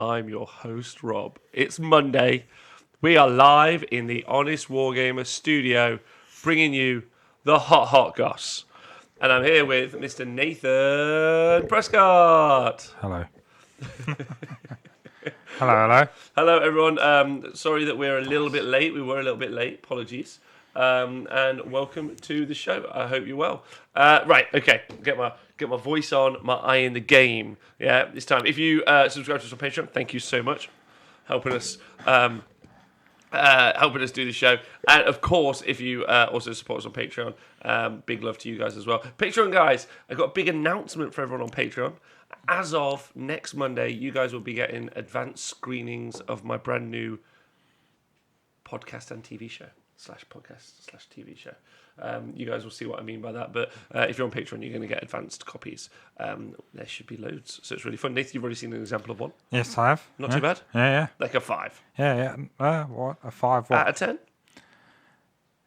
I'm your host, Rob. It's Monday. We are live in the Honest Wargamer studio, bringing you the hot goss. And I'm here with Mr. Nathan Prescott. Hello. Hello. Hello, everyone. Sorry that we're a little bit late. We were a little bit late. Apologies. And welcome to the show. I hope you're well. Right, okay. Get my voice on, my eye in the game. Yeah, this time. If you subscribe to us on Patreon, thank you so much, helping us do the show. And of course, if you also support us on Patreon, big love to you guys as well. Patreon guys, I've got a big announcement for everyone on Patreon. As of next Monday, you guys will be getting advanced screenings of my brand new podcast and TV show. /podcast/TV show. You guys will see what I mean by that. But if you're on Patreon, you're going to get advanced copies. There should be loads. So it's really fun. Nathan, you've already seen an example of one. Yes, I have. Not too bad? Yeah. Like a 5. Yeah. What? A 5 what? Out of 10?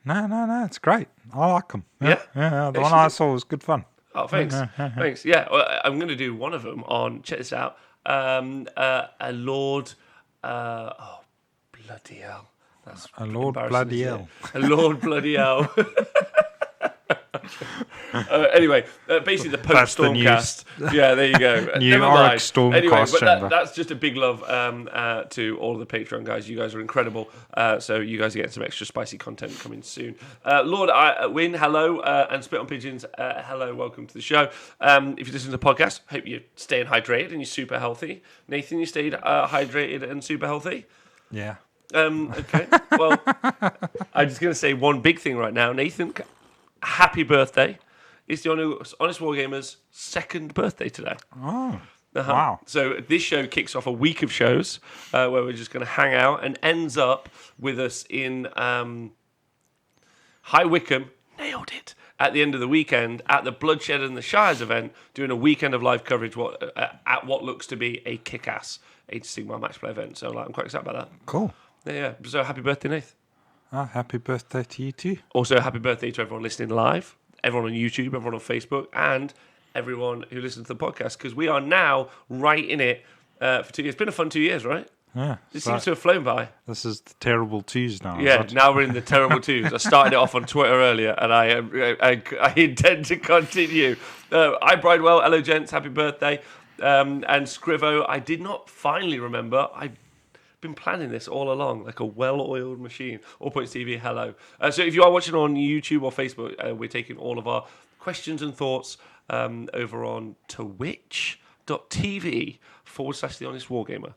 No. It's great. I like them. Yeah? The one I saw was good fun. Oh, thanks. Thanks. Yeah, well, I'm going to do one of them on, check this out, a Lord, bloody hell. That's a Lord bloody hell. A Lord bloody hell. Anyway, basically the post Stormcast. Yeah, there you go. New orc Stormcast anyway, but chamber. that's just a big love to all of the Patreon guys. You guys are incredible. So you guys are getting some extra spicy content coming soon. Lord Win, hello, and Spit on Pigeons, hello, welcome to the show. If you listen to the podcast, hope you're staying hydrated and you're super healthy. Nathan, you stayed hydrated and super healthy? Yeah. Okay. Well, I'm just going to say one big thing right now. Nathan, happy birthday. It's the Honest Wargamer's 2nd birthday today. Oh, wow. So this show kicks off a week of shows where we're just going to hang out and ends up with us in High Wycombe. Nailed it. At the end of the weekend at the Bloodshed and the Shires event, doing a weekend of live coverage at what looks to be a kick-ass Age of Sigmar match play event. So I'm quite excited about that. Cool. Yeah. So happy birthday, Nath. Happy birthday to you too. Also, happy birthday to everyone listening live, everyone on YouTube, everyone on Facebook, and everyone who listens to the podcast, because we are now right in it for 2 years. It's been a fun 2 years, right? Yeah. It seems to have flown by. This is the terrible twos now. Yeah, now we're in the terrible twos. I started it off on Twitter earlier, and I intend to continue. I Bridewell, hello gents, happy birthday. And Scrivo, I did not finally remember. I've been planning this all along, like a well-oiled machine. All Points TV, hello. So if you are watching on YouTube or Facebook, we're taking all of our questions and thoughts over on twitch.tv /The Honest Wargamer.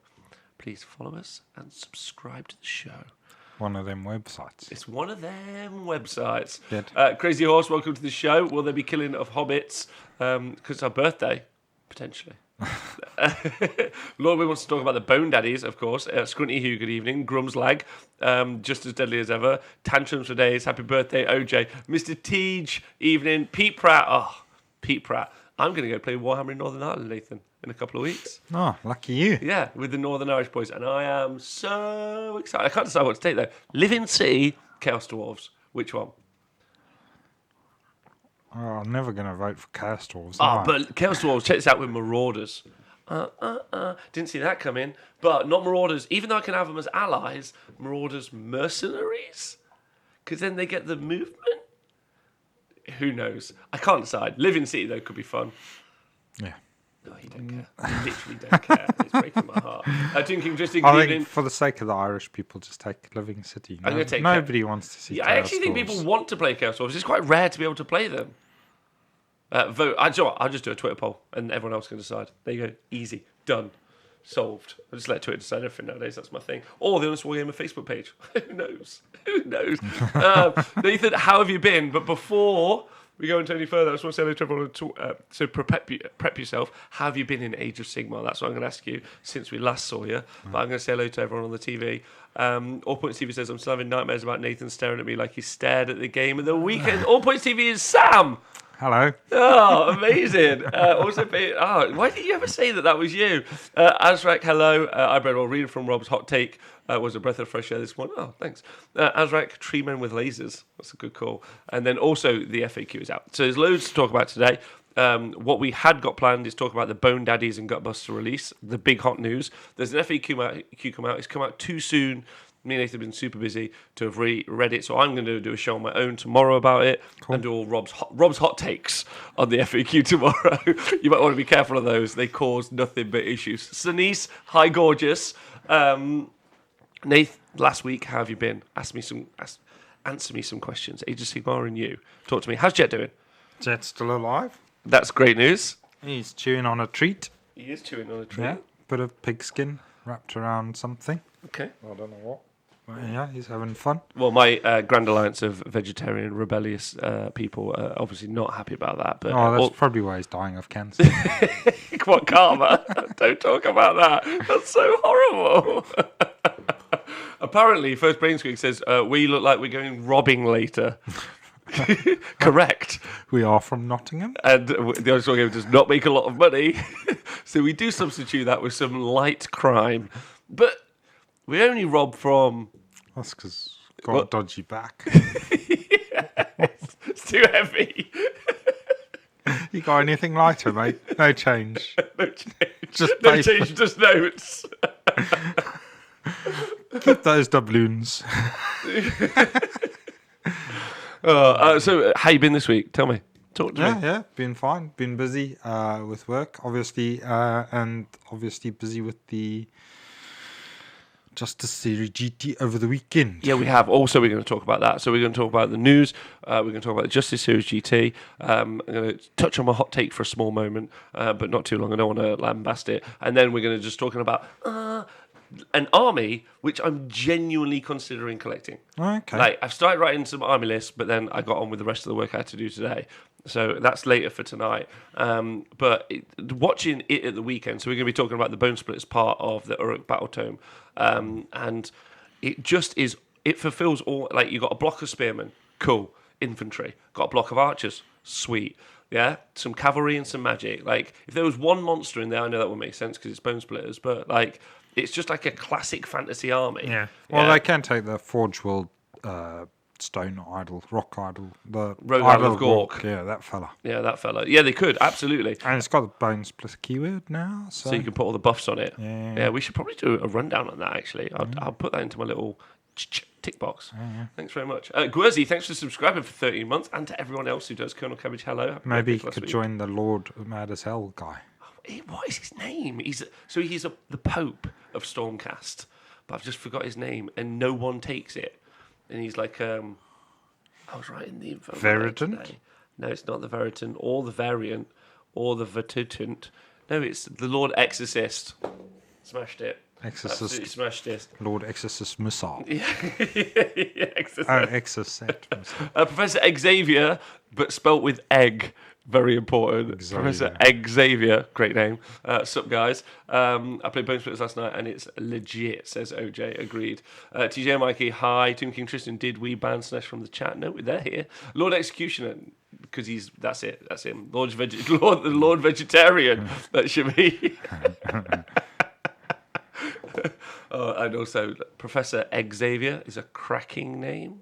Please follow us and subscribe to the show. One of them websites. It's one of them websites. Good. Crazy Horse, welcome to the show. Will there be killing of hobbits? Because it's our birthday, potentially. Lord, we want to talk about the Bone Daddies, of course. Scrunty Hugh, good evening. Grum's Lag, just as deadly as ever. Tantrums for days, happy birthday, OJ. Mr. Teej, evening. Pete Pratt, I'm going to go play Warhammer in Northern Ireland, Nathan, in a couple of weeks. Oh, lucky you. Yeah, with the Northern Irish boys, and I am so excited. I can't decide what to take, though. Living City, Chaos Dwarves. Which one? Oh, I'm never going to vote for Chaos Dwarves. But Chaos Dwarves, check this out with Marauders. Didn't see that come in. But not Marauders. Even though I can have them as allies, Marauders mercenaries? Because then they get the movement? Who knows? I can't decide. Living City, though, could be fun. Yeah. No, you don't care. You literally don't care. It's breaking my heart. Drinking, I think for the sake of the Irish people, just take Living City. I'm gonna take Nobody wants to see Chaos I actually think Dwarves. people want to play Chaos Dwarves. It's quite rare to be able to play them. Vote. I'll just do a Twitter poll, and everyone else can decide. There you go. Easy. Done. Solved. I just let Twitter decide everything nowadays. That's my thing. Or the Honest Wargamer Facebook page. Who knows? Nathan, how have you been? But before we go into any further, I just want to say hello to everyone. So prep yourself. How have you been in Age of Sigmar? That's what I'm going to ask you since we last saw you. But I'm going to say hello to everyone on the TV. All Points TV says, I'm still having nightmares about Nathan staring at me like he stared at the game of the weekend. All Points TV is Sam. Hello. Oh, amazing. Why did you ever say that was you? Azrak, hello. I read all reading from Rob's hot take. Was a breath of fresh air this morning. Oh, thanks. Azrak, Tree Men with Lasers. That's a good call. And then also the FAQ is out. So there's loads to talk about today. what we had got planned is talk about the Bone Daddies and Gutbuster release, the big hot news. There's an FAQ come out. It's come out too soon. Me and Nathan have been super busy to have read it, so I'm going to do a show on my own tomorrow about it and do all Rob's hot takes on the FAQ tomorrow. You might want to be careful of those. They cause nothing but issues. Sanice, hi gorgeous. Nath, last week, how have you been? Answer me some questions. Age of Sigmar and you. Talk to me. How's Jet doing? Jet's still alive. That's great news. He's chewing on a treat. He is chewing on a treat. Yeah, bit of pigskin wrapped around something. Okay. I don't know what. But yeah, he's having fun. Well, my Grand Alliance of vegetarian rebellious people are obviously not happy about that. But that's probably why he's dying of cancer. what karma? Don't talk about that. That's so horrible. Apparently, First Brain Squeak says we look like we're going robbing later. Correct. We are from Nottingham. And the Honest Game does not make a lot of money. So we do substitute that with some light crime. But we only rob from... That's because got a dodgy back. It's too heavy. You got anything lighter, mate? No change. No change. Just no change, just notes. Keep those doubloons. So how you been this week? Tell me. Talk to me. Yeah, been fine. Been busy with work, obviously, and obviously busy with the Justice Series GT over the weekend. Yeah, we have. Also, we're going to talk about that. So we're going to talk about the news. We're going to talk about the Justice Series GT. I'm going to touch on my hot take for a small moment, but not too long. I don't want to lambast it. And then we're going to just talking about an army which I'm genuinely considering collecting. Okay. Like, I've started writing some army lists, but then I got on with the rest of the work I had to do today. So that's later for tonight. But watching it at the weekend, so we're going to be talking about the Bonespliiterz part of the Uruk Battle Tome. And it just is, it fulfills all, like, you got a block of spearmen, cool, infantry, got a block of archers, sweet, yeah, some cavalry and some magic. Like, if there was one monster in there, I know that would make sense because it's Bonespliiterz, but, like, it's just like a classic fantasy army. Yeah. Well, they can take the Forge World stone idol, rock idol, the Rogue idol of Gork. Yeah, that fella. Yeah, that fella. Yeah, they could, absolutely. And it's got the Bonespliiterz keyword now, So you can put all the buffs on it. Yeah. We should probably do a rundown on that, actually. I'll put that into my little tick box. Thanks very much. Gwerzy, thanks for subscribing for 13 months, and to everyone else who does. Colonel Cabbage, hello. Happy maybe he birthday could last week. join the Lord Mad as Hell guy. What is his name? He's the Pope of Stormcast, but I've just forgot his name, and no one takes it. And he's like, I was writing the info. Veritant? Today. No, it's not the Veritant, or the Variant, or the Vertutant. No, it's the Lord Exorcist. Smashed it. Exorcist. Absolutely smashed it. Lord Exorcist Missile. Yeah, Exorcist. Oh, Exorcist Missile. Professor Xavier, but spelt with egg. Very important. Xavier. Professor Xavier, great name. Sup, guys? I played Bonespliiterz last night and it's legit, says OJ. Agreed. TJ Mikey, hi. Tomb King Tristan, did we ban Slash from the chat? No, they're here. Lord Executioner, because that's him. Lord Vegetarian, that should be. And also, Professor Xavier is a cracking name.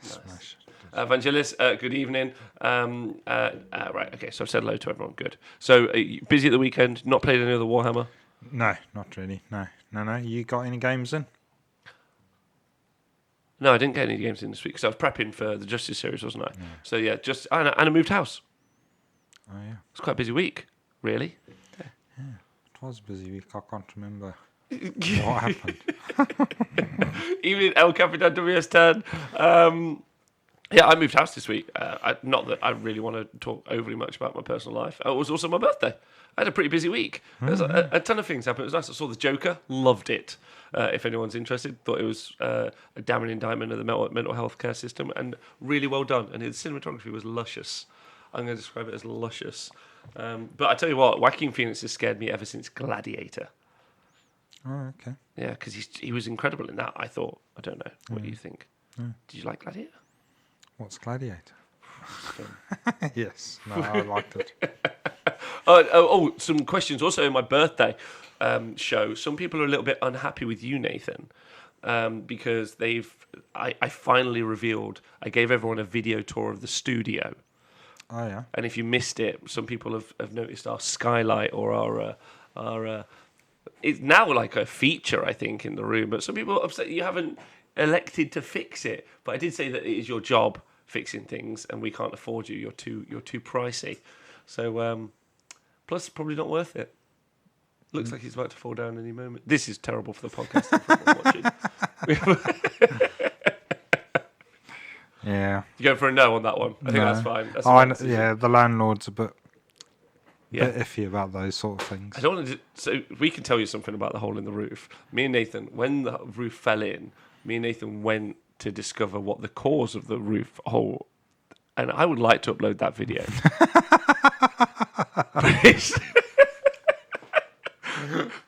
Smash. Evangelis, good evening. Right, okay, so I've said hello to everyone. Good. So, busy at the weekend, not played any other Warhammer? No, not really. No. You got any games in? No, I didn't get any games in this week because I was prepping for the Justice Series, wasn't I? Yeah. So, yeah, and I moved house. Oh, yeah. It's quite a busy week, really. Yeah, it was a busy week. I can't remember what happened. Even El Capitan WS10. Yeah, I moved house this week. Not that I really want to talk overly much about my personal life. It was also my birthday. I had a pretty busy week. There's a ton of things happened. It was nice. I saw the Joker. Loved it. If anyone's interested, thought it was a damning indictment of the mental health care system, and really well done. And the cinematography was luscious. I'm going to describe it as luscious. But I tell you what, Joaquin Phoenix has scared me ever since Gladiator. Oh, okay. Yeah, because he was incredible in that, I thought. I don't know. What do you think? Did you like Gladiator? What's Gladiator? Yes. No, I liked it. Some questions. Also, in my birthday show, some people are a little bit unhappy with you, Nathan, because I finally revealed, I gave everyone a video tour of the studio. Oh yeah. And if you missed it, some people have noticed our skylight or our it's now like a feature, I think, in the room. But some people are upset you haven't elected to fix it. But I did say that it is your job fixing things, and we can't afford you. You're too pricey. So plus, probably not worth it. Looks like he's about to fall down any moment. This is terrible for the podcast for everyone watching. Yeah. You go for a no on that one. I think that's fine. That's yeah, the landlord's a bit iffy about those sort of things. I don't want to. So we can tell you something about the hole in the roof. Me and Nathan, when the roof fell in, me and Nathan went to discover what the cause of the roof hole. And I would like to upload that video.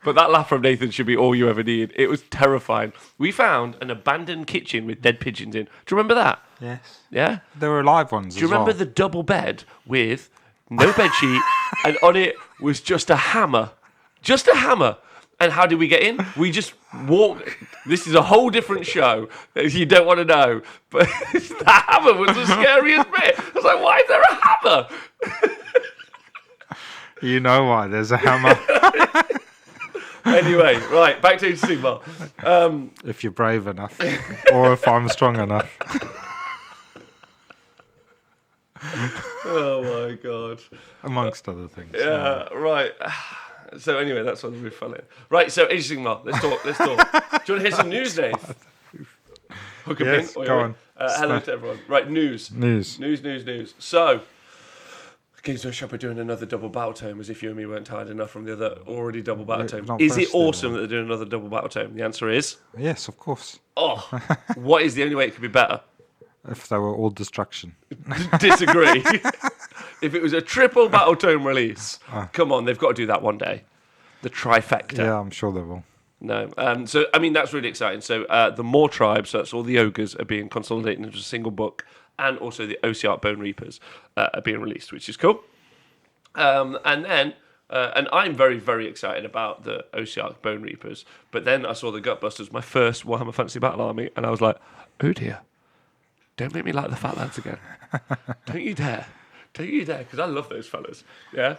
But that laugh from Nathan should be all you ever need. It was terrifying. We found an abandoned kitchen with dead pigeons in. Do you remember that? Yes. Yeah? There were live ones. Do you remember the double bed with no bedsheet and on it was just a hammer? Just a hammer. And how did we get in? We just walked. This is a whole different show. You don't want to know. But the hammer was the scariest bit. I was like, why is there a hammer? You know why there's a hammer. Anyway, right, back to Sigmar. If you're brave enough. Or if I'm strong enough. Oh my god. Amongst other things. Yeah, right. So anyway, that's why the roof fell in. Right, so Age of Sigmar, let's talk. Do you want to hear some news, Dave? Yes, go on. Hello to everyone. Right, news. So, Games Workshop are doing another double battle tome, as if you and me weren't tired enough from the other already double battle tome. Is it awesome that they're doing another double battle tome? The answer is... Yes, of course. Oh, what is the only way it could be better? If they were all destruction. Disagree. If it was a triple battle tome release, come on, they've got to do that one day. The trifecta. Yeah, I'm sure they will. No. So, I mean, that's really exciting. So, the more tribes, so that's all the ogres, are being consolidated into a single book. And also the OC Bone Reapers are being released, which is cool. And then, and I'm very, very excited about the OC Bone Reapers. But then I saw the Gutbusters, my first Warhammer Fantasy Battle Army, and I was like, oh dear, don't make me like the fat lads again. Don't you dare. Don't you dare, because I love those fellas. Yeah?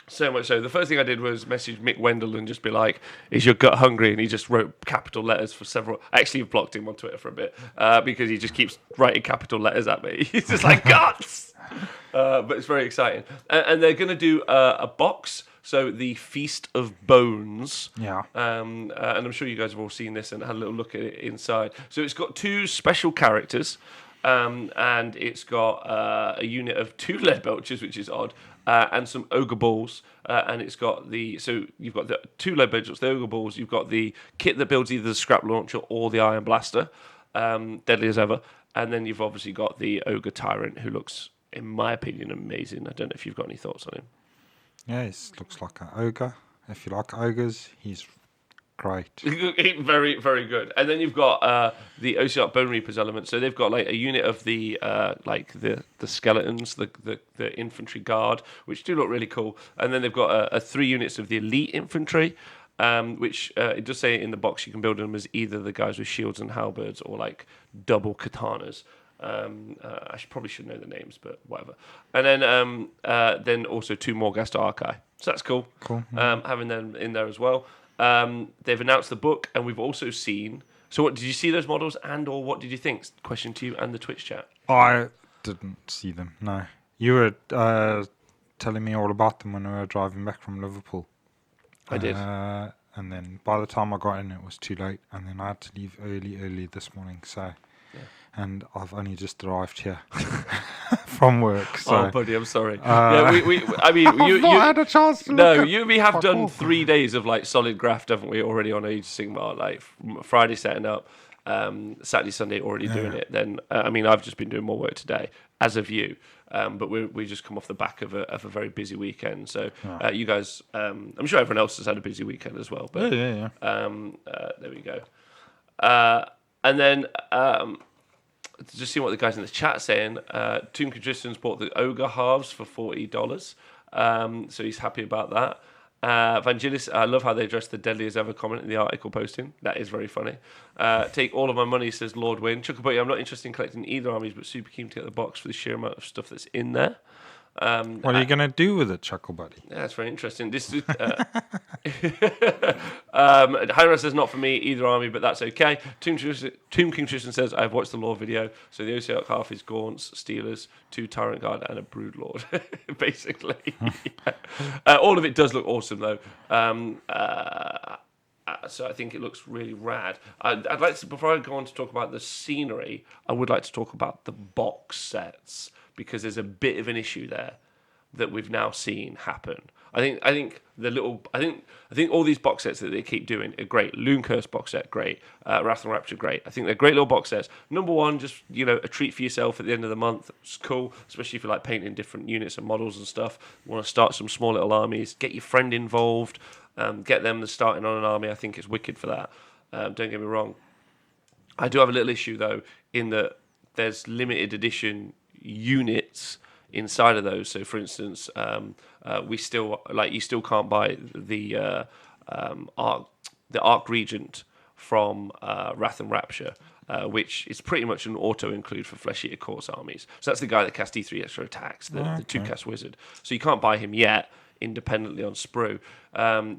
So much so. The first thing I did was message Mick Wendell and just be like, is your gut hungry? And he just wrote capital letters for several... I actually blocked him on Twitter for a bit because he just keeps writing capital letters at me. He's just like, guts! But it's very exciting. And they're going to do a box, so the Feast of Bones. Yeah. And I'm sure you guys have all seen this and had a little look at it inside. So it's got 2 special characters. And it's got a unit of 2 lead belchers, which is odd, and some ogre balls. And it's got so you've got the 2 lead belchers, the ogre balls. You've got the kit that builds either the scrap launcher or the iron blaster, deadly as ever. And then you've obviously got the ogre tyrant, who looks, in my opinion, amazing. I don't know if you've got any thoughts on him. Yeah, he looks like an ogre. If you like ogres, he's great. Very, very good. And then you've got the OC Bone Reapers element. So they've got like a unit of the the skeletons, the infantry guard, which do look really cool. And then they've got 3 units of the elite infantry, which it does say in the box you can build them as either the guys with shields and halberds or like double katanas. I should know the names, but whatever. And then also 2 Morghast Archi. So that's cool. Cool. Having them in there as well. They've announced the book, and we've also seen... So what did you see those models, and or what did you think? Question to you and the Twitch chat. I didn't see them, no. You were telling me all about them when we were driving back from Liverpool. I did. And then by the time I got in, it was too late, and then I had to leave early this morning, so... Yeah. And I've only just arrived here from work. So. Oh, buddy, I'm sorry. I mean, you had a chance to no, you and me have done 3 days of like solid graft, haven't we? Already on Age of Sigmar, like Friday setting up, Saturday, Sunday already doing it. Then I mean, I've just been doing more work today, as of you. But we just come off the back of a very busy weekend. So you guys, I'm sure everyone else has had a busy weekend as well. But yeah. there we go. And then. Just seeing what the guys in the chat are saying. Tomb Contristan's bought the ogre halves for $40, so he's happy about that. Vangelis, I love how they address the deadliest ever comment in the article posting. That is very funny. Take all of my money, says Lord Win. Chuckabutty, I'm not interested in collecting either armies, but super keen to get the box for the sheer amount of stuff that's in there. What are you going to do with it, Chuckle Buddy? Yeah, that's very interesting. This is Hyra says not for me either army, but that's okay. Tomb King Tristan says I've watched the lore video, so the OC half is Gaunts, Steelers, 2 Tyrant Guard, and a Brood Lord, basically. All of it does look awesome though. So I think it looks really rad. I'd like to, before I go on to talk about the scenery, I would like to talk about the box sets, because there's a bit of an issue there that we've now seen happen. I think all these box sets that they keep doing are great. Loon Curse box set, great. Wrath and Rapture, great. I think they're great little box sets. Number one, just a treat for yourself at the end of the month. It's cool, especially if you like painting different units and models and stuff. You want to start some small little armies, get your friend involved, get them starting on an army. I think it's wicked for that. Don't get me wrong. I do have a little issue though, in that there's limited edition units inside of those. So, for instance, you still can't buy the Arc Regent from Wrath and Rapture, which is pretty much an auto include for Flesh Eater Corpse armies. So that's the guy that casts D3 extra attacks, the 2-cast wizard. So you can't buy him yet independently on Sprue.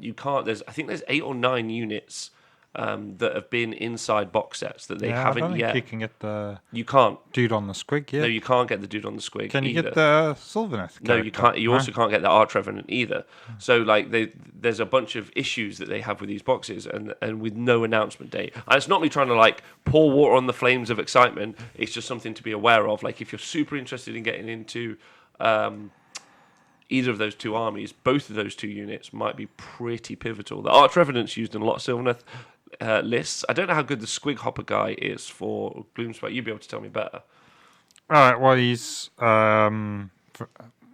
You can't. I think there's 8 or 9 units that have been inside box sets that they haven't I don't yet. think you can get the You can't. dude on the squig yet. No, you can't get the dude on the squig. Can you either. get the Sylvaneth? No, you can't. You also can't get the Arch Revenant either. So, like, there's a bunch of issues that they have with these boxes, and with no announcement date. And it's not me trying to like pour water on the flames of excitement. It's just something to be aware of. Like, if you're super interested in getting into either of those 2 armies, both of those 2 units might be pretty pivotal. The Arch Revenant's used in a lot of Sylvaneth lists. I don't know how good the Squig Hopper guy is for Gloomspite. You'd be able to tell me better. All right. Well, he's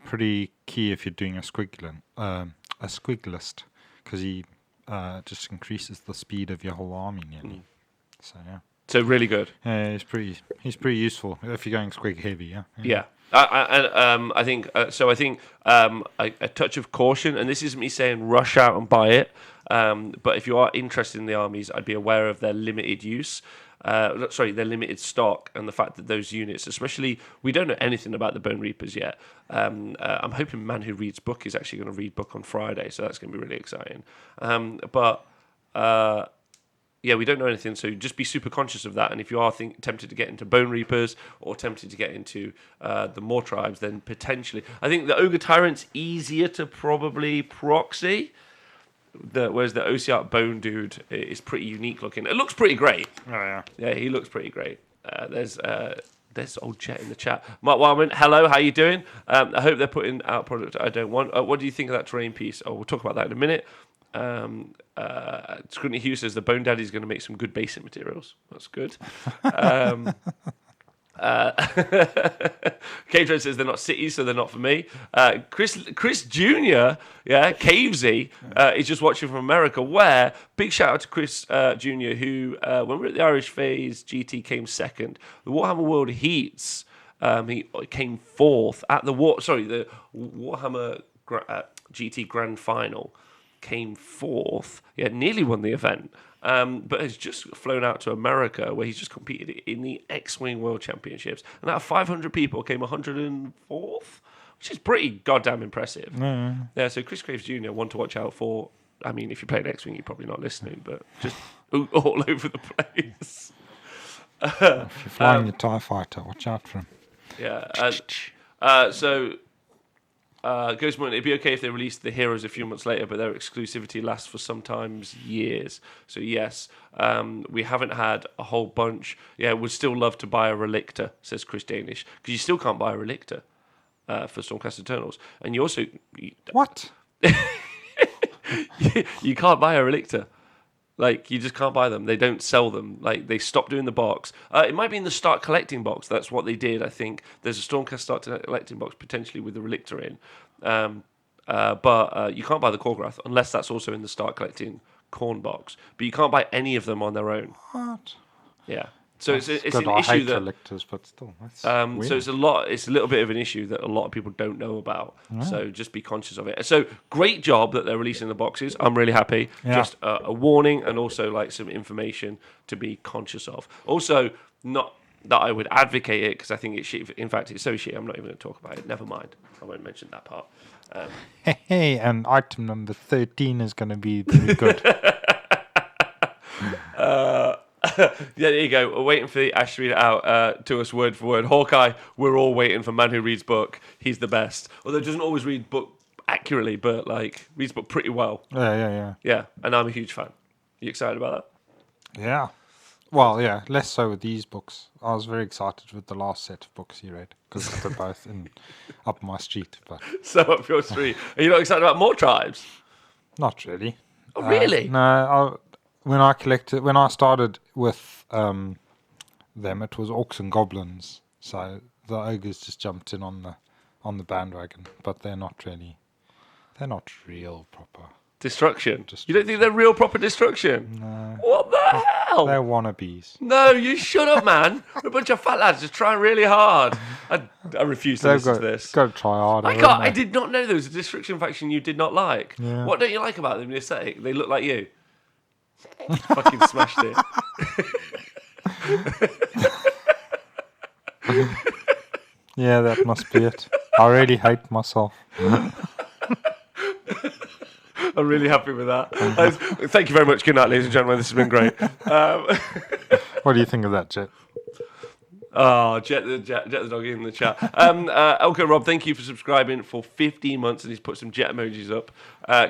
pretty key if you're doing a squig list, because he just increases the speed of your whole army nearly. So yeah. So really good. Yeah, he's pretty useful if you're going squig heavy. Yeah. I think so. I think a touch of caution, and this isn't me saying rush out and buy it. But if you are interested in the armies, I'd be aware of their limited use. Their limited stock, and the fact that those units, especially, we don't know anything about the Bone Reapers yet. I'm hoping Man Who Reads Book is actually going to read Book on Friday, so that's going to be really exciting. Yeah, we don't know anything, so just be super conscious of that. And if you are tempted to get into Bone Reapers or tempted to get into the more tribes, then potentially, I think the Ogre Tyrant's easier to probably proxy. Whereas the OC Bone dude is pretty unique looking. It looks pretty great. Oh yeah. Yeah, he looks pretty great. There's old Jet in the chat. Mark Wildman, hello, how you doing? I hope they're putting out product I don't want. What do you think of that terrain piece? Oh, we'll talk about that in a minute. Scrutiny Hughes says the Bone Daddy's going to make some good basic materials. That's good. K-Dread says they're not cities, so they're not for me. Chris Jr., Cavesy, is just watching from America, where, big shout out to Chris Jr., who, when we were at the Irish Phase, GT came second. The Warhammer World Heats, he came 4th at the Warhammer GT Grand Final, came 4th. Yeah, nearly won the event. But has just flown out to America, where he's just competed in the X-Wing World Championships. And out of 500 people, came 104th, which is pretty goddamn impressive. Yeah, so Chris Graves Jr., one to watch out for. I mean, if you're playing X-Wing, you're probably not listening, but just all over the place. If you're flying your TIE Fighter, watch out for him. Yeah. Ghost Mountain, it'd be okay if they released the heroes a few months later, but their exclusivity lasts for sometimes years. So yes, we haven't had a whole bunch. Yeah, would still love to buy a Relictor, says Chris Danish, because you still can't buy a Relictor for Stormcast Eternals, and you also what? you can't buy a Relictor. Like, you just can't buy them. They don't sell them. Like, they stopped doing the box. It might be in the Start Collecting box. That's what they did, I think. There's a Stormcast Start Collecting box, potentially with the Relictor in. But you can't buy the Korgoth, unless that's also in the Start Collecting Corn box. But you can't buy any of them on their own. What? Yeah. So it's That's an good. I issue hate that collectors, but still, that's so weird. it's a little bit of an issue that a lot of people don't know about. So just be conscious of it. So great job that they're releasing the boxes. I'm really happy. Yeah. Just a warning and also like some information to be conscious of. Also, not that I would advocate it because I think it's shit. In fact, it's so shit. I'm not even going to talk about it. Never mind. I won't mention that part. Hey, and item number 13 is going to be very good. Yeah, there you go. We're waiting for the Ash to read it out to us word for word. Hawkeye, we're all waiting for man who reads book. He's the best. Although doesn't always read book accurately, but like reads book pretty well. Yeah. Yeah, and I'm a huge fan. You excited about Yeah. Well, yeah, less so with these books. I was very excited with the last set of books he read because they're both up my street, but that? So up your street. Are you not excited about more tribes? not really. Oh, really? No, when I started with them, it was orcs and goblins. So the ogres just jumped in on the bandwagon, but they're not real proper. Destruction. You don't think they're real proper destruction? No, What the hell? they're wannabes. No, you shut up, man. We're a bunch of fat lads just trying really hard. I refuse to listen to this. Go try harder. I did not know there was a destruction faction you did not like. Yeah. What don't you like about them? The aesthetic. They look like you. Fucking smashed it. Yeah, that must be it. I really hate myself. I'm really happy with that. Thank you very much. Good night, ladies and gentlemen. This has been great. What do you think of that, Jet? Oh, Jet the dog in the chat. Elko Rob, thank you for subscribing for 15 months, and he's put some jet emojis up.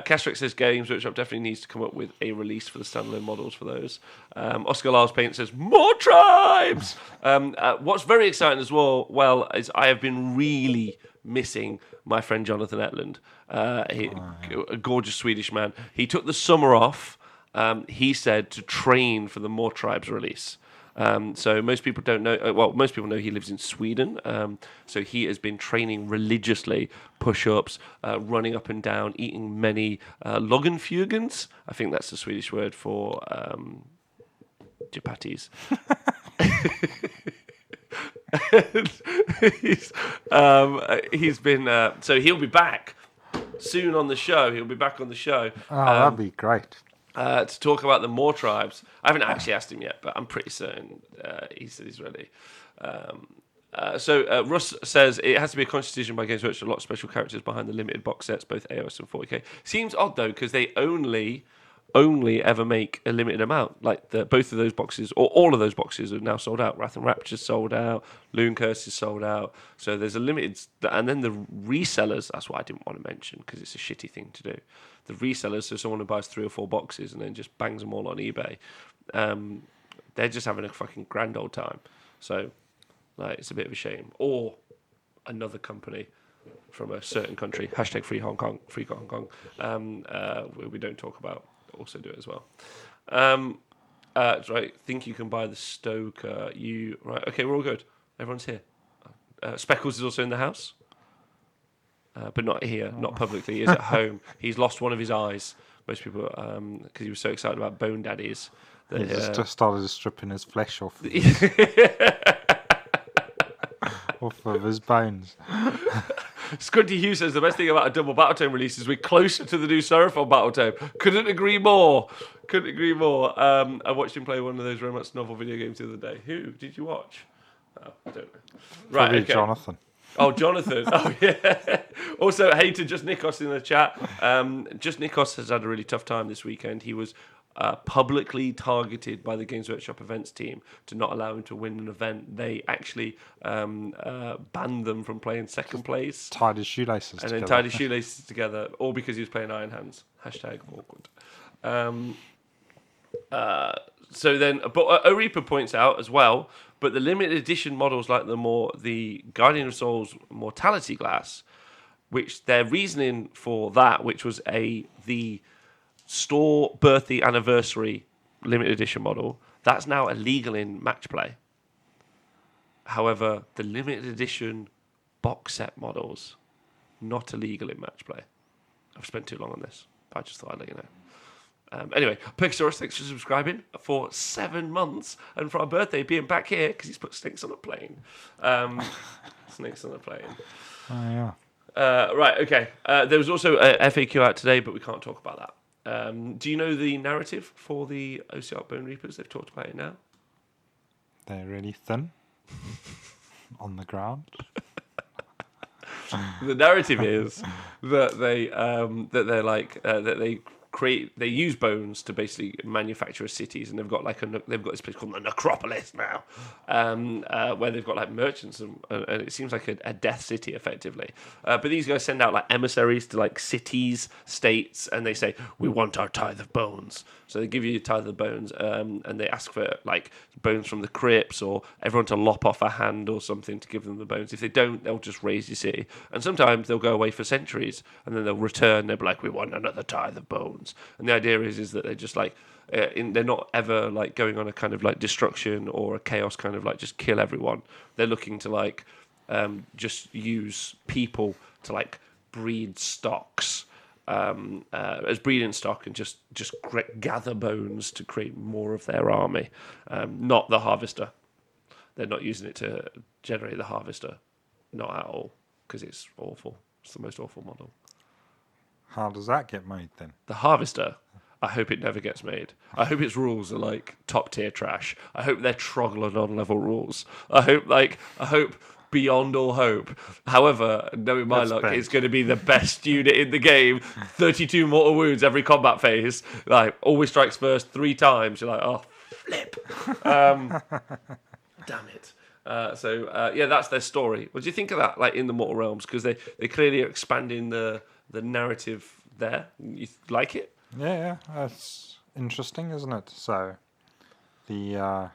Castrix says Games Workshop definitely needs to come up with a release for the standalone models for those. Oscar Lars Paint says more tribes. What's very exciting as well is I have been really missing my friend Jonathan Etland. A gorgeous Swedish man. He took the summer off. He said to train for the More Tribes release. So most people don't know. Most people know he lives in Sweden. So he has been training religiously, push-ups, running up and down, eating many Logenfugens. I think that's the Swedish word for chapatis. He's been. So he'll be back soon on the show. He'll be back on the show. Oh, that'd be great. To talk about the More Tribes. I haven't actually asked him yet, but I'm pretty certain he said he's ready. So Russ says it has to be a conscious decision by Games Workshop. A lot of special characters behind the limited box sets, both AOS and 40k. Seems odd though, because they only ever make a limited amount. Like both of those boxes, or all of those boxes, are now sold out. Wrath and Rapture's sold out. Loon Curse is sold out. So there's a limited, and then the resellers. That's what I didn't want to mention because it's a shitty thing to do. The resellers, so someone who buys 3 or 4 boxes and then just bangs them all on eBay, they're just having a fucking grand old time. So, like, it's a bit of a shame. Or another company from a certain country, hashtag free Hong Kong, we don't talk about, also do it as well. Right, think you can buy the Stoker. Right, okay, we're all good. Everyone's here. Speckles is also in the house. But not here, not publicly. He is at home. He's lost one of his eyes. Most people, because he was so excited about Bone Daddies. He just started stripping his flesh off. Off of his bones. Scrunty Hughes says the best thing about a double Battletome release is we're closer to the new Seraphon Battletome. Couldn't agree more. I watched him play one of those romance novel video games the other day. Who did you watch? Oh, I don't know. Right, Probably okay. Jonathan. Oh, Jonathan. Oh, yeah. Also, hey to Just Nikos in the chat. Just Nikos has had a really tough time this weekend. He was publicly targeted by the Games Workshop events team to not allow him to win an event. They actually banned them from playing second place. Tied his shoelaces and together. then tied his shoelaces together, all because he was playing Iron Hands. Hashtag awkward. So then, but Oripa points out as well, but the limited edition models like the Guardian of Souls Mortality Glass, which their reasoning for that, which was the store birthday anniversary limited edition model, that's now illegal in match play. However, the limited edition box set models, not illegal in match play. I've spent too long on this, but I just thought I'd let you know. Anyway, Perkisaurus, thanks for subscribing for 7 months and for our birthday being back here because he's put snakes on a plane. Snakes on a plane. Oh, yeah. Right, okay. There was also a FAQ out today, but we can't talk about that. Do you know the narrative for the OC Bone Reapers? They've talked about it now. They're really thin on the ground. The narrative is that they use bones to basically manufacture cities, and they've got this place called the Necropolis now, where they've got like merchants and it seems like a death city effectively. But these guys send out like emissaries to like cities, states, and they say we want our tithe of bones. So they give you a tithe of bones, and they ask for like bones from the crypts or everyone to lop off a hand or something to give them the bones. If they don't, they'll just raise your city. And sometimes they'll go away for centuries, and then they'll return. They'll be like, we want another tithe of bones. And the idea is that they're just like, they're not ever like going on a kind of like destruction or a chaos kind of like just kill everyone. They're looking to like just use people to like breed stocks. As breeding stock and just gather bones to create more of their army, not the harvester. They're not using it to generate the harvester, not at all, because it's awful. It's the most awful model. How does that get made then? The harvester, I hope it never gets made. I hope its rules are like top tier trash. I hope they're Troglodon level rules. I hope beyond all hope. However, knowing my luck, it's going to be the best unit in the game. 32 mortal wounds every combat phase. Like, always strikes first 3 times. You're like, oh, flip. Damn it. Yeah, that's their story. What do you think of that, like, in the Mortal Realms? Because they clearly are expanding the narrative there. You like it? Yeah, that's interesting, isn't it? So, the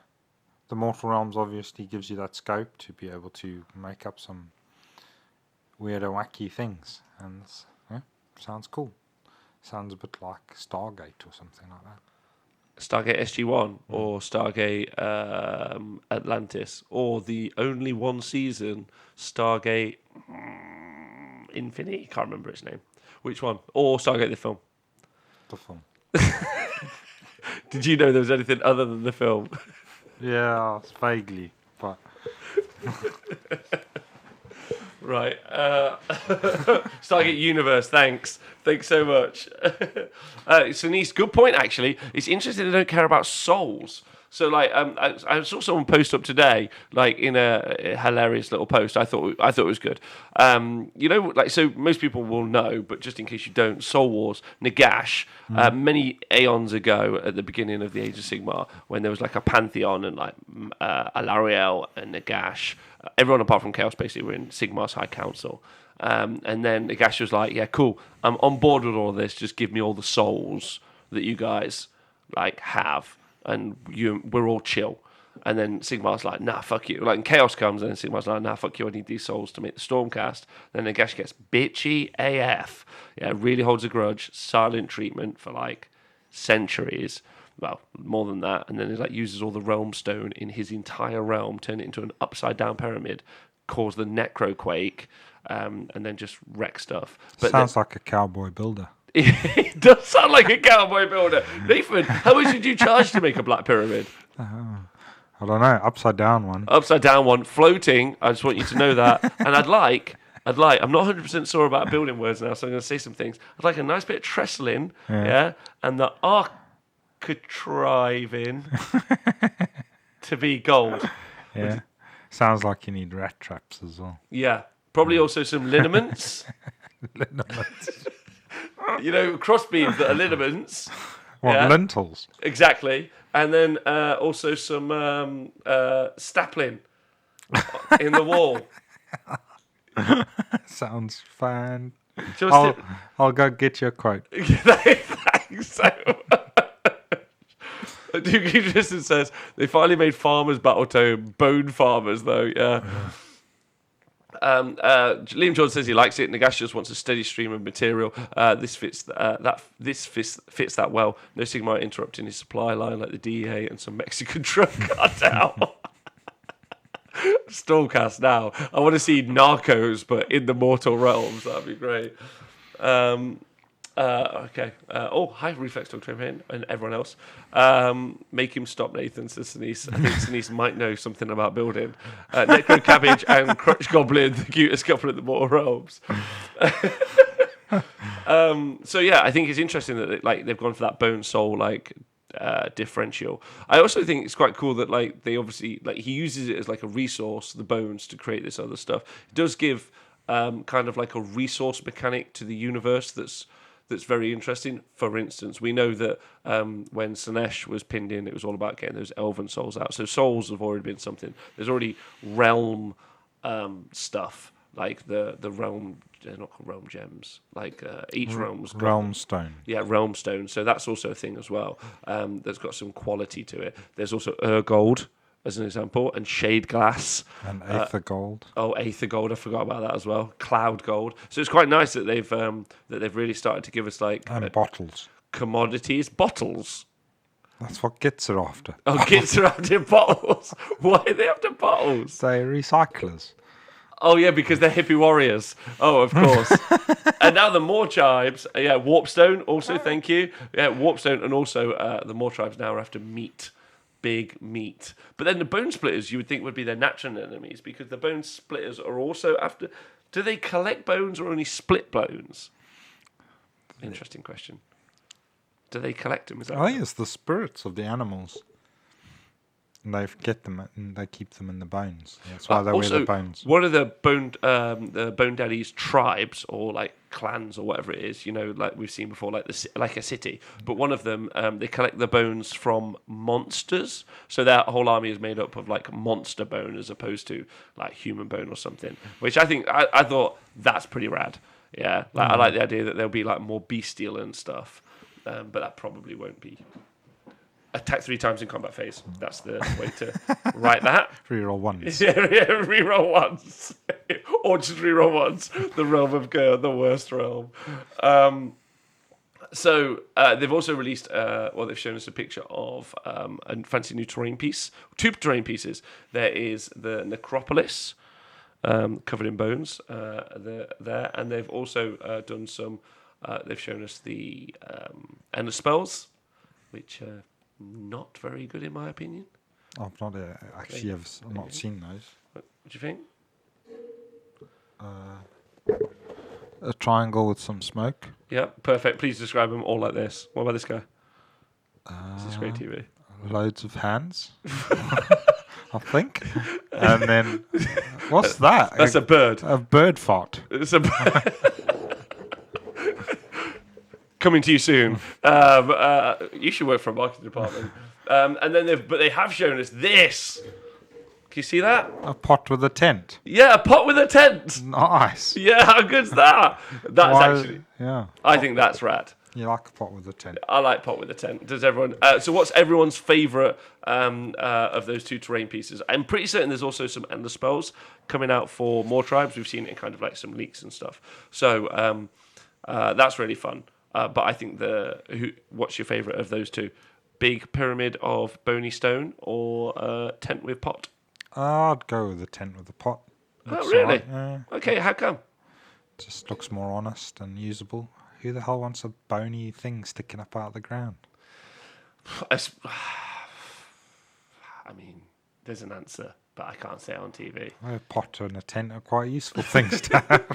Mortal Realms obviously gives you that scope to be able to make up some weird and wacky things, and sounds cool. Sounds a bit like Stargate or something like that. Stargate SG-1 or Stargate Atlantis, or the only one season Stargate Infinity. Can't remember its name. Which one? Or Stargate the film. The film. Did you know there was anything other than the film? Yeah, vaguely, but right. Stargate Universe. Thanks so much. Sunise, good point. Actually, it's interesting they don't care about souls. So, like, I saw someone post up today, like in a hilarious little post. I thought it was good. You know, like, so most people will know, but just in case you don't, Soul Wars, Nagash, many aeons ago at the beginning of the Age of Sigmar, when there was like a pantheon and like Alariel and Nagash, everyone apart from Chaos basically were in Sigmar's High Council. And then Nagash was like, yeah, cool, I'm on board with all of this. Just give me all the souls that you guys like have. And we're all chill. And then Sigmar's like, nah, fuck you. Like, and Chaos comes, and then Sigmar's like, nah, fuck you, I need these souls to make the Stormcast. Then Nagash gets bitchy AF. Yeah, really holds a grudge. Silent treatment for, like, centuries. Well, more than that. And then he, like, uses all the Realm Stone in his entire realm, turn it into an upside-down pyramid, cause the Necroquake, and then just wreck stuff. But sounds like a cowboy builder. It does sound like a cowboy builder. Nathan, how much did you charge to make a black pyramid? I don't know. Upside down one. Upside down one, floating. I just want you to know that. And I'd like. I'm not 100% sure about building words now, so I'm going to say some things. I'd like a nice bit of trestling, yeah, and the architriving to be gold. Yeah. Sounds like you need rat traps as well. Yeah. Probably also some lineaments. Lineaments. You know, crossbeams that are lineaments. What, yeah. lentils? Exactly. And then also some stapling in the wall. Sounds fun. Just I'll go get your quote. Thanks so much. Duke Tristan says, they finally made Farmers Battletome bone farmers, though, yeah. Liam Jordan says he likes it. Nagash just wants a steady stream of material. This fits that well. No Sigmar interrupting his supply line like the DEA and some Mexican drug cartel. Stormcast now. I want to see Narcos, but in the Mortal Realms. That'd be great. Okay. Hi, Reflex Dog Train and everyone else. Make him stop, Nathan, says Sinise. I think Sinise might know something about building. Necro Cabbage and Crutch Goblin, the cutest couple at the Mortal Realms. So yeah, I think it's interesting that they've gone for that bone soul differential. I also think it's quite cool that they obviously he uses it as like a resource, the bones, to create this other stuff. It does give kind of like a resource mechanic to the universe that's very interesting. For instance, we know that when Slaanesh was pinned in, it was all about getting those elven souls out. So souls have already been something. There's already realm stuff, like the realm. They're not called realm gems. Each realm's got realm stone. Yeah, realm stone. So that's also a thing as well. That's got some quality to it. There's also gold as an example, and shade glass. And aether gold. Oh, aether gold! I forgot about that as well. Cloud gold. So it's quite nice that they've really started to give us bottles. Commodities, bottles. That's what Gits are after. Oh, Gits are after bottles. Why are they after bottles? They're recyclers. Oh yeah, because they're hippie warriors. Oh, of course. And now the Moor tribes. Yeah, Warpstone. Also, thank you. Yeah, Warpstone, and also the Moor tribes now are after meat. Big meat. But then the Bonespliiterz you would think would be their natural enemies, because the Bonespliiterz are also after... Do they collect bones or only split bones? Interesting question. Do they collect them? I think it's the spirits of the animals. And they get them and they keep them in the bones. That's why they wear the bones. One of the Bone Daddies tribes, or clans or whatever it is, like we've seen before, like a city. But one of them, they collect the bones from monsters. So their whole army is made up of monster bone as opposed to human bone or something. Which I think I thought that's pretty rad. Yeah, I like the idea that there'll be more bestial and stuff, but that probably won't be. Attack 3 times in combat phase. That's the way to write that. Reroll ones. Yeah, reroll ones. Or just reroll ones. The realm of Gur, the worst realm. So they've also released, they've shown us a picture of a fancy new terrain piece. 2 terrain pieces. There is the Necropolis, covered in bones, there. And they've also done some, they've shown us the Ender Spells, which... not very good in my opinion. I've not actually ever not seen those. What do you think? A triangle with some smoke. Yeah, perfect. Please describe them all like this. What about this guy? This is great TV. Loads of hands, I think. And then, what's that? That's a bird. A bird fart. It's a bird. Coming to you soon. You should work for a marketing department. And then they have shown us this. Can you see that? A pot with a tent. Yeah, a pot with a tent. Nice. Yeah, how good's that? That's actually. Yeah. I think that's rad. You like a pot with a tent? I like pot with a tent. Does everyone? So what's everyone's favourite of those 2 terrain pieces? I'm pretty certain there's also some Ender Spells coming out for more tribes. We've seen it in kind of some leaks and stuff. So that's really fun. But I think what's your favourite of those 2? Big pyramid of bony stone or tent with pot? I'd go with the tent with the pot. Oh, really? Right. Yeah. Okay, how come? Just looks more honest and usable. Who the hell wants a bony thing sticking up out of the ground? I mean, there's an answer, but I can't say it on TV. A pot and a tent are quite useful things to have.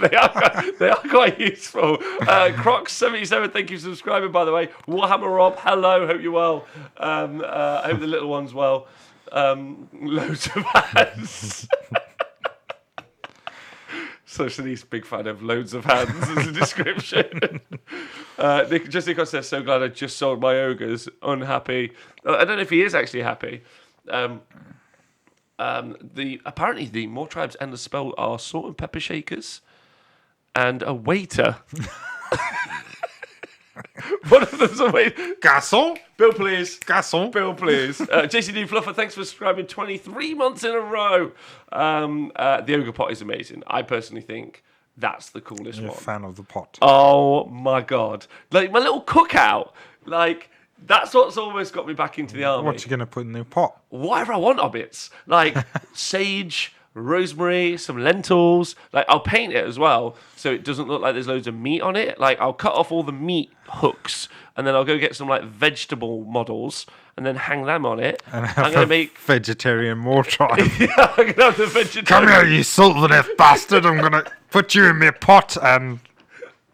they are quite useful. Crocs77, thank you for subscribing, by the way. Warhammer Rob, hello, hope you're well. I hope the little one's well. Loads of hands. Socialist, big fan of loads of hands as a description. Nick says, so glad I just sold my ogres. Unhappy. I don't know if he is actually happy. Apparently the Moor tribes and the spell are salt and pepper shakers and a waiter. One of them's a waiter. Gasol? Bill, please. Gasol? Bill, please. JCD Fluffer, thanks for subscribing 23 months in a row. The ogre pot is amazing. I personally think that's the coolest You're one. a fan of the pot. Oh my god. My little cookout. That's what's almost got me back into the army. What you going to put in the pot? Whatever I want, hobbits. Sage, rosemary, some lentils. Like, I'll paint it as well, so it doesn't look like there's loads of meat on it. Like, I'll cut off all the meat hooks, and then I'll go get some like vegetable models, and then hang them on it. And I'm gonna make vegetarian more tribe. yeah, I'm gonna have the vegetarian. Come here, you Sylvaneth bastard! I'm gonna put you in my pot and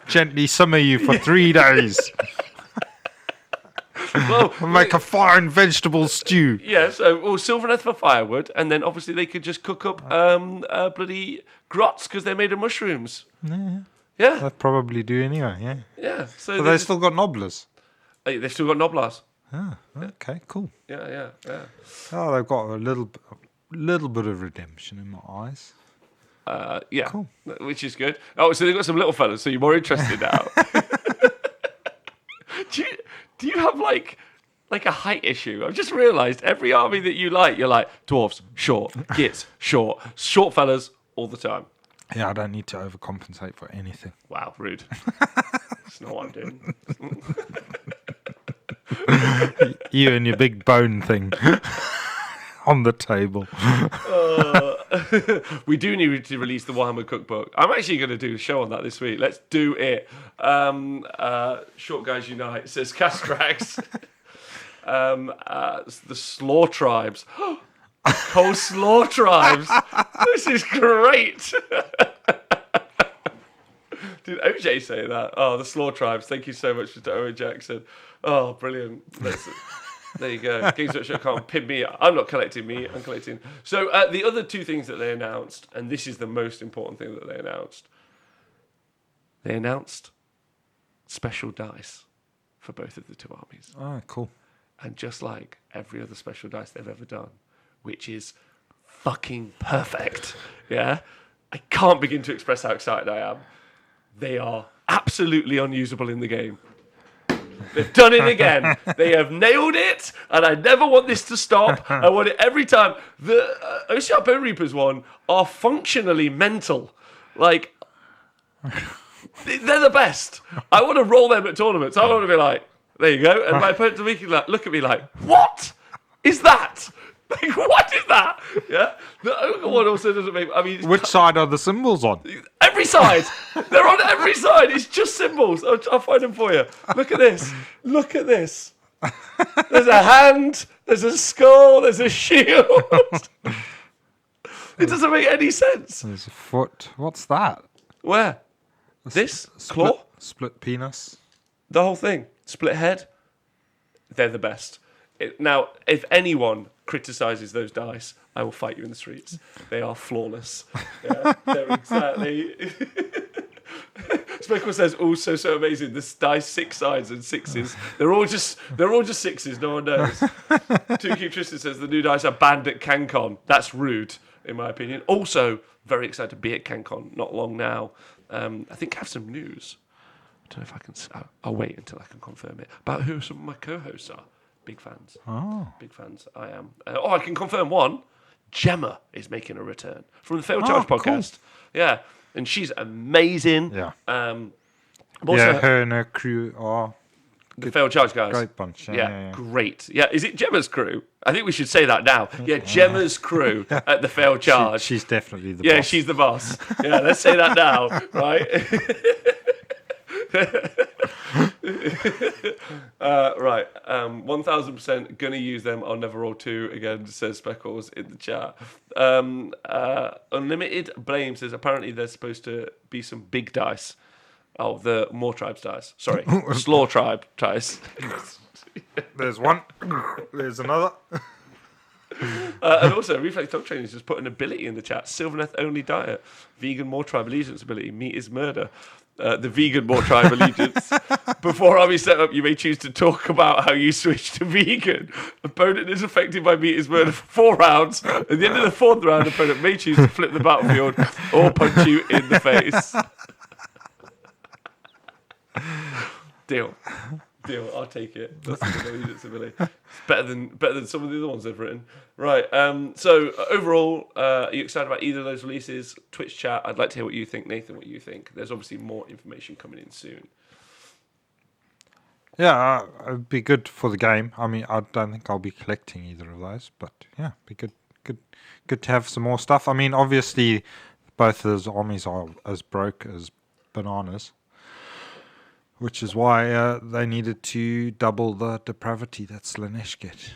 gently simmer you for 3 days. Well, I'll make a fine vegetable stew. yeah, so Sylvaneth for firewood, and then obviously they could just cook up bloody grots because they're made of mushrooms. Yeah, They probably do anyway, yeah. yeah. So But they still got nobblers. they've still got noblars. Ah, okay, cool. Yeah. Oh, they've got a little bit of redemption in my eyes. Yeah, Cool. which is good. Oh, so they've got some little fellas, so you're more interested now. Do you have like a height issue? I've just realised every army that you like, you're like dwarves, short, gits, short fellas all the time. Yeah, I don't need to overcompensate for anything. Wow, rude. That's not what I'm doing. You and your big bone thing on the table. We do need to release the Warhammer cookbook. I'm actually going to do a show on that this week. Let's do it. Short Guys Unite says Castrax. The Slaw Tribes. Cold Slaw Tribes. This is great. Did OJ say that? Oh, the Slaw Tribes. Thank you so much, Mr. Owen Jackson. Oh, brilliant. There you go. Games Workshop can't pin me. I'm not collecting meat. I'm collecting. So the other two things that they announced, and this is the most important thing that they announced special dice for both of the two armies. Oh, cool. And just like every other special dice they've ever done, which is fucking perfect. Yeah? I can't begin to express how excited I am. They are absolutely unusable in the game. They've done it again. They have nailed it, and I never want this to stop. I want it every time. The OCR Bone Reapers one are functionally mental. Like, they're the best. I want to roll them at tournaments. I want to be like, there you go. And my opponent will look at me like, what is that? Like, what is that? Yeah. The ogre one also doesn't make. I mean, Which side are the symbols on? every side. They're on every side. It's just symbols. I'll find them for you. Look at this. Look at this. There's a hand. There's a skull. There's a shield. It doesn't make any sense. There's a foot. What's that? Where? This claw? Split penis. The whole thing. Split head. They're the best. Now, if anyone criticizes those dice, I will fight you in the streets. They are flawless. Yeah, they're exactly. Speckle says also so amazing. This dice 6 sides and 6s. They're all just 6s. No one knows. Tukey Tristan says the new dice are banned at CanCon. That's rude, in my opinion. Also, very excited to be at CanCon. Not long now. I think I have some news. I don't know if I can. I'll wait until I can confirm it about who some of my co-hosts are. Big fans. Oh. Big fans. I am. I can confirm one. Gemma is making a return from the Failed Charge podcast. Cool. Yeah. And she's amazing. Yeah. Her and her crew are the Failed Charge guys. Great bunch. Yeah, great. Yeah, is it Gemma's crew? I think we should say that now. Yeah, Gemma's crew at the Failed Charge. She's definitely the boss. Yeah, she's the boss. Yeah, let's say that now, right? Right, 1000% gonna use them. I'll never roll 2 again, says Speckles in the chat. Unlimited Blame says apparently there's supposed to be some big dice. Oh, the More Tribes dice. Sorry, Slaw Tribe dice. There's one. There's another. And also, Reflex Dog Training is just put an ability in the chat. Sylvaneth only diet. Vegan More Tribe Allegiance ability. Meat is murder. The vegan More Tribe Allegiance. Before army setup, you may choose to talk about how you switch to vegan. Opponent is affected by meat is murder for 4 rounds. At the end of the 4th round, opponent may choose to flip the battlefield or punch you in the face. Deal. I'll take it. That's the allegiance ability. It's better than some of the other ones they've written. Right. So overall, are you excited about either of those releases? Twitch chat. I'd like to hear what you think, Nathan. What you think? There's obviously more information coming in soon. Yeah, it'd be good for the game. I mean, I don't think I'll be collecting either of those, but yeah, be good good to have some more stuff. I mean, obviously, both of those armies are as broke as bananas, which is why they needed to double the depravity that Slanesh get.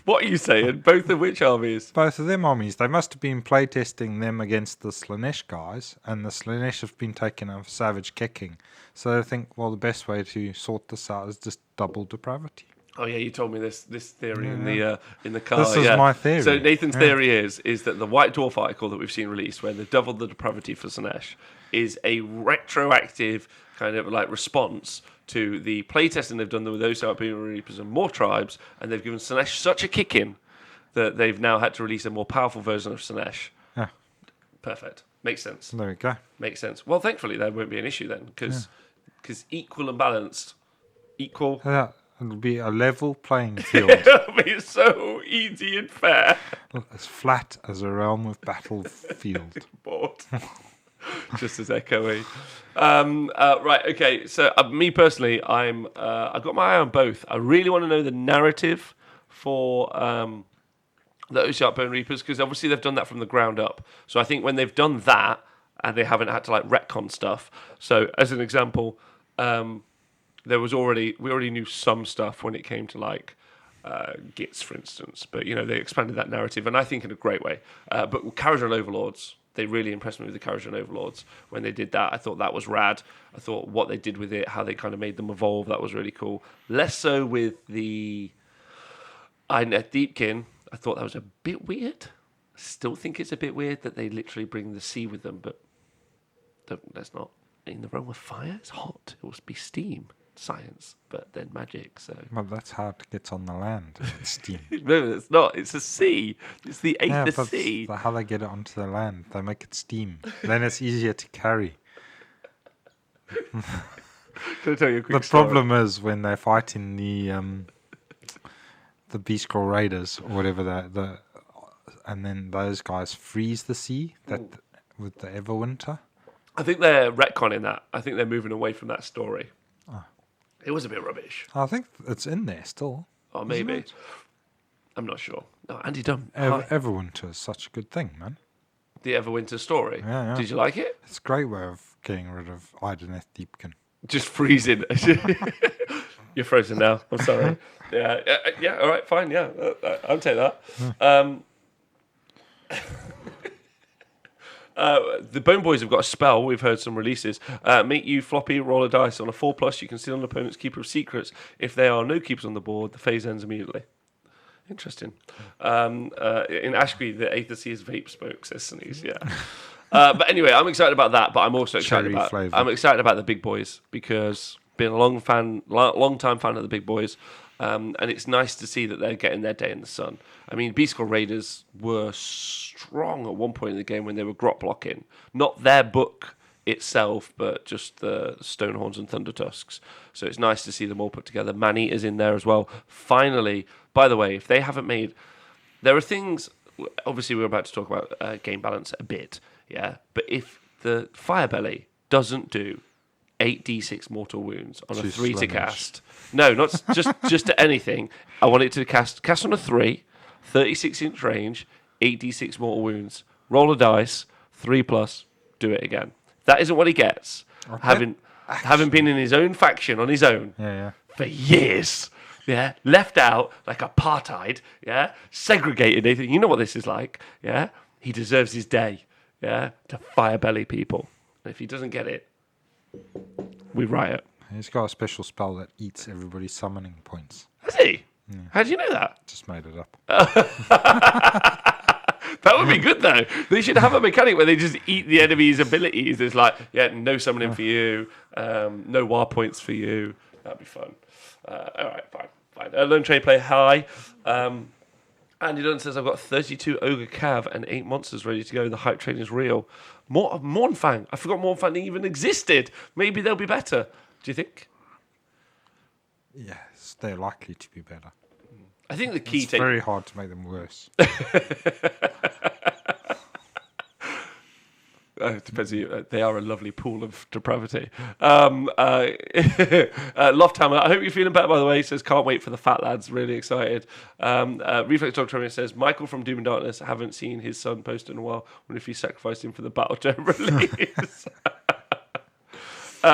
What are you saying? Both of which armies? Both of them armies. They must have been playtesting them against the Slanesh guys, and the Slanesh have been taking a savage kicking. So they think, well, the best way to sort this out is just double depravity. Oh yeah, you told me this theory in the car. This is my theory. So Nathan's theory is that the White Dwarf article that we've seen released, where they doubled the depravity for Slanesh, is a retroactive kind of like response to the playtesting they've done with those Boar Reapers and more tribes, and they've given Slanesh such a kick in that they've now had to release a more powerful version of Slanesh. Yeah. Perfect. Makes sense. There we go. Makes sense. Well, thankfully there won't be an issue then, because equal and balanced, equal. Yeah, it'll be a level playing field. It'll be so easy and fair. As flat as a realm of battlefield. Bored. Just as echoey. Right, okay. So me personally, I've got my eye on both. I really want to know the narrative for the Bone Reapers, because obviously they've done that from the ground up. So I think when they've done that, and they haven't had to like retcon stuff. So as an example, we already knew some stuff when it came to like Gits, for instance. But they expanded that narrative, and I think in a great way. But with Kharadron Overlords, they really impressed me with the Kharadron Overlords when they did that. I thought that was rad. I thought what they did with it, how they kind of made them evolve, that was really cool. Less so with the Inet Deepkin. I thought that was a bit weird. I still think it's a bit weird that they literally bring the sea with them, but let's not. In the realm of fire, it's hot. It must be steam. Science, but then magic. So well, that's how it gets on the land. It's steam. No, it's not. It's a sea. It's the Aether but Sea. How they get it onto the land? They make it steam. Then it's easier to carry. Can I tell you a quick The story? problem is when they're fighting the Beast Scroll Raiders or whatever and then those guys freeze the sea with the Everwinter. I think they're retconning that. I think they're moving away from that story. It was a bit rubbish. I think it's in there still. Or maybe. I'm not sure. No, Andy Dunn. Everwinter is such a good thing, man. The Everwinter story. Yeah. Did you like it? It's a great way of getting rid of Ideneth Deepkin. Just freezing. You're frozen now. I'm sorry. Yeah. All right. Fine. Yeah. I'll take that. The Bone Boys have got a spell. We've heard some releases. Make you floppy, roll a dice. On a 4+, you can steal an opponent's keeper of secrets. If there are no keepers on the board, the phase ends immediately. Interesting. In Ashby, the Aether Sea is vape smoke, says Sneeze. Yeah. But anyway, I'm excited about that. But I'm also excited I'm excited about the big boys, because been a long time fan of the big boys. And it's nice to see that they're getting their day in the sun. I mean, Beast Scroll Raiders were strong at one point in the game when they were grot blocking. Not their book itself, but just the Stonehorns and Thunder Tusks. So it's nice to see them all put together. Man-Eater's in there as well. Finally, by the way, if they haven't made... There are things... Obviously, we're about to talk about game balance a bit, yeah? But if the Firebelly doesn't do 8d6 mortal wounds on a 3 to cast. No, not just to anything. I want it to cast on a 3, 36-inch range, 8d6 mortal wounds. Roll a dice, 3+, do it again. That isn't what he gets. Okay. Having been in his own faction on his own for years. Yeah, left out like apartheid. Yeah, segregated. You know what this is like. Yeah, he deserves his day. Yeah, to Firebelly people. And if he doesn't get it, we riot. He's got a special spell that eats everybody's summoning points. Has he? Yeah. How do you know that? Just made it up. That would be good, though. They should have a mechanic where they just eat the enemy's abilities. It's like, no summoning for you, no war points for you. That'd be fun. All right, fine. Lone Train play high. Andy Dunn says, I've got 32 Ogre Cav and 8 monsters ready to go. The hype train is real. Mornfang. I forgot Mornfang even existed. Maybe they'll be better. Do you think? Yes, they're likely to be better. I think the key... It's very hard to make them worse. depends. They are a lovely pool of depravity. Lofthammer, I hope you're feeling better, by the way. He says, can't wait for the fat lads. Really excited. Reflex Doctor says, Michael from Doom and Darkness, haven't seen his son post in a while. Wonder if he sacrificed him for the Battleton release.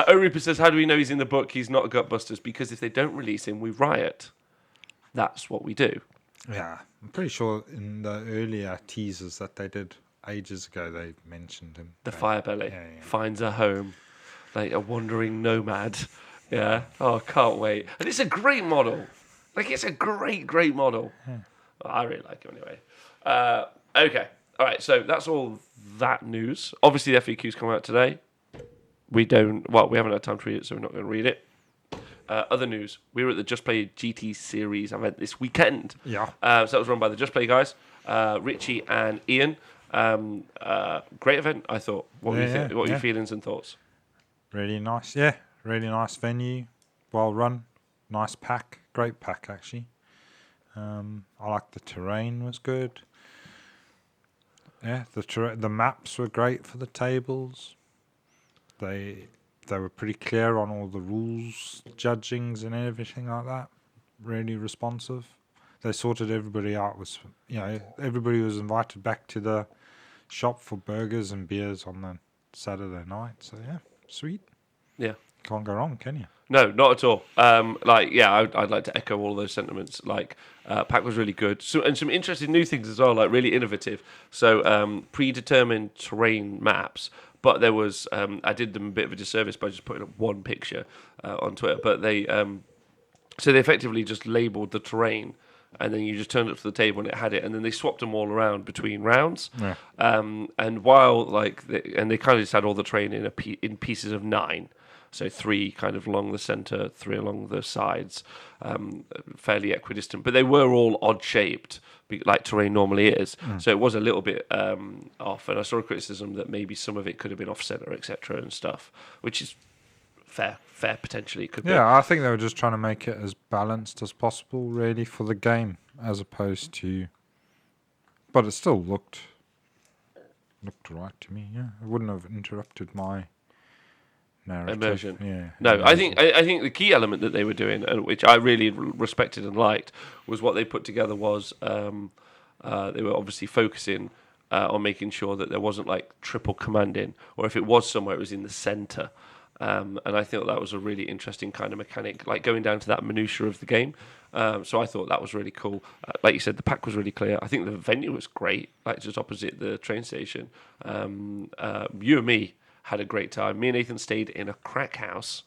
Reaper says, how do we know he's in the book? He's not a Gutbusters, because if they don't release him, we riot. That's what we do. Yeah, I'm pretty sure in the earlier teasers that they did ages ago, they mentioned him. The Firebelly finds a home, like a wandering nomad. Yeah. Oh, can't wait. And it's a great model. Like, it's a great model. Well, I really like him anyway. Okay. All right. So that's all that news. Obviously, the FAQ's come out today. We haven't had time to read it, so we're not going to read it. Other news. We were at the Just Play GT Series event this weekend. Yeah. So that was run by the Just Play guys, Richie and Ian. Great event, I thought. What were your feelings and thoughts? Really nice. Yeah, really nice venue. Well run. Nice pack. Great pack, actually. I like the terrain was good. Yeah, the maps were great for the tables. They were pretty clear on all the rules, judgings and everything like that. Really responsive. They sorted everybody out. Everybody was invited back to the shop for burgers and beers on the Saturday night. So yeah, sweet. Yeah. Can't go wrong, can you? No, not at all. I'd like to echo all those sentiments. Pack was really good. And some interesting new things as well, like really innovative. So predetermined terrain maps. But there was, I did them a bit of a disservice by just putting up one picture on Twitter. But they effectively just labelled the terrain, and then you just turned it to the table and it had it, and then they swapped them all around between rounds. Yeah. And while they kind of just had all the terrain in pieces of 9. So 3 kind of along the centre, 3 along the sides, fairly equidistant. But they were all odd-shaped, like terrain normally is. So it was a little bit off. And I saw a criticism that maybe some of it could have been off-centre, etc. and stuff, which is fair potentially. Could be. Yeah, I think they were just trying to make it as balanced as possible, really, for the game, as opposed to... But it still looked right to me, yeah. It wouldn't have interrupted my... narrative. Immersion. Yeah. No, I think the key element that they were doing, and which I really respected and liked, was what they put together was they were obviously focusing on making sure that there wasn't like triple commanding, or if it was somewhere, it was in the centre. And I thought that was a really interesting kind of mechanic, like going down to that minutiae of the game. So I thought that was really cool. Like you said, the pack was really clear. I think the venue was great, like just opposite the train station. You and me had a great time. Me and Nathan stayed in a crack house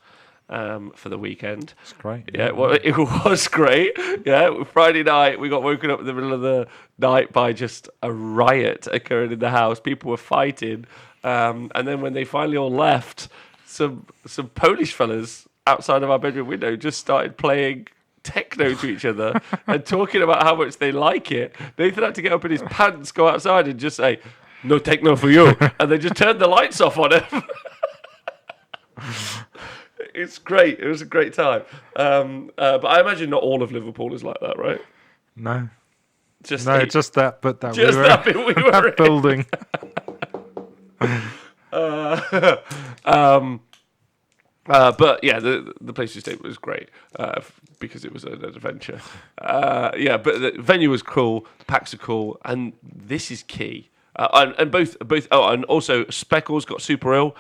for the weekend. It's great. Yeah, well, it was great. Yeah, Friday night we got woken up in the middle of the night by just a riot occurring in the house. People were fighting, and then when they finally all left, some Polish fellas outside of our bedroom window just started playing techno to each other and talking about how much they like it. Nathan had to get up in his pants, go outside, and just say, "No techno for you," and they just turned the lights off on him. It's great. It was a great time. But I imagine not all of Liverpool is like that, right? No. Just that bit that just we were that bit we were that in. building. But yeah, the place we stayed was great because it was an adventure. But the venue was cool. The packs are cool, and this is key. And both. Oh, and also Speckles got super ill.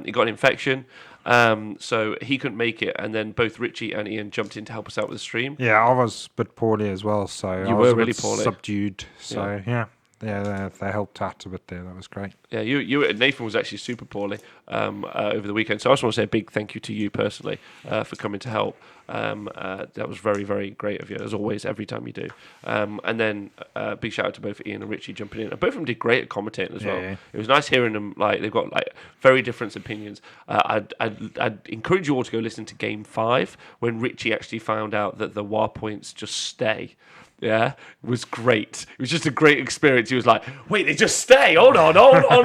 He got an infection, so he couldn't make it. And then both Richie and Ian jumped in to help us out with the stream. Yeah, I was a bit poorly as well, so I were was a really bit poorly. subdued. So yeah, they helped out a bit there. That was great. Yeah, Nathan was actually super poorly over the weekend. So I just want to say a big thank you to you personally for coming to help. That was very, very great of you, as always, every time you do. And then big shout out to both Ian and Richie jumping in. And both of them did great at commentating as well. Yeah. It was nice hearing them. Like, they've got like very different opinions. I'd encourage you all to go listen to Game 5 when Richie actually found out that the war points just stay. Yeah, it was great. It was just a great experience. He was like, "Wait, they just stay? Hold on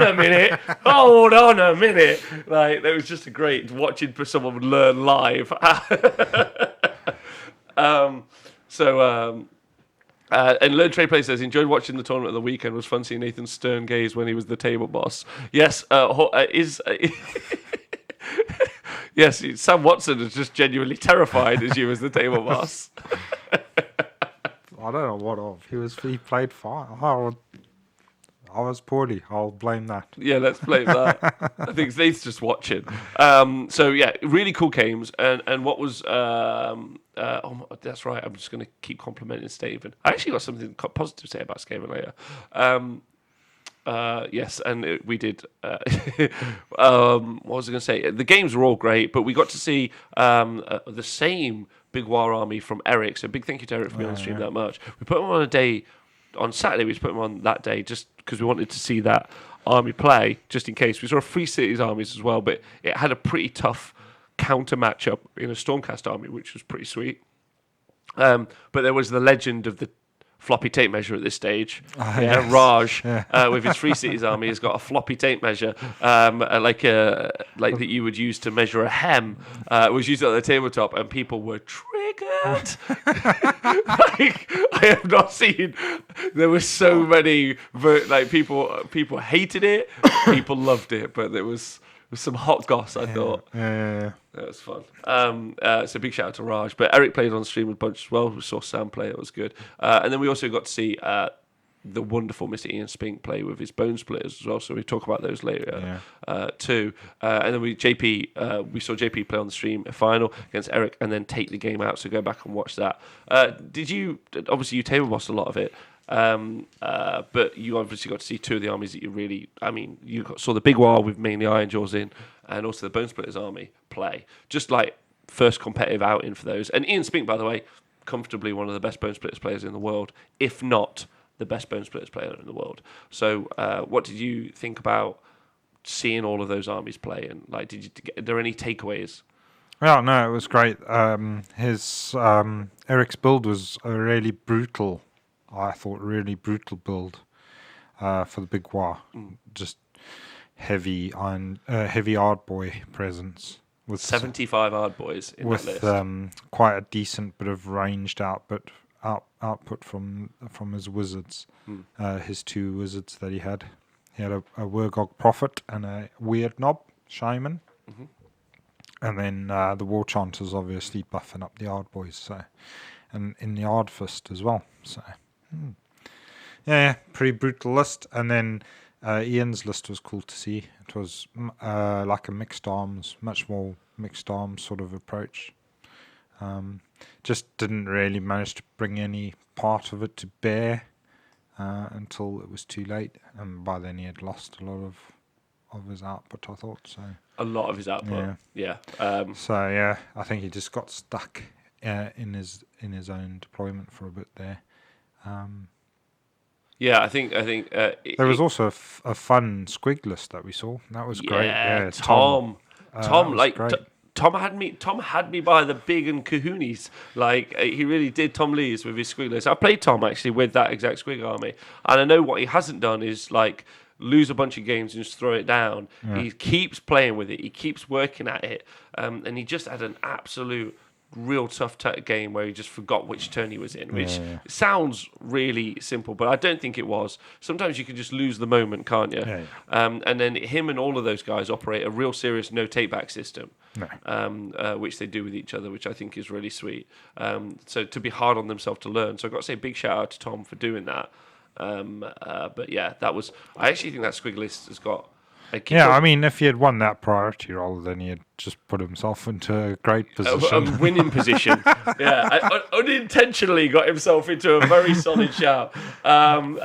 a minute. Hold on a minute." Like, it was just a great watching for someone learn live. And Learn Trade Play says, enjoyed watching the tournament of the weekend. Was fun seeing Nathan's stern gaze when he was the table boss. Yes, yes, Sam Watson is just genuinely terrified as you as the table boss. I don't know what of. He played fine. I was poorly. I'll blame that. Yeah, let's blame that. I think Nate's just watching. So yeah, really cool games. And what was that's right. I'm just going to keep complimenting Stephen. I actually got something positive to say about Skaven later. Yes, and we did. What was I going to say? The games were all great, but we got to see the same Big War army from Eric. So big thank you to Eric for being on the stream that much. We put him on a day on Saturday. We just put him on that day just because we wanted to see that army play, just in case. We saw Free Cities armies as well, but it had a pretty tough counter matchup in a Stormcast army, which was pretty sweet. But there was the legend of the floppy tape measure at this stage. Yes. Raj, with his Free Cities army, has got a floppy tape measure, like that you would use to measure a hem. It was used at the tabletop, and people were triggered. Like, I have not seen. There were so many. People hated it. People loved it, but there was some hot goss. I thought. Yeah. That was fun. So big shout out to Raj. But Eric played on stream a bunch as well. We saw Sam play. It was good. And then we also got to see the wonderful Mr. Ian Spink play with his Bonespliiterz as well. So we talk about those later too. And then we saw JP play on the stream a final against Eric and then take the game out. So go back and watch that. Obviously you table bossed a lot of it. But you obviously got to see two of the armies that you saw the Big War with mainly Iron Jaws in, and also the Bonespliiterz army play. Just like first competitive outing for those. And Ian Spink, by the way, comfortably one of the best Bonespliiterz players in the world, if not the best Bonespliiterz player in the world. So, what did you think about seeing all of those armies play? And like, are there any takeaways? Well, no, it was great. His Eric's build was a really brutal. I thought really brutal build for the Big War. Just heavy hard boy presence with 75 hard boys in that list. Quite a decent bit of ranged output from his wizards. His two wizards that he had. He had a Wurgog Prophet and a Weird Knob Shaman. Mm-hmm. And then the War Chanters obviously buffing up the hard boys. So, and in the Hard Fist as well. So. Yeah, pretty brutal list. And then Ian's list was cool to see. It was like a mixed arms, much more mixed arms sort of approach. Just didn't really manage to bring any part of it to bear until it was too late. And by then he had lost a lot of his output, I thought. So a lot of his output, yeah. I think he just got stuck in his own deployment for a bit there. I think there was also a fun squig list that we saw. That was great. Yeah, Tom had me by the big and kahoonies. Like he really did. Tom Lees with his squig list. I played Tom actually with that exact squig army, and I know what he hasn't done is like lose a bunch of games and just throw it down. Yeah. He keeps playing with it. He keeps working at it, and he just had an absolute real tough game where he just forgot which turn he was in, which sounds really simple, but I don't think it was. Sometimes you can just lose the moment, can't you? And then him and all of those guys operate a real serious no take back system, which they do with each other, which I think is really sweet. So to be hard on themselves to learn. So I've got to say a big shout out to Tom for doing that. But yeah, I actually think that squig list has got I mean, if he had won that priority role, then he had just put himself into a great position. A winning position. Unintentionally got himself into a very solid shout. But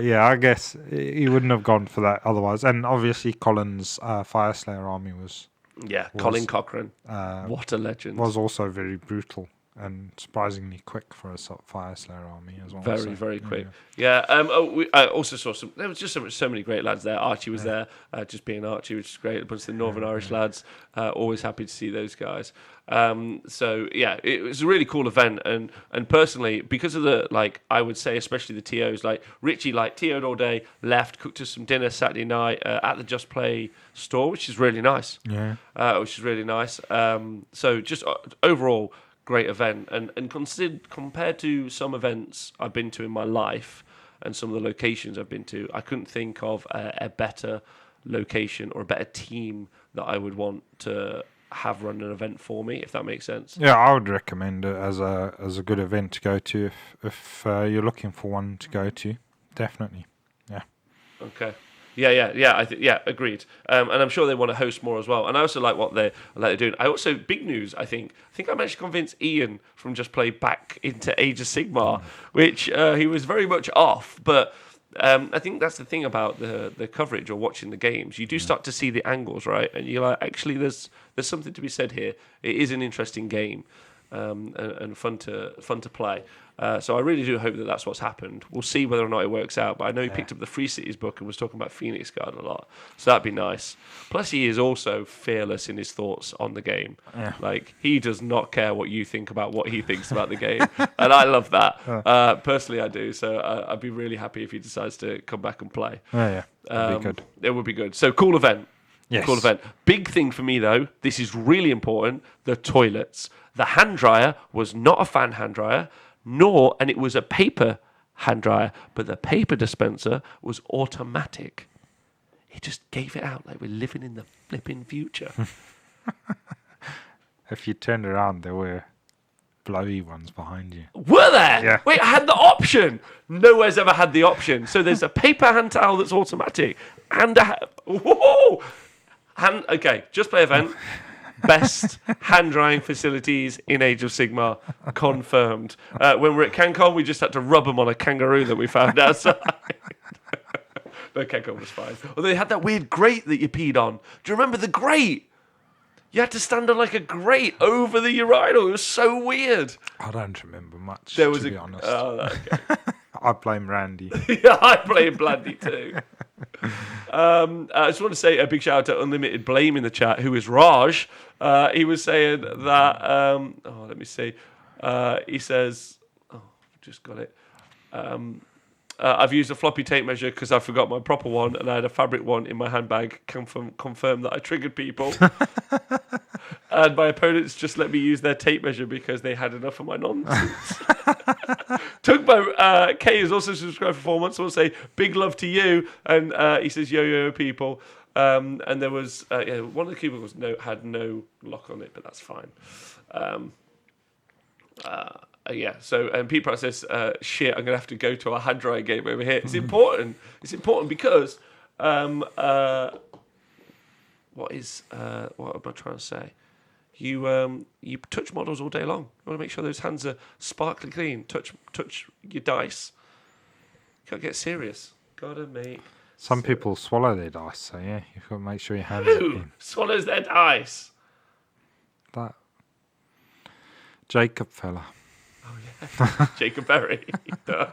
yeah, I guess he wouldn't have gone for that otherwise. And obviously Colin's Fireslayer army was... Yeah, Colin Cochrane. What a legend. Was also very brutal. And surprisingly quick for a Fireslayer army as well. Very quick. Yeah. I also saw there was just so many great lads there. Archie was there, just being Archie, which is great. A bunch of the Northern Irish lads. Always happy to see those guys. So yeah, it was a really cool event. And personally, because of the I would say especially the TOs, like Richie, TO'd all day, left, cooked us some dinner Saturday night at the Just Play store, which is really nice. Yeah. Which is really nice. So just overall. great event. And compared to some events I've been to in my life and some of the locations I've been to, I couldn't think of a better location or a better team that I would want to have run an event for me, if that makes sense. Yeah, I would recommend it as a good event to go to if you're looking for one to go to. Definitely. Yeah. Okay. Yeah. Agreed. And I'm sure they want to host more as well. And I also like what they're doing. I also big news. I think I managed to convince Ian from Just Play back into Age of Sigmar, which he was very much off. But I think that's the thing about the coverage or watching the games. You do start to see the angles, right? And you're like, actually, there's something to be said here. It is an interesting game. And fun to play. So I really do hope that that's what's happened. We'll see whether or not it works out. But I know he picked up the Free Cities book and was talking about Phoenix Guard a lot. So that'd be nice. Plus, he is also fearless in his thoughts on the game. Yeah. Like, he does not care what you think about what he thinks about the game. And I love that. Personally, I do. So I'd be really happy if he decides to come back and play. Oh, yeah. That'd be good. It would be good. So, cool event. Yes. Cool event. Big thing for me, though, this is really important, the toilets. The hand dryer was not a fan hand dryer, and it was a paper hand dryer, but the paper dispenser was automatic. He just gave it out like we're living in the flipping future. If you turned around, there were blowy ones behind you. Were there? Yeah. Wait, I had the option. Nowhere's ever had the option. So there's a paper hand towel that's automatic and whoa! Okay, Just Play event. Best hand drying facilities in Age of Sigmar, confirmed. When we were at CanCon, we just had to rub them on a kangaroo that we found outside. No, CanCon was fine. Although they had that weird grate that you peed on. Do you remember the grate? You had to stand on like a grate over the urinal. It was so weird. I don't remember much, to be honest. Oh, okay. I blame Randy. Yeah, I blame Blandy too. I just want to say a big shout out to Unlimited Blame in the chat, who is Raj. He was saying that, let me see. He says, just got it. I've used a floppy tape measure because I forgot my proper one and I had a fabric one in my handbag. Confirm that I triggered people. And my opponents just let me use their tape measure because they had enough of my nonsense. Tugbo K is also subscribed for 4 months. I want to say big love to you. And he says, yo, people. And there was, one of the cubicles had no lock on it, but that's fine. So and Pete Pratt says, shit, I'm going to have to go to a hand drying game over here. It's important. It's important because, what am I trying to say? You touch models all day long. You want to make sure those hands are sparkly clean. Touch your dice. Gotta get serious. Gotta make. Some people swallow their dice, so yeah, you've got to make sure your hands are clean. Swallows their dice? That Jacob fella. Oh yeah, Jacob Berry. He does.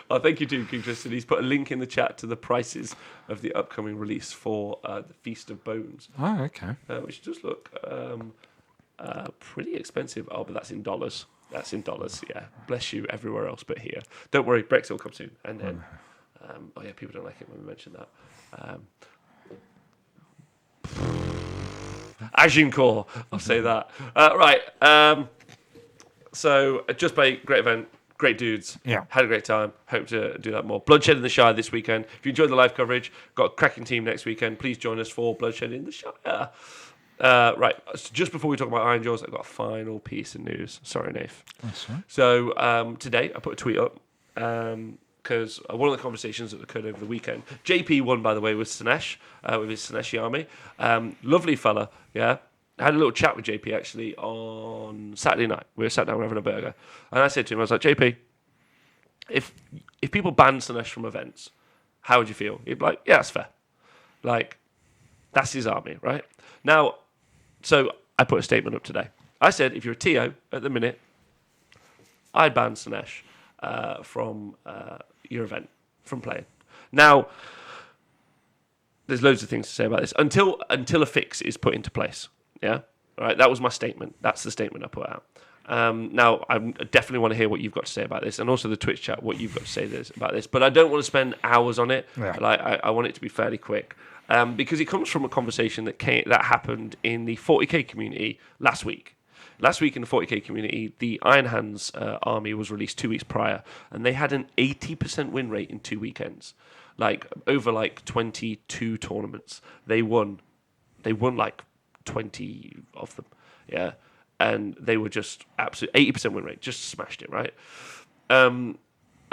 Oh, thank you to King Tristan. He's put a link in the chat to the prices of the upcoming release for the Feast of Bones. Oh, okay. Which does look pretty expensive. Oh, but that's in dollars. That's in dollars, yeah. Bless you everywhere else but here. Don't worry, Brexit will come soon. And then, people don't like it when we mention that. Agincourt, I'll say that. Right. So, Just Play, great event. Great dudes. Yeah. Had a great time. Hope to do that more. Bloodshed in the Shire this weekend. If you enjoyed the live coverage, got a cracking team next weekend. Please join us for Bloodshed in the Shire. Right. So just before we talk about Iron Jaws, I've got a final piece of news. Sorry, Nath. That's right. So today I put a tweet up because one of the conversations that occurred over the weekend. JP won, by the way, with Sinesh, with his Sineshi army. Lovely fella, yeah. I had a little chat with JP actually on Saturday night. We were sat down having a burger. And I said to him, I was like, JP, if people ban Sinesh from events, how would you feel? He'd be like, yeah, that's fair. Like, that's his army, right? Now, so I put a statement up today. I said, if you're a TO at the minute, I'd ban Sinesh from your event, from playing. Now, there's loads of things to say about this. Until a fix is put into place. Yeah? All right, that was my statement. That's the statement I put out. Now, I definitely want to hear what you've got to say about this, and also the Twitch chat, what you've got to say about this. But I don't want to spend hours on it. Yeah. Like, I want it to be fairly quick. Because it comes from a conversation that happened in the 40k community last week. last week in the 40k community, the Iron Hands army was released 2 weeks prior, and they had an 80% win rate in 2 weekends, like over like 22 tournaments. They won like 20 of them, yeah, and they were just absolute 80% win rate, just smashed it, right?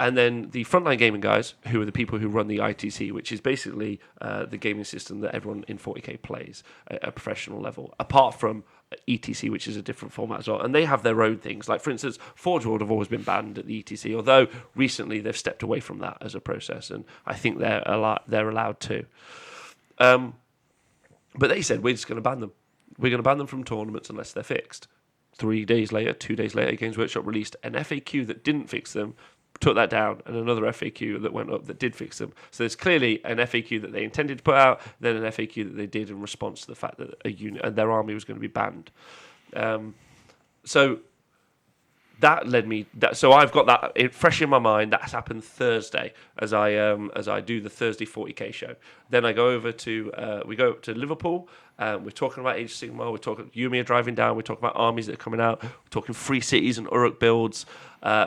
And then the Frontline Gaming guys, who are the people who run the ITC, which is basically the gaming system that everyone in 40k plays at a professional level, apart from ETC, which is a different format as well. And they have their own things. Like, for instance, Forge World have always been banned at the ETC, although recently they've stepped away from that as a process, and I think they're allowed to. But they said, we're just going to ban them. We're going to ban them from tournaments unless they're fixed. 2 days later, Games Workshop released an FAQ that didn't fix them, took that down, and another FAQ that went up that did fix them. So there's clearly an FAQ that they intended to put out, then an FAQ that they did in response to the fact that a unit and their army was going to be banned. So that led me. So I've got that fresh in my mind. That's happened Thursday as I do the Thursday 40k show. Then I go over to we go to Liverpool. We're talking about Age of Sigmar. We're talking. You and me are driving down. We're talking about armies that are coming out. We're talking free cities and Uruk builds.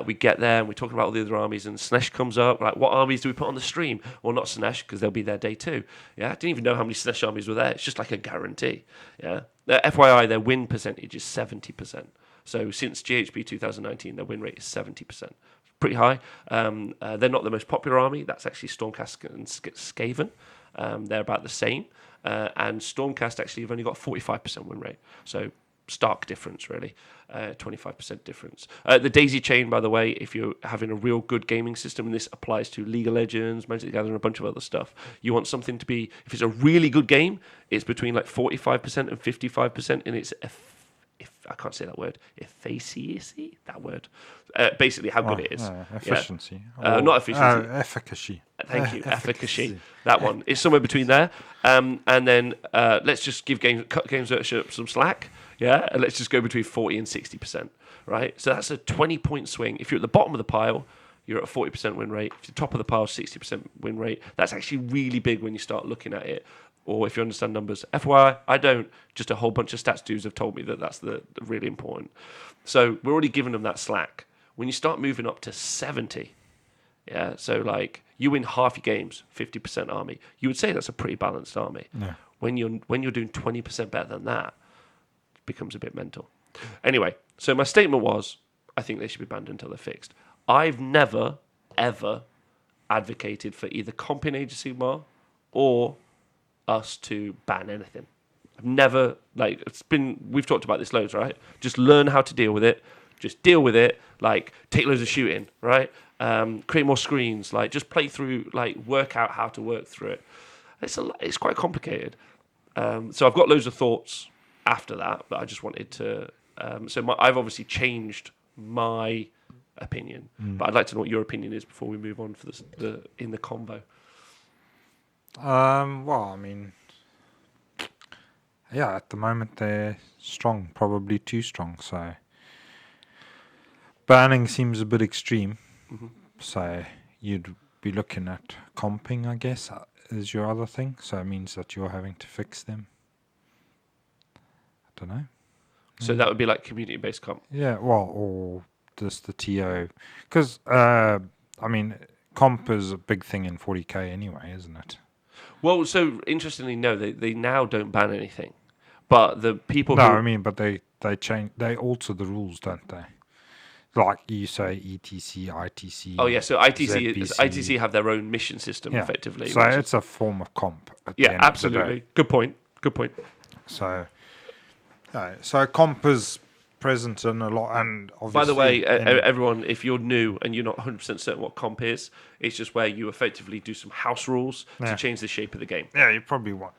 We get there and we're talking about all the other armies. And Snesh comes up. Like, what armies do we put on the stream? Well, not Snesh, because they'll be there day 2. Yeah, I didn't even know how many Snesh armies were there. It's just like a guarantee. Yeah. FYI, their win percentage is 70%. So since GHB 2019, their win rate is 70%. Pretty high. They're not the most popular army. That's actually Stormcast and Skaven. They're about the same. And Stormcast actually have only got 45% win rate. So stark difference, really. 25% difference. The Daisy Chain, by the way, if you're having a real good gaming system, and this applies to League of Legends, Magic the Gathering, and a bunch of other stuff, you want something to be, if it's a really good game, it's between like 45% and 55% in its I can't say that word. Efficacy? That word. Basically, how good it is. Efficiency. Yeah. Not efficiency. Efficacy. Thank you. Efficacy. That one. It's somewhere between there. And then let's just cut Games Workshop some slack. Yeah. And let's just go between 40 and 60%. Right. So that's a 20-point swing. If you're at the bottom of the pile, you're at a 40% win rate. If you're top of the pile, 60% win rate. That's actually really big when you start looking at it. Or if you understand numbers. FYI, I don't. Just a whole bunch of stats dudes have told me that that's the really important. So we're already giving them that slack. When you start moving up to 70, yeah, so like you win half your games, 50% army, you would say that's a pretty balanced army. Yeah. When you're doing 20% better than that, it becomes a bit mental. Anyway, so my statement was, I think they should be banned until they're fixed. I've never, ever advocated for either comping Age of Sigmar or us to ban anything. I've never, we've talked about this loads, right? Just learn how to deal with it. Just deal with it. Like, take loads of shooting, right? Create more screens. Like, just play through, work out how to work through it. It's quite complicated. So I've got loads of thoughts after that, but I just wanted to. I've obviously changed my opinion, but I'd like to know what your opinion is before we move on for in the convo. Well, I mean, yeah, at the moment they're strong, probably too strong. So banning seems a bit extreme. Mm-hmm. So you'd be looking at comping, I guess, is your other thing. So it means that you're having to fix them. I don't know. So that would be like community-based comp. Yeah, well, or just the TO, because I mean, comp is a big thing in 40k anyway, isn't it? Well, so interestingly, no, they now don't ban anything, but the people. No, I mean, but they change, they alter the rules, don't they? Like you say, ETC, ITC. Oh yeah, so ITC have their own mission system, effectively. So it's a form of comp. Yeah, absolutely. Good point. So comp is present in a lot, and obviously. By the way, everyone, if you're new and you're not 100% certain what comp is, it's just where you effectively do some house rules to change the shape of the game. Yeah, you probably want.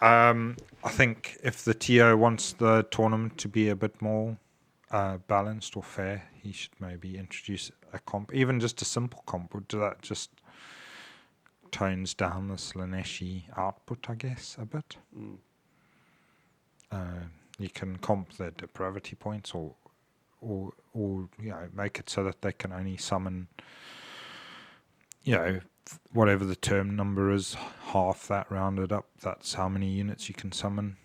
I think if the TO wants the tournament to be a bit more balanced or fair, he should maybe introduce a comp, even just a simple comp. That just tones down the Slaneshi output, I guess, a bit. You can comp their depravity points, or make it so that they can only summon, whatever the term number is, half that rounded up. That's how many units you can summon.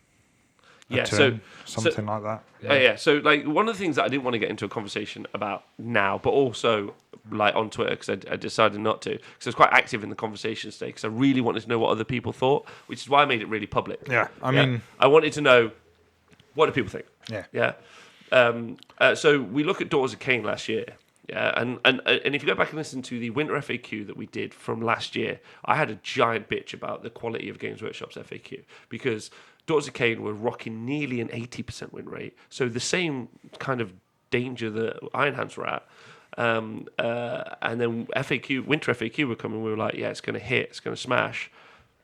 Yeah, turn, something like that. Yeah. So like one of the things that I didn't want to get into a conversation about now, but also like on Twitter because I decided not to, because I was quite active in the conversation today because I really wanted to know what other people thought, which is why I made it really public. Yeah, I mean, I wanted to know what do people think. Yeah. So we look at Daughters of Cain last year. Yeah, and if you go back and listen to the Winter FAQ that we did from last year, I had a giant bitch about the quality of Games Workshop's FAQ because Daughters of Cain were rocking nearly an 80% win rate, so the same kind of danger that Iron Hands were at. And then Winter FAQ were coming, we were like, yeah, it's going to hit, it's going to smash.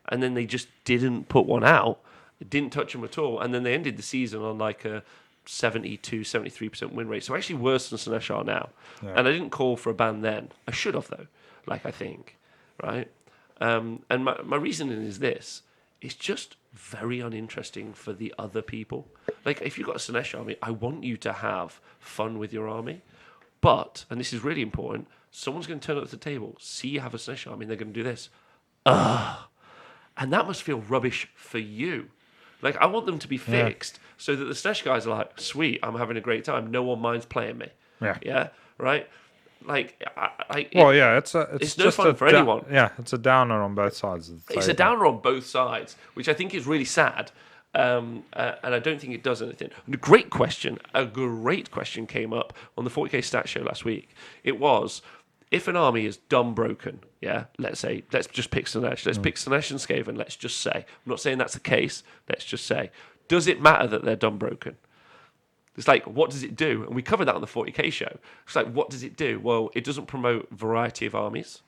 And then they just didn't put one out. It didn't touch them at all. And then they ended the season on like a 72, 73% win rate. So actually worse than Slaanesh are now. Yeah. And I didn't call for a ban then. I should have, though, I think, right? And my reasoning is this. It's just very uninteresting for the other people. Like, if you've got a Slaanesh army, I want you to have fun with your army. But, and this is really important, someone's going to turn up to the table, see you have a Slaanesh army, and they're going to do this. And that must feel rubbish for you. Like, I want them to be fixed so that the Slaanesh guys are like, sweet, I'm having a great time. No one minds playing me. Yeah, right? Like, it's no just fun for anyone. Yeah, it's a downer on both sides of the table. It's a downer on both sides, which I think is really sad. And I don't think it does anything. And a great question came up on the 40k stat show last week. It was, if an army is dumb broken, let's just pick Slaanesh. Let's pick Slaanesh and Skaven, let's just say. I'm not saying that's the case. Let's just say. Does it matter that they're dumb broken? It's like, what does it do? And we covered that on the 40k show. It's like, what does it do? Well, it doesn't promote variety of armies.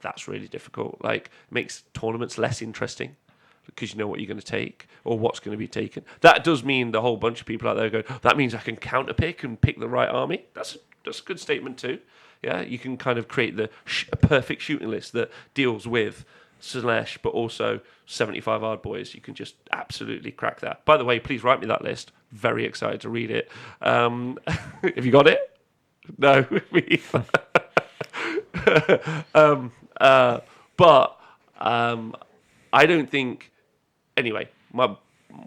That's really difficult. Like, makes tournaments less interesting because you know what you're going to take or what's going to be taken. That does mean the whole bunch of people out there go, that means I can counterpick and pick the right army. That's a good statement too. Yeah, you can kind of create the perfect shooting list that deals with Slaanesh, but also 75 hard boys. You can just absolutely crack that. By the way, please write me that list. Very excited to read it. Have you got it? No. But I don't think. Anyway, what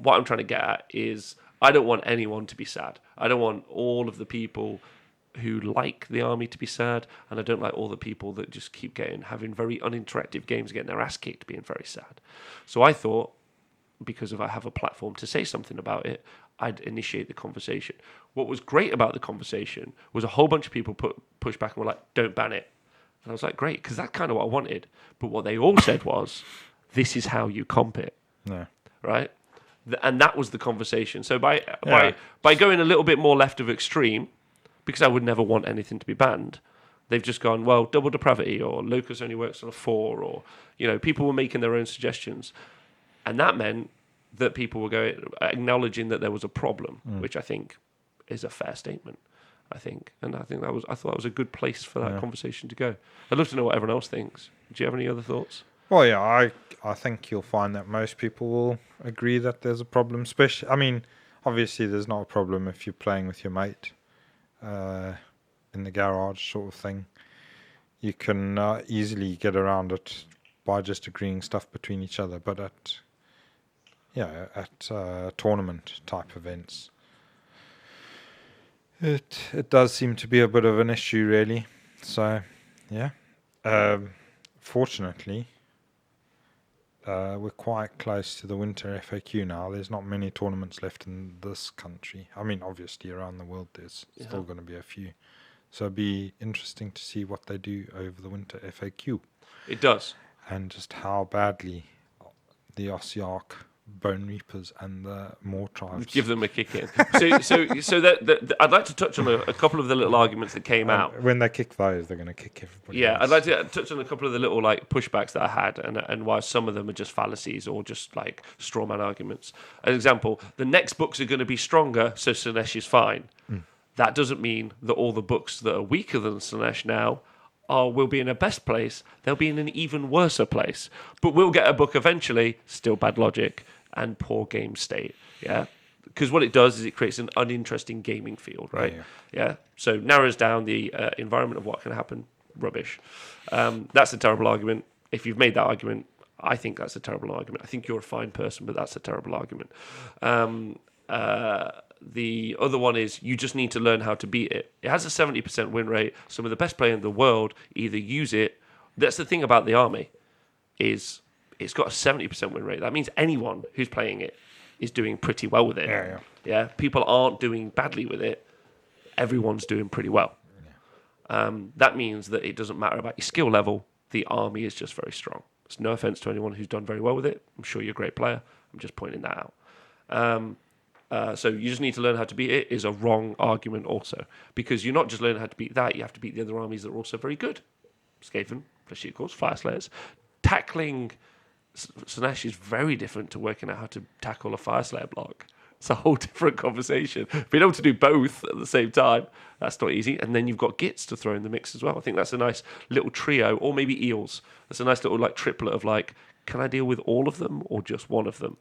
I'm trying to get at is I don't want anyone to be sad. I don't want all of the people who like the army to be sad, and I don't like all the people that just keep having very uninteractive games, getting their ass kicked, being very sad. So I thought, because if I have a platform to say something about it, I'd initiate the conversation. What was great about the conversation was a whole bunch of people pushed back and were like, don't ban it. And I was like, great, because that's kind of what I wanted. But what they all said was, this is how you comp it. Yeah. Right? And that was the conversation. So by going a little bit more left of extreme, because I would never want anything to be banned, they've just gone, well, double depravity, or Locus only works on a 4, or, people were making their own suggestions. And that meant that people were acknowledging that there was a problem, which I think is a fair statement, I think. And I thought that was a good place for that conversation to go. I'd love to know what everyone else thinks. Do you have any other thoughts? Well, yeah, I think you'll find that most people will agree that there's a problem. Especially, I mean, obviously there's not a problem if you're playing with your mate in the garage sort of thing. You can easily get around it by just agreeing stuff between each other. But at tournament type events, it does seem to be a bit of an issue, really. So, yeah. Fortunately, we're quite close to the winter FAQ now. There's not many tournaments left in this country. I mean, obviously around the world there's still going to be a few. So it'd be interesting to see what they do over the winter FAQ. It does. And just how badly the Ossiarch, Bone Reapers and the Moor tribes give them a kick in. So I'd like to touch on a couple of the little arguments that came out. When they kick those, they're going to kick everybody. Yeah, else. I'd like to touch on a couple of the little pushbacks that I had, and why some of them are just fallacies or just straw man arguments. An example: the next books are going to be stronger, so Slaanesh is fine. That doesn't mean that all the books that are weaker than Slaanesh now will be in a best place. They'll be in an even worse place. But we'll get a book eventually, still bad logic and poor game state. Yeah. Because what it does is it creates an uninteresting gaming field, right? Yeah. So narrows down the environment of what can happen. Rubbish. That's a terrible argument. If you've made that argument, I think that's a terrible argument. I think you're a fine person, but that's a terrible argument. The other one is you just need to learn how to beat it. It has a 70% win rate. Some of the best players in the world either use it. That's the thing about the army, is it's got a 70% win rate. That means anyone who's playing it is doing pretty well with it. Yeah. People aren't doing badly with it. Everyone's doing pretty well. That means that it doesn't matter about your skill level. The army is just very strong. It's no offense to anyone who's done very well with it. I'm sure you're a great player. I'm just pointing that out. So you just need to learn how to beat it is a wrong argument also. Because you're not just learning how to beat that, you have to beat the other armies that are also very good. Skaven, especially, of course, Fire Slayers. Tackling Slaanesh is very different to working out how to tackle a Fire Slayer block. It's a whole different conversation. Being able to do both at the same time, that's not easy. And then you've got Gits to throw in the mix as well. I think that's a nice little trio, or maybe Eels. That's a nice little triplet of can I deal with all of them or just one of them?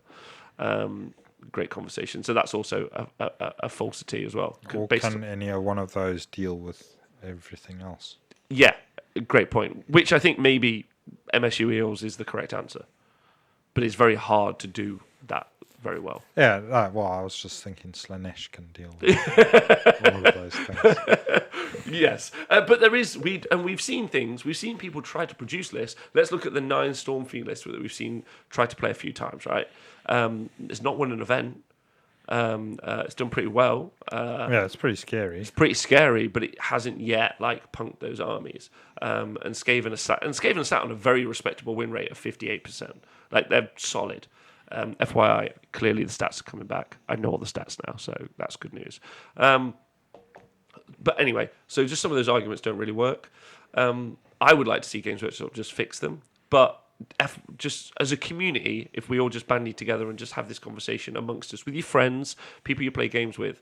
Great conversation. So that's also a falsity as well. Or can any one of those deal with everything else? Yeah, great point. Which I think maybe MSU Eels is the correct answer. But it's very hard to do that very well. Yeah, well, I was just thinking Slaanesh can deal with all of those things. Yes, but there is we've seen things. We've seen people try to produce lists. Let's look at the 9 Stormfiend list that we've seen try to play a few times. Right, it's not won an event. It's done pretty well. Yeah, it's pretty scary. It's pretty scary, but it hasn't yet punked those armies. And Skaven has sat on a very respectable win rate of 58%. They're solid. FYI, clearly the stats are coming back. I know all the stats now, so that's good news. But anyway, so just some of those arguments don't really work. I would like to see Games Workshop just fix them, but just as a community, if we all just bandy together and just have this conversation amongst us, with your friends, people you play games with,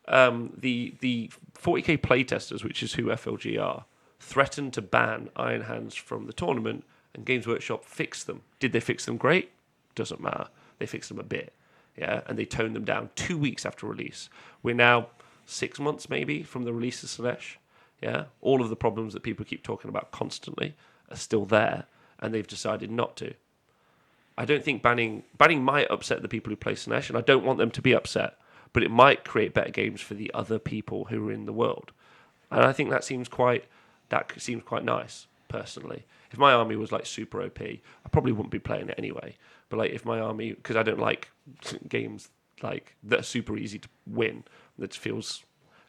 the 40k playtesters, which is who FLG are, threatened to ban Iron Hands from the tournament, and Games Workshop fixed them. Did they fix them great? Doesn't matter. They fixed them a bit, yeah, and they toned them down 2 weeks after release. We're now 6 months maybe from the release of Slaanesh, yeah. All of the problems that people keep talking about constantly are still there, and they've decided not to. I don't think banning might upset the people who play Slaanesh, and I don't want them to be upset, but it might create better games for the other people who are in the world, and I think that seems quite nice personally. If my army was super OP, I probably wouldn't be playing it anyway. But if my army, because I don't like games that are super easy to win, that feels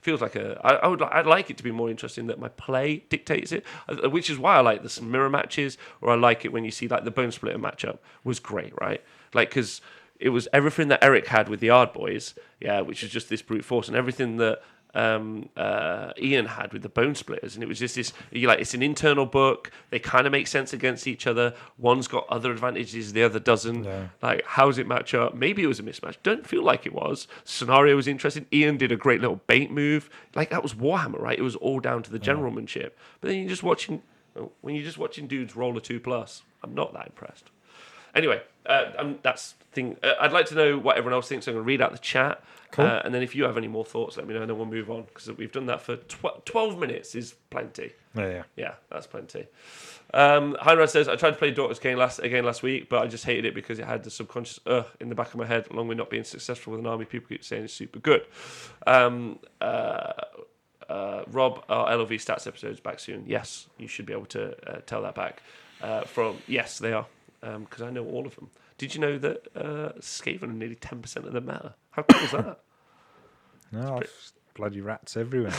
like I'd like it to be more interesting that my play dictates it, which is why I like the mirror matches, or I like it when you see the Bonespliiterz matchup was great, right? Because it was everything that Eric had with the Ard Boys, yeah, which is just this brute force, and everything that Ian had with the Bonespliiterz, and it was just this. It's an internal book. They kind of make sense against each other. One's got other advantages, the other doesn't. Yeah. How does it match up? Maybe it was a mismatch. Don't feel like it was. Scenario was interesting. Ian did a great little bait move. That was Warhammer, right? It was all down to the generalmanship. But then you're just watching dudes roll a 2+. I'm not that impressed. Anyway, that's the thing. I'd like to know what everyone else thinks. I'm going to read out the chat. Cool. And then if you have any more thoughts, let me know, and then we'll move on, because we've done that for 12 minutes is plenty. Yeah, that's plenty. Heinrad says, I tried to play Daughters Kane last week, but I just hated it because it had the subconscious in the back of my head, along with not being successful with an army. People keep saying it's super good. Rob, our LOV stats episode is back soon. Yes, you should be able to tell that back. Yes, they are, because I know all of them. Did you know that Skaven are nearly 10% of the meta? How cool is that? No, bloody rats everywhere.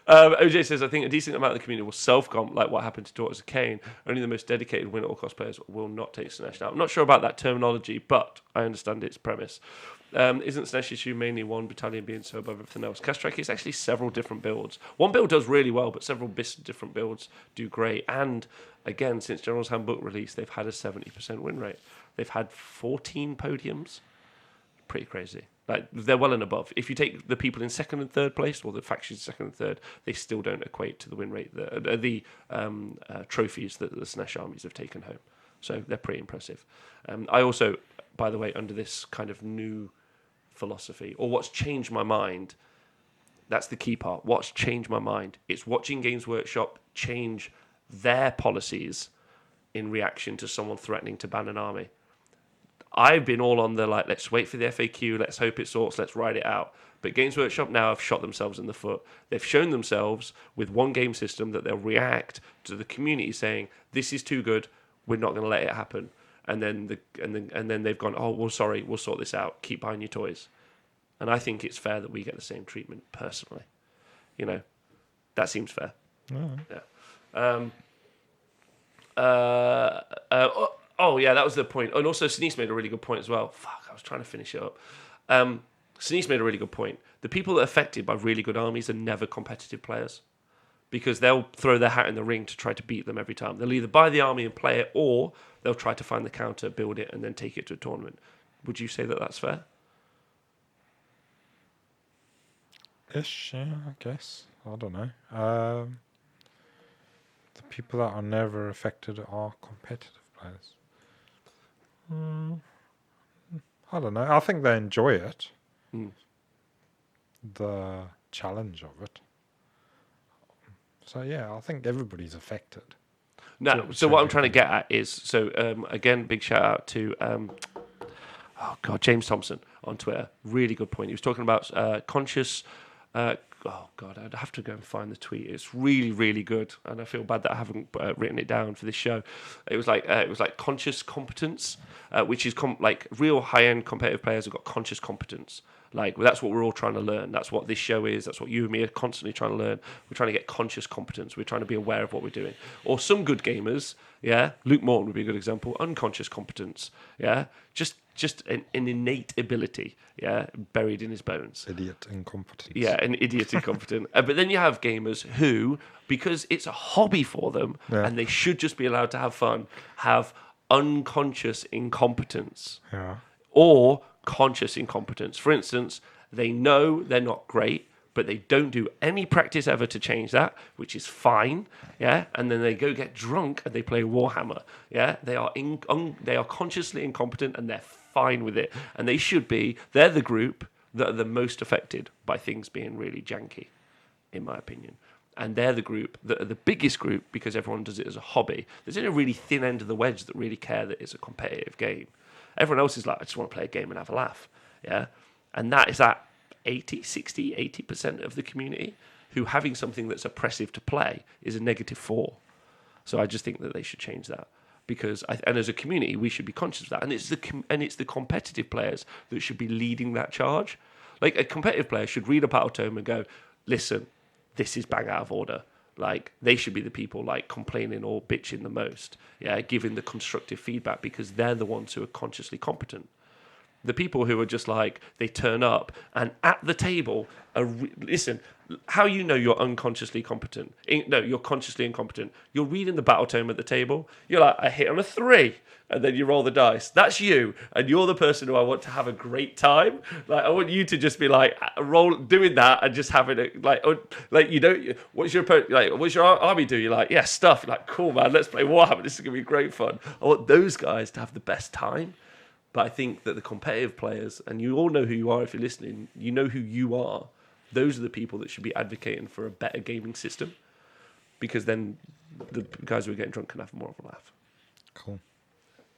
OJ says, I think a decent amount of the community will self-comp, like what happened to Daughters of Cain. Only the most dedicated win at all cost players will not take Slaanesh. Now, I'm not sure about that terminology, but I understand its premise. Isn't Slaanesh issue mainly one battalion being so above everything else? Castrek is actually several different builds. One build does really well, but several different builds do great. And again, since General's Handbook release, they've had a 70% win rate. They've had 14 podiums. Pretty crazy. They're well and above. If you take the people in second and third place, or the factions second and third, they still don't equate to the win rate, the trophies that the Slaanesh armies have taken home. So they're pretty impressive. I also, by the way, under this kind of new philosophy, or what's changed my mind, that's the key part. What's changed my mind? It's watching Games Workshop change their policies in reaction to someone threatening to ban an army. I've been all on the like, let's wait for the FAQ, let's hope it sorts, let's ride it out. But Games Workshop now have shot themselves in the foot. They've shown themselves with one game system that they'll react to the community saying, this is too good, we're not going to let it happen. And then they've gone, oh, well, sorry, we'll sort this out. Keep buying your toys. And I think it's fair that we get the same treatment personally. You know, that seems fair. Yeah. Yeah, that was the point. And also, Sinise made a really good point as well. Fuck, I was trying to finish it up. Sinise made a really good point. The people that are affected by really good armies are never competitive players because they'll throw their hat in the ring to try to beat them every time. They'll either buy the army and play it, or they'll try to find the counter, build it, and then take it to a tournament. Would you say that that's fair? Ish, yeah, I guess. I don't know. The people that are never affected are competitive players. I don't know. I think they enjoy it. The challenge of it. So yeah, I think everybody's affected. No, so what I'm trying to get at is, again, big shout out to James Thompson on Twitter. Really good point. He was talking about conscious. I'd have to go and find the tweet. It's really, really good, and I feel bad that I haven't written it down for this show. It was like conscious competence, which is like real high-end competitive players have got conscious competence. Like that's what we're all trying to learn. That's what this show is. That's what you and me are constantly trying to learn. We're trying to get conscious competence. We're trying to be aware of what we're doing. Or some good gamers, yeah. Luke Morton would be a good example. Unconscious competence, yeah. Just an innate ability, yeah, buried in his bones. Idiot incompetence. Yeah, an idiot incompetent. But then you have gamers who, because it's a hobby for them, and they should just be allowed to have fun, have unconscious incompetence. Yeah. Or conscious incompetence. For instance, they know they're not great, but they don't do any practice ever to change that, which is fine, yeah. And then they go get drunk and they play Warhammer, yeah. They are consciously incompetent and they're fine with it. And they're the group that are the most affected by things being really janky, in my opinion. And they're the group that are the biggest group because everyone does it as a hobby. There's only a really thin end of the wedge that really care that it's a competitive game. Everyone else is like, I just want to play a game and have a laugh. Yeah. And that is that 80% of the community who having something that's oppressive to play is a negative for. So I just think that they should change that because, and as a community, we should be conscious of that. And it's the competitive players that should be leading that charge. Like a competitive player should read a battle tome and go, listen, this is bang out of order. Like they should be the people like complaining or bitching the most, yeah, giving the constructive feedback because they're the ones who are consciously competent. The people who are just like they turn up and at the table listen. How you know you're unconsciously competent? You're consciously incompetent. You're reading the battle tome at the table. You're like, I hit on a 3, and then you roll the dice. That's you, and you're the person who I want to have a great time. Like I want you to just be like doing that and just having it like you don't. What's your army do? You're like, yeah, stuff. You're like, cool, man. Let's play Warhammer. This is gonna be great fun. I want those guys to have the best time. But I think that the competitive players, and you all know who you are if you're listening. You know who you are. Those are the people that should be advocating for a better gaming system, because then the guys who are getting drunk can have more of a laugh. Cool.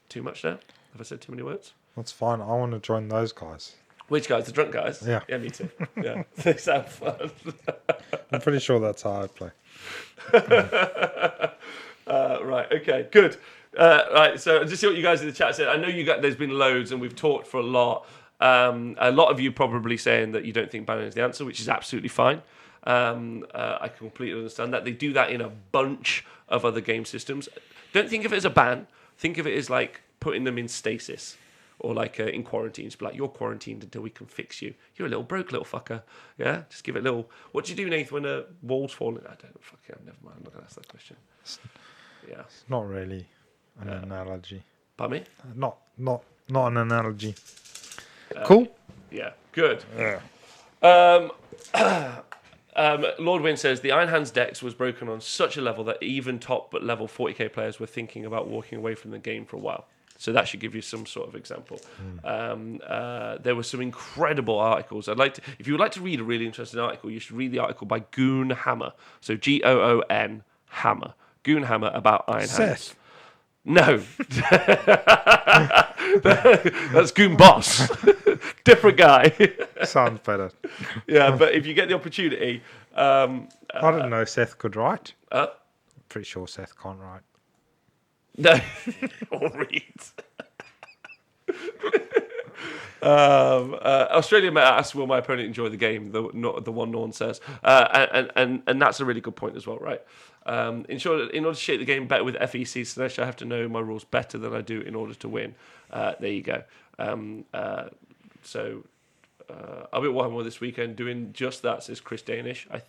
Too much there? Have I said too many words? That's fine. I want to join those guys. Which guys? The drunk guys? Yeah. Yeah, me too. Yeah, they sound fun. I'm pretty sure that's how I play. Right. Okay. Good. Right. So just see what you guys in the chat said. I know there's been loads, and we've talked for a lot. A lot of you probably saying that you don't think banning is the answer, which is absolutely fine. I completely understand that. They do that in a bunch of other game systems. Don't think of it as a ban. Think of it as like putting them in stasis or like in quarantine. Just be like, you're quarantined until we can fix you. You're a little broke little fucker. Yeah? Just give it a little... What do you do, Nathan, when a wall's falling? I don't fucking... Never mind. I'm not going to ask that question. Yeah. It's not really an analogy. Pardon me? Not an analogy. Cool. Yeah, good. Yeah. Lord Wynn says the Iron Hands Dex was broken on such a level that even top but level 40k players were thinking about walking away from the game for a while. So that should give you some sort of example. There were some incredible articles. If you would like to read a really interesting article, you should read the article by Goon Hammer. So Goon Hammer. Goon Hammer about Iron Hands. No. That's Goon Boss. Different guy. Sounds better. Yeah, but if you get the opportunity... I didn't know Seth could write. Uh, Pretty sure Seth can't write. no. Or read. Australia Met asks, will my opponent enjoy the game? The one no one says. And that's a really good point as well, right? In order to shape the game better with FEC Slanesh, I have to know my rules better than I do in order to win. There you go. I'll be at Warhammer this weekend doing just that, says Chris Danish. I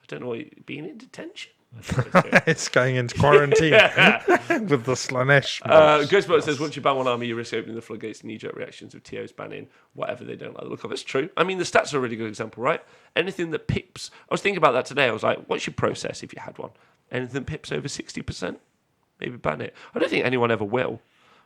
don't know, being in detention? It's going into quarantine with the Slanesh. Ghostbot says, once you ban one army, you risk opening the floodgates to knee-jerk reactions of TOs banning whatever they don't like the look of. It's true. I mean, the stats are a really good example, right? Anything that pips... I was thinking about that today. I was like, what's your process if you had one? Anything that pips over 60%? Maybe ban it. I don't think anyone ever will,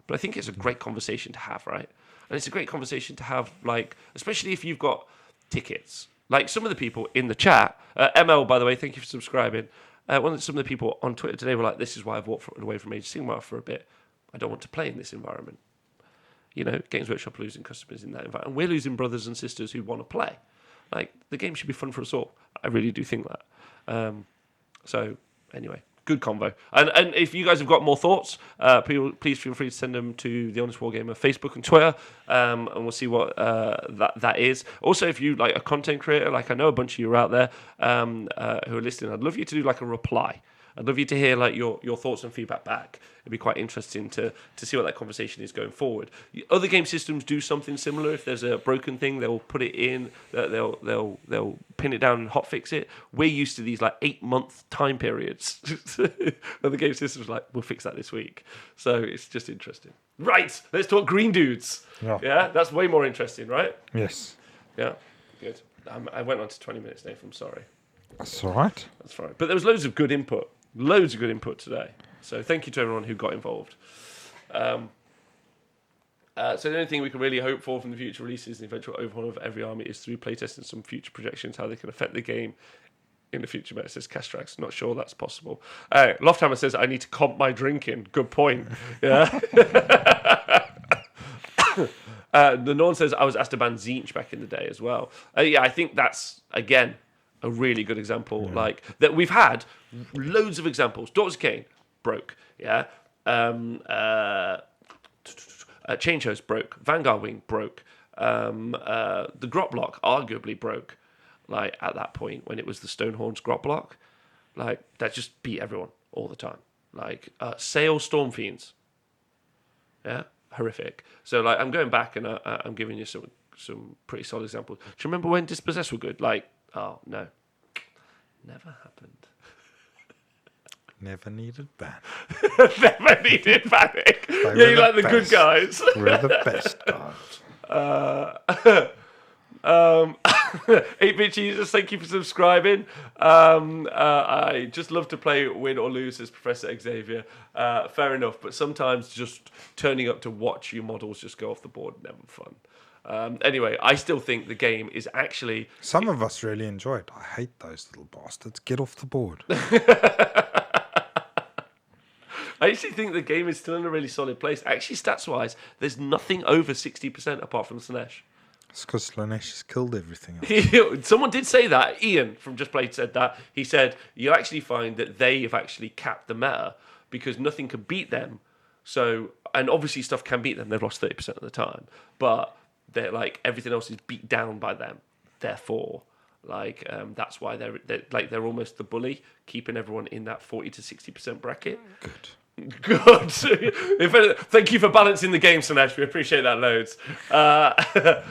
but I think it's a great conversation to have, right? And it's a great conversation to have, like, especially if you've got tickets. Like some of the people in the chat, ML, by the way, thank you for subscribing. Some of the people on Twitter today were like, this is why I've walked away from Age of Sigmar for a bit. I don't want to play in this environment. You know, Games Workshop are losing customers in that environment. And we're losing brothers and sisters who want to play. Like, the game should be fun for us all. I really do think that. So, anyway, good convo. And if you guys have got more thoughts, please feel free to send them to the Honest Wargamer Facebook and Twitter, and we'll see what that is. Also, if you like a content creator, like I know a bunch of you are out there who are listening, I'd love you to do like a reply. I'd love you to hear like your thoughts and feedback back. It'd be quite interesting to see what that conversation is going forward. Other game systems do something similar. If there's a broken thing, they'll put it in. They'll pin it down and hotfix it. We're used to these like 8-month time periods. Other game systems are like, we'll fix that this week. So it's just interesting. Right, let's talk green dudes. Yeah, that's way more interesting, right? Yes. Yeah, good. I went on to 20 minutes, Nathan. I'm sorry. That's all right. That's fine. But there was loads of good input. Loads of good input today. So thank you to everyone who got involved. So the only thing we can really hope for from the future releases and eventual overhaul of every army is through playtesting some future projections, how they can affect the game in the future. Meta says Castrax. Not sure that's possible. Lofthammer says, I need to comp my drinking. Good point. Yeah. The Norn says, I was asked to ban Zinch back in the day as well. Yeah, I think that's, again, a really good example. Yeah. Like that we've had loads of examples. Daughters of Cain broke. Yeah. Chain Host broke. Vanguard Wing broke. The Grot Block arguably broke. Like at that point when it was the Stonehorns Grot Block, like that just beat everyone all the time. Like Sail Storm Fiends. Yeah. Horrific. So like I'm going back and I'm giving you some pretty solid examples. Do you remember when Dispossessed were good? Like, oh no, never happened. Never needed ban. Never needed panic. Yeah, you like the good guys. We're the best guys. 8-Bit Jesus, thank you for subscribing. I just love to play win or lose as Professor Xavier. Fair enough, but sometimes just turning up to watch your models just go off the board, never fun. Anyway, I still think the game is actually... Some of us really enjoy it. I hate those little bastards. Get off the board. I actually think the game is still in a really solid place. Actually, stats-wise, there's nothing over 60% apart from Slanesh. It's because Slanesh has killed everything else. Someone did say that. Ian from Just Played said that. He said, you actually find that they have actually capped the meta because nothing can beat them. So, and obviously stuff can beat them. They've lost 30% of the time. But they're like, everything else is beat down by them. Therefore, like, that's why they're almost the bully, keeping everyone in that 40 to 60% bracket. Good. Good. Thank you for balancing the game, Slanesh. We appreciate that loads. The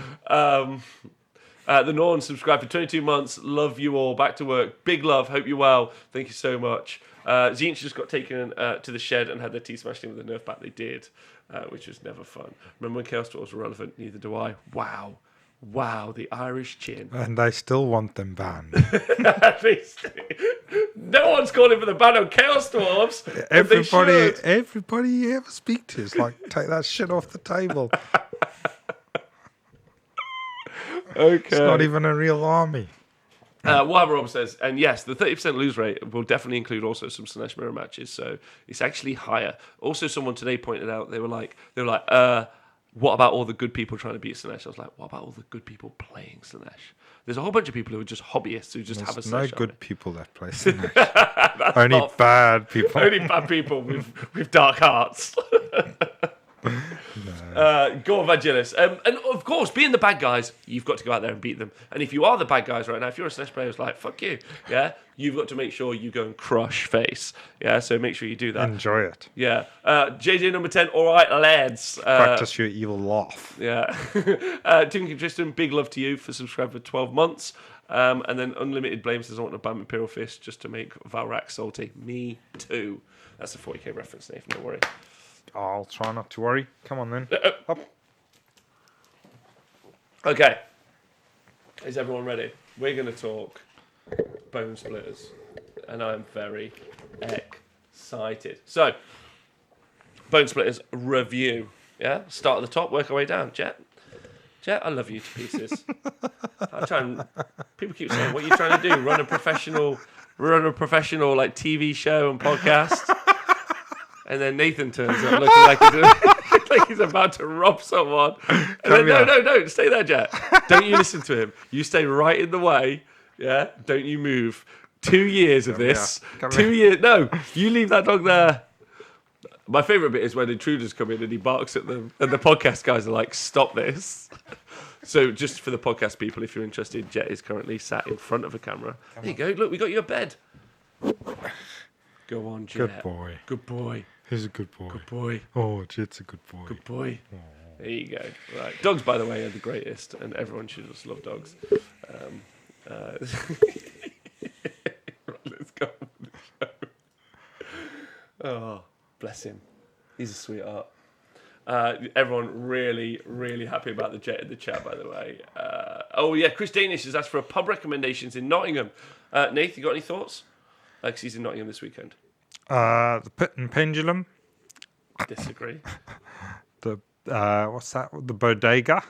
Norn subscribed for 22 months. Love you all. Back to work. Big love. Hope you're well. Thank you so much. Zinch just got taken to the shed and had their teeth smashed in with a Nerf bat. They did, which was never fun. Remember when Chaos Dwarves were relevant? Neither do I. Wow, the Irish chin. And they still want them banned. No one's calling for the ban of Chaos Dwarves. Everybody you ever speak to is like, take that shit off the table. Okay. It's not even a real army. Whatever Rob says, and yes, the 30% lose rate will definitely include also some Slanesh mirror matches, so it's actually higher. Also, someone today pointed out they were like, what about all the good people trying to beat Slanesh? I was like, what about all the good people playing Slanesh? There's a whole bunch of people who are just hobbyists who just have a no Slanesh good army. people that play Slanesh. Only bad people. Only bad people with dark hearts. Go on, Vangelis. And of course, being the bad guys, you've got to go out there and beat them. And if you are the bad guys right now, if you're a Slanesh player who's like, fuck you, yeah, you've got to make sure you go and crush face. Yeah, so make sure you do that. Enjoy it. Yeah. JJ number 10, all right, lads. Practice your evil laugh. Yeah. Tim Tristan, big love to you for subscribing for 12 months. And then Unlimited Blame says, I want to ban Imperial Fist just to make Valrak salty. Me too. That's a 40k reference, Nathan, don't worry. I'll try not to worry. Come on then. Up. Okay. Is everyone ready? We're going to talk Bonespliiterz. And I'm very excited. So, Bonespliiterz review. Yeah? Start at the top, work our way down. Jet, I love you to pieces. People keep saying, what are you trying to do? Run a professional like TV show and podcast? And then Nathan turns up looking like he's about to rob someone. And then, no, stay there, Jet. Don't you listen to him. You stay right in the way. Yeah, don't you move. 2 years of this. 2 years. No, you leave that dog there. My favourite bit is when intruders come in and he barks at them, and the podcast guys are like, "Stop this." So, just for the podcast people, if you're interested, Jet is currently sat in front of a camera. There you go. Look, we got you a bed. Go on, Jet. Good boy. Good boy. He's a good boy. Good boy. Oh, Jet's a good boy. Good boy. Aww. There you go. Right. Dogs, by the way, are the greatest, and everyone should just love dogs. Right, let's go on with the show. Oh, bless him. He's a sweetheart. Everyone really, really happy about the Jet in the chat, by the way. Oh, yeah, Chris Danish has asked for pub recommendations in Nottingham. Nath, you got any thoughts? Because he's in Nottingham this weekend. The Pit and Pendulum. Disagree. The what's that? The Bodega.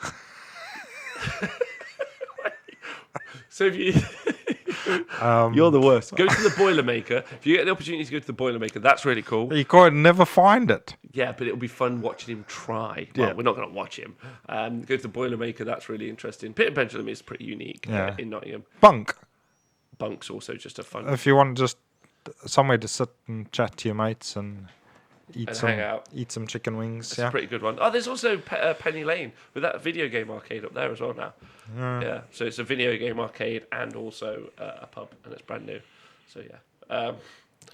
So if you, you're the worst. Go to the Boilermaker. If you get the opportunity to go to the Boilermaker, that's really cool. You can't never find it. Yeah, but it'll be fun watching him try. Well, we're not going to watch him. Go to the Boilermaker. That's really interesting. Pit and Pendulum is pretty unique in Nottingham. Bunk's also just a fun. If you want just somewhere to sit and chat to your mates and hang out. Eat some chicken wings. It's a pretty good one. Oh, there's also Penny Lane with that video game arcade up there as well now. Yeah, so it's a video game arcade and also a pub, and it's brand new. So yeah.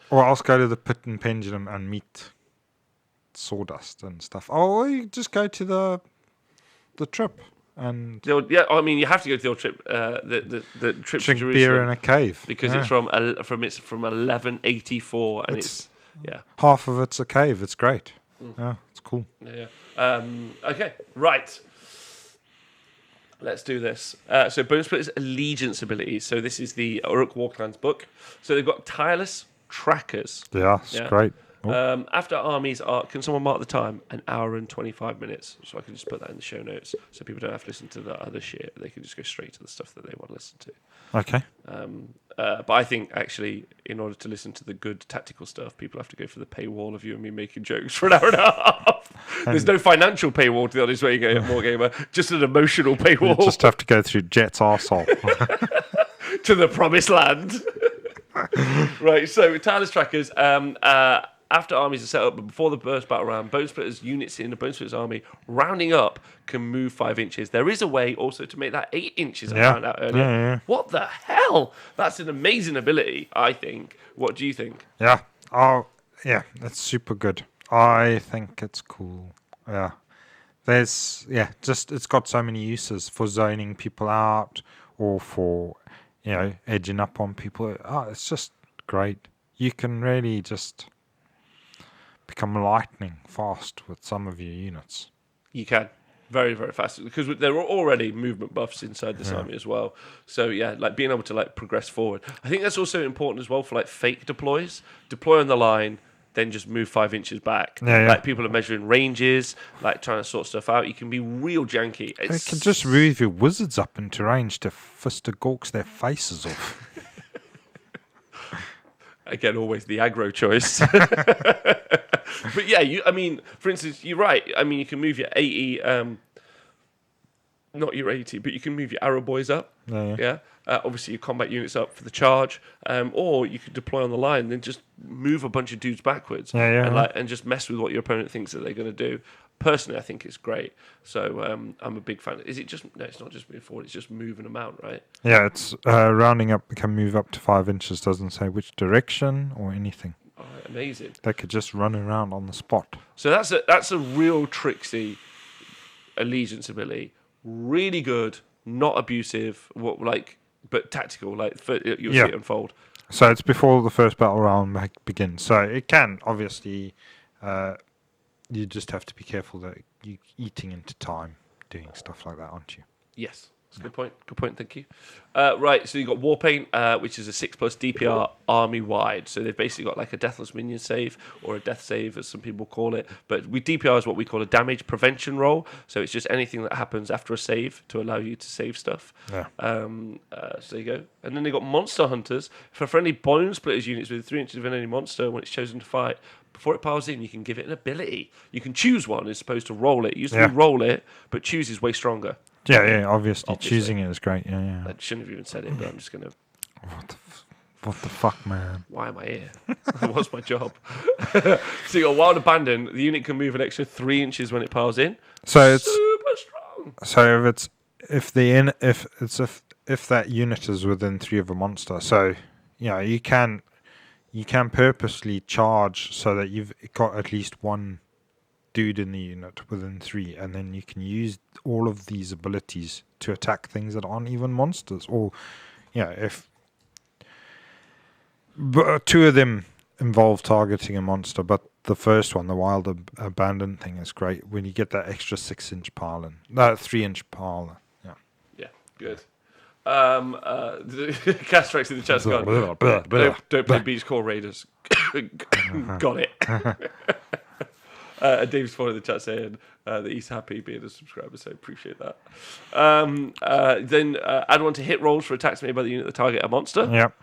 Or I'll go to the Pit and Pendulum and meet Sawdust and stuff. Oh, you just go to the trip and I mean you have to go to the old trip. The trip drink to Jerusalem beer in a cave because it's from 1184 and it's half of it's a cave. It's great. Yeah, it's cool. Yeah. Okay, right. Let's do this. So Bonespliiterz Allegiance abilities. So this is the Uruk Warclans book. So they've got tireless trackers. Yeah, it's great. After armies are... Can someone mark the time? 1 hour and 25 minutes. So I can just put that in the show notes so people don't have to listen to the other shit. They can just go straight to the stuff that they want to listen to. Okay. But I think, actually, in order to listen to the good tactical stuff, people have to go for the paywall of you and me making jokes for 1 hour and a half. There's no financial paywall, to the honest way you go, Wargamer. Just an emotional paywall. You just have to go through Jet's arsehole. To the promised land. Right, so tireless trackers. After armies are set up, but before the burst battle round, Bonespliiterz units in the Bonespliiterz army rounding up can move 5 inches. There is a way also to make that 8 inches. I found out earlier. Yeah. What the hell? That's an amazing ability, I think. What do you think? Yeah. Oh, yeah. That's super good. I think it's cool. Yeah. There's it's got so many uses for zoning people out or for edging up on people. Oh, it's just great. You can really just become lightning fast with some of your units. You can. Very, very fast. Because there are already movement buffs inside this army as well. So, yeah, like being able to progress forward. I think that's also important as well for fake deploys. Deploy on the line, then just move 5 inches back. Yeah, yeah. Like people are measuring ranges, like trying to sort stuff out. You can be real janky. You can just move your wizards up into range to fist the gorks their faces off. Again, always the aggro choice. But yeah, I mean, for instance, you're right. I mean, you can move your 80, not your 80, but you can move your arrow boys up. Yeah. Obviously, your combat units up for the charge, or you could deploy on the line and then just move a bunch of dudes backwards, and just mess with what your opponent thinks that they're going to do. Personally, I think it's great. So I'm a big fan. Is it just no? It's not just moving forward. It's just moving them out, right? Yeah, it's rounding up. Can move up to 5 inches. Doesn't say which direction or anything. Oh, amazing. They could just run around on the spot. So that's a real tricksy allegiance ability. Really good, not abusive. But tactical. You'll see it unfold. So it's before the first battle round begins. So it can obviously. You just have to be careful that you're eating into time doing stuff like that, aren't you? Yes. That's a good point. Good point, thank you. Right, so you've got Warpaint, which is a 6+ DPR army-wide. So they've basically got like a Deathless Minion save, or a Death save, as some people call it. But DPR is what we call a damage prevention roll. So it's just anything that happens after a save to allow you to save stuff. Yeah. So there you go. And then they've got Monster Hunters. For friendly Bonespliiterz units with 3 inches of any monster, when it's chosen to fight, before it piles in, you can give it an ability. You can choose one as opposed to roll it. It used to be roll it, but choose is way stronger. Yeah, obviously. Choosing it is great. Yeah. I shouldn't have even said it, but I'm just going to... What the fuck, man? Why am I here? What's my job? So you got Wild Abandon. The unit can move an extra 3 inches when it piles in. So it's super strong. So if that unit is within 3 of a monster, so you can purposely charge so that you've got at least one dude in the unit within 3, and then you can use all of these abilities to attack things that aren't even monsters. Or but 2 of them involve targeting a monster, but the first one, the Wild Abandon thing, is great when you get that extra 6-inch pile in. No, 3-inch pile. Yeah, good. Castrax in the chat's gone. Don't play Beach Core Raiders. Got it. Dave's following the chat saying that he's happy being a subscriber, so appreciate that. Then add one to hit rolls for attacks made by the unit that target a monster. Yep.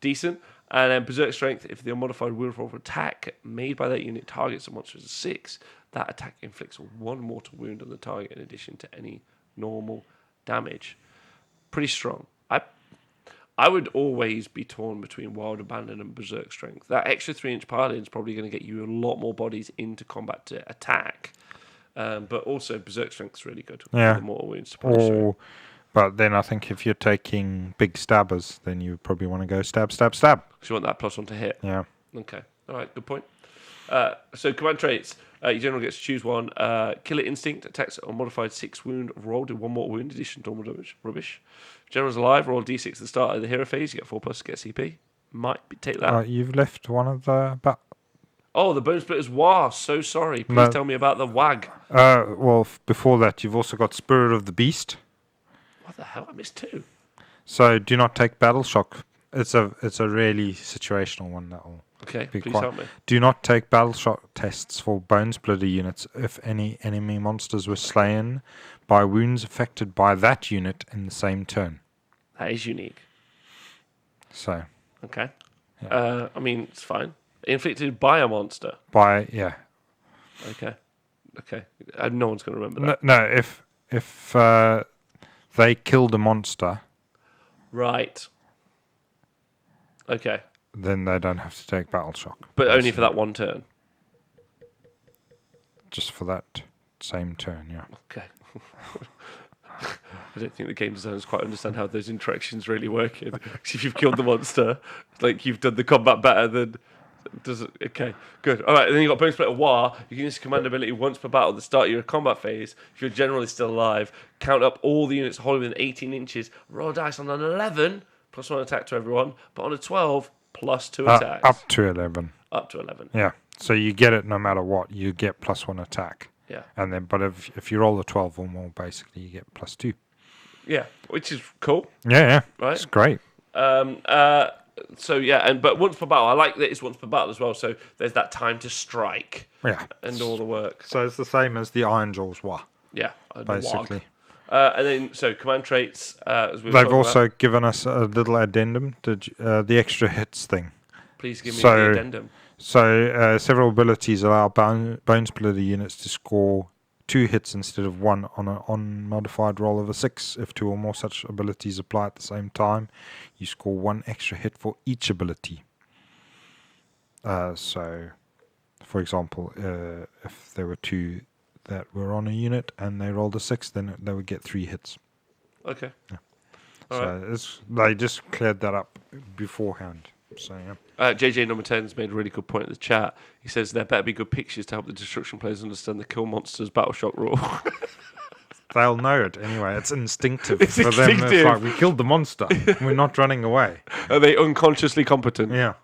Decent. And then Berserk Strength, if the unmodified wound roll for attack made by that unit targets a monster as a 6, that attack inflicts 1 mortal wound on the target in addition to any normal damage. Pretty strong. I would always be torn between Wild Abandon and Berserk Strength. That extra 3-inch piling is probably going to get you a lot more bodies into combat to attack. But also Berserk Strength is really good. Yeah. The mortal wounds to punish through. But then I think if you're taking big stabbers, then you probably want to go stab. So you want that +1 to hit? Yeah. Okay. All right, good point. So command traits. Your general gets to choose one. Killer Instinct attacks on modified 6 wound rolled in 1 mortal wound, addition to normal damage. Rubbish. General's alive, roll D6 at the start of the hero phase. You get 4+, get CP. Take that. You've left one of the... Oh, the Bonespliiterz War. So sorry. Please tell me about the WAG. Before that, you've also got Spirit of the Beast. What the hell? I missed 2. So do not take Battle Shock. It's a really situational one that will... Okay, please help me. Do not take battle shock tests for Bonesplitter units if any enemy monsters were slain by wounds affected by that unit in the same turn. That is unique. So. Okay. Yeah. I mean, it's fine. Inflicted by a monster. Okay. No one's going to remember that. No, if they killed a monster. Right. Okay. Then they don't have to take battle shock. But only for that one turn. Just for that same turn, yeah. Okay. I don't think the game designers quite understand how those interactions really work. If you've killed the monster, like you've done the combat better than... Okay, good. All right, and then you've got Bonespliiterz War. You can use command ability once per battle at the start of your combat phase. If your general is still alive, count up all the units holding within 18 inches, roll dice on an 11, +1 attack to everyone, but on a 12... +2 attacks. Up to 11. Up to 11. Yeah. So you get it no matter what. You get +1 attack. Yeah. And then, but if you roll a 12 or more, basically you get +2. Yeah, which is cool. Yeah. Right. It's great. So yeah, but once per battle, I like that it's once per battle as well. So there's that time to strike Yeah. and all the work. So it's the same as the Iron Jaws war, Yeah, the basically. warg. And then so command traits. As we were They've talking also about. given us a little addendum to the extra hits thing. Please give me the addendum. So several abilities allow Bonesplitter units to score 2 hits instead of 1 on an unmodified roll of a 6. If 2 or more such abilities apply at the same time, you score 1 extra hit for each ability. So, for example, if there were 2 that were on a unit and they rolled a 6, then they would get 3 hits. Okay. Yeah. All So they just cleared that up beforehand. So yeah. JJ number 10's made a really good point in the chat. He says there better be good pictures to help the destruction players understand the kill monsters battle shock rule. They'll know it anyway. It's instinctive It's for them. instinctive. It's like, we killed the monster. We're not running away. Are they unconsciously competent? Yeah.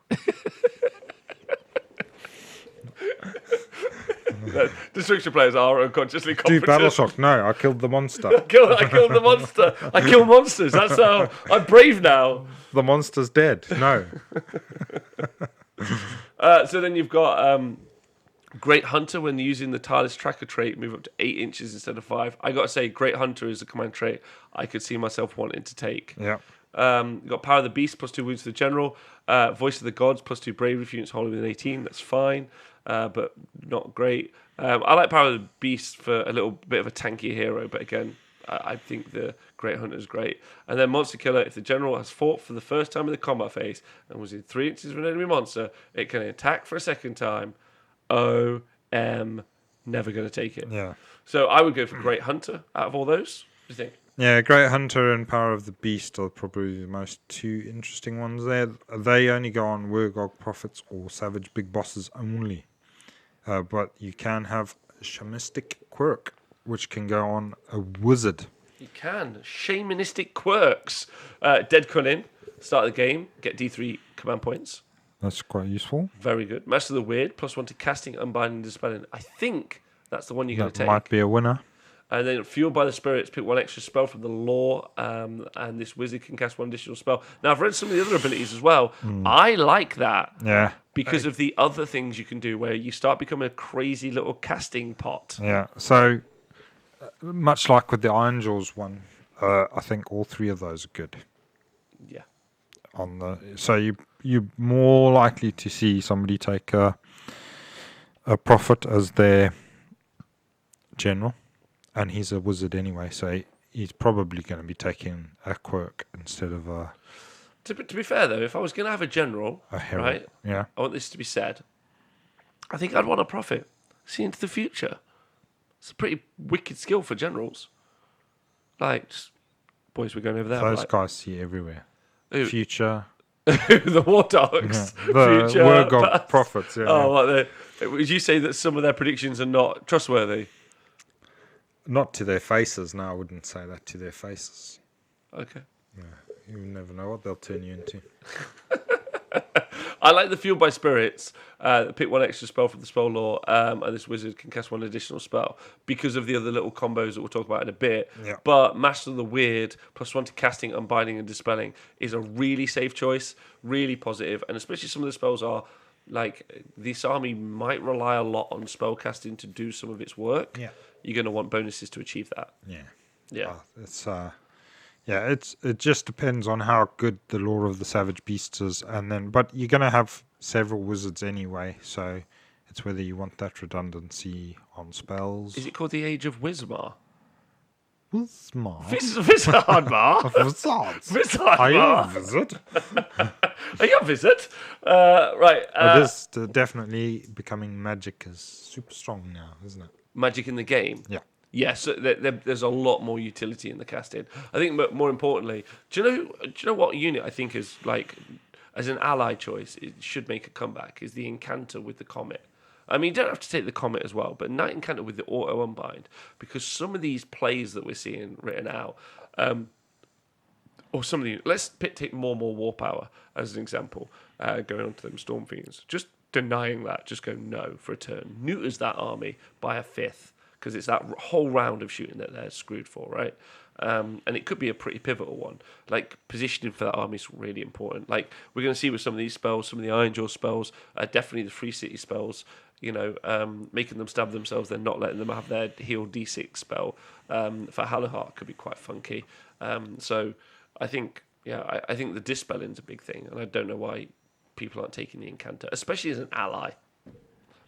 Destruction players are unconsciously competent. Do battle shock. No, I killed the monster. I killed the monster. I kill monsters. That's how I'm brave now. The monster's dead. No. So then you've got Great Hunter. When using the tireless tracker trait, move up to 8 inches instead of 5. I got to say, Great Hunter is a command trait I could see myself wanting to take. Yeah. You've got Power of the Beast, +2 wounds to the general. Voice of the Gods, +2 bravery if units holding within 18. That's fine, but not great. I like Power of the Beast for a little bit of a tankier hero, but again, I think the Great Hunter is great. And then Monster Killer, if the general has fought for the first time in the combat phase and was in 3 inches of an enemy monster, it can attack for a second time. Never going to take it. Yeah. So I would go for Great Hunter out of all those. What do you think? Yeah, Great Hunter and Power of the Beast are probably the most 2 interesting ones there. They only go on Wergog Prophets or Savage Big Bosses only. But you can have Shamanistic Quirk, which can go on a Wizard. You can. Shamanistic Quirks. Dead Cunning, start of the game, get D3 command points. That's quite useful. Very good. Master of the Weird, +1 to casting, unbinding, dispelling. I think that's the one you're going to That take. might be a winner. And then Fueled by the Spirits, pick 1 extra spell from the lore, and this wizard can cast 1 additional spell. Now, I've read some of the other abilities as well. I like that. Yeah. Because of the other things you can do where you start becoming a crazy little casting pot. Yeah. So, much like with the Iron Jaws one, I think all 3 of those are good. Yeah. So you're more likely to see somebody take a prophet as their general, and he's a wizard anyway, so he's probably going to be taking a quirk instead of a To be fair, though, if I was going to have a general, herald. right, Yeah. I want this to be said, I think I'd want a prophet. See into the future. It's a pretty wicked skill for generals. Like, boys, we're going over there. Those right? guys see everywhere. Who? Future. The war dogs. Yeah. The Future. Wergog prophets. Yeah. Oh, would you say that some of their predictions are not trustworthy? Not to their faces. No, I wouldn't say that to their faces. Okay. Yeah. You never know what they'll turn you into. I like the Fueled by Spirits. Pick 1 extra spell from the spell lore, and this wizard can cast 1 additional spell because of the other little combos that we'll talk about in a bit. Yeah. But Master of the Weird, +1 to casting, unbinding, and dispelling is a really safe choice, really positive, and especially some of the spells are like this army might rely a lot on spell casting to do some of its work. Yeah. You're going to want bonuses to achieve that. Yeah. Yeah. It just depends on how good the lore of the Savage Beasts is, but you're going to have several wizards anyway, so it's whether you want that redundancy on spells. Is it called the Age of Wismar? Wismar? Wizardmar? Wizards. Wizardmar? Are you a wizard? Are you a visit? Right. It is definitely becoming magic is super strong now, isn't it? Magic in the game. Yeah. Yes, there's a lot more utility in the casting. I think, but more importantly, do you know what unit I think is like as an ally choice it should make a comeback is the Incanter with the Comet. I mean, you don't have to take the Comet as well, but Knight Incanter with the auto unbind, because some of these plays that we're seeing written out, or some of the let's take more war power as an example, going on to them Storm Fiends, just denying that, just go no for a turn, neuters that army by a 5th. Because it's that whole round of shooting that they're screwed for, right? And it could be a pretty pivotal one. Like, positioning for that army is really important. Like, we're going to see with some of these spells, some of the Iron Jaw spells, definitely the Free City spells, making them stab themselves, then not letting them have their heal D6 spell for Hallowheart could be quite funky. So I think, I think the Dispelling's a big thing, and I don't know why people aren't taking the Incanter, especially as an ally.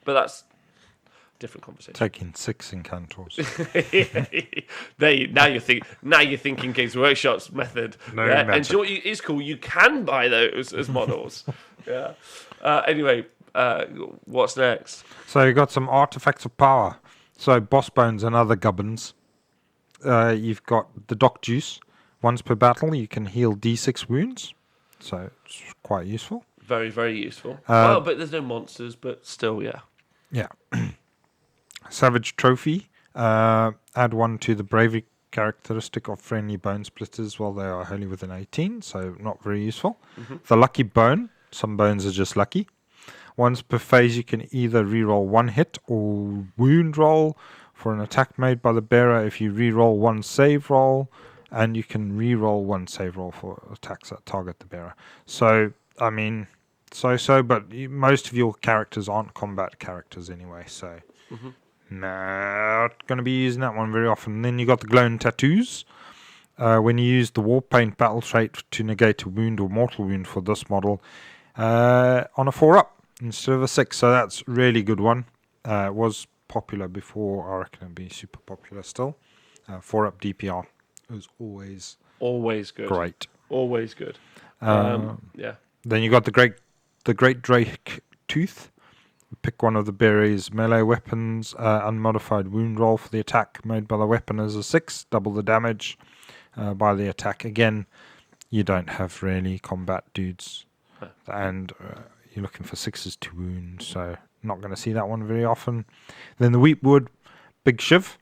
But that's a different conversation. Taking 6 Incantors. Now you're thinking Games Workshop's method. No, yeah? And you know what is cool? You can buy those as models. Yeah. Anyway, what's next? So you got some artifacts of power. So boss bones and other gubbins. You've got the Doc Juice. Once per battle, you can heal D6 wounds. So it's quite useful. Very, very useful. Well, but there's no monsters, but still, yeah. Yeah. Savage Trophy. Add 1 to the bravery characteristic of friendly Bonespliiterz while they are wholly within 18, so not very useful. Mm-hmm. The Lucky Bone. Some bones are just lucky. Once per phase, you can either reroll 1 hit or wound roll for an attack made by the bearer if you reroll 1 save roll, and you can reroll 1 save roll for attacks that target the bearer. So, I mean, but most of your characters aren't combat characters anyway, so not going to be using that one very often. And then you got the Glowing Tattoos. When you use the War Paint battle trait to negate a wound or mortal wound for this model, on a 4-up instead of a 6, so that's really good one. It was popular before, I reckon it'll be super popular still. 4-up DPR is always good. Great. Always good. Yeah. Then you got the Great Drake Tooth. Pick one of the berries, melee weapons, unmodified wound roll for the attack made by the weapon as a 6, double the damage by the attack. Again, you don't have really combat dudes, and you're looking for 6s to wound, so not going to see that one very often. Then the Wheatwood Big Shiv.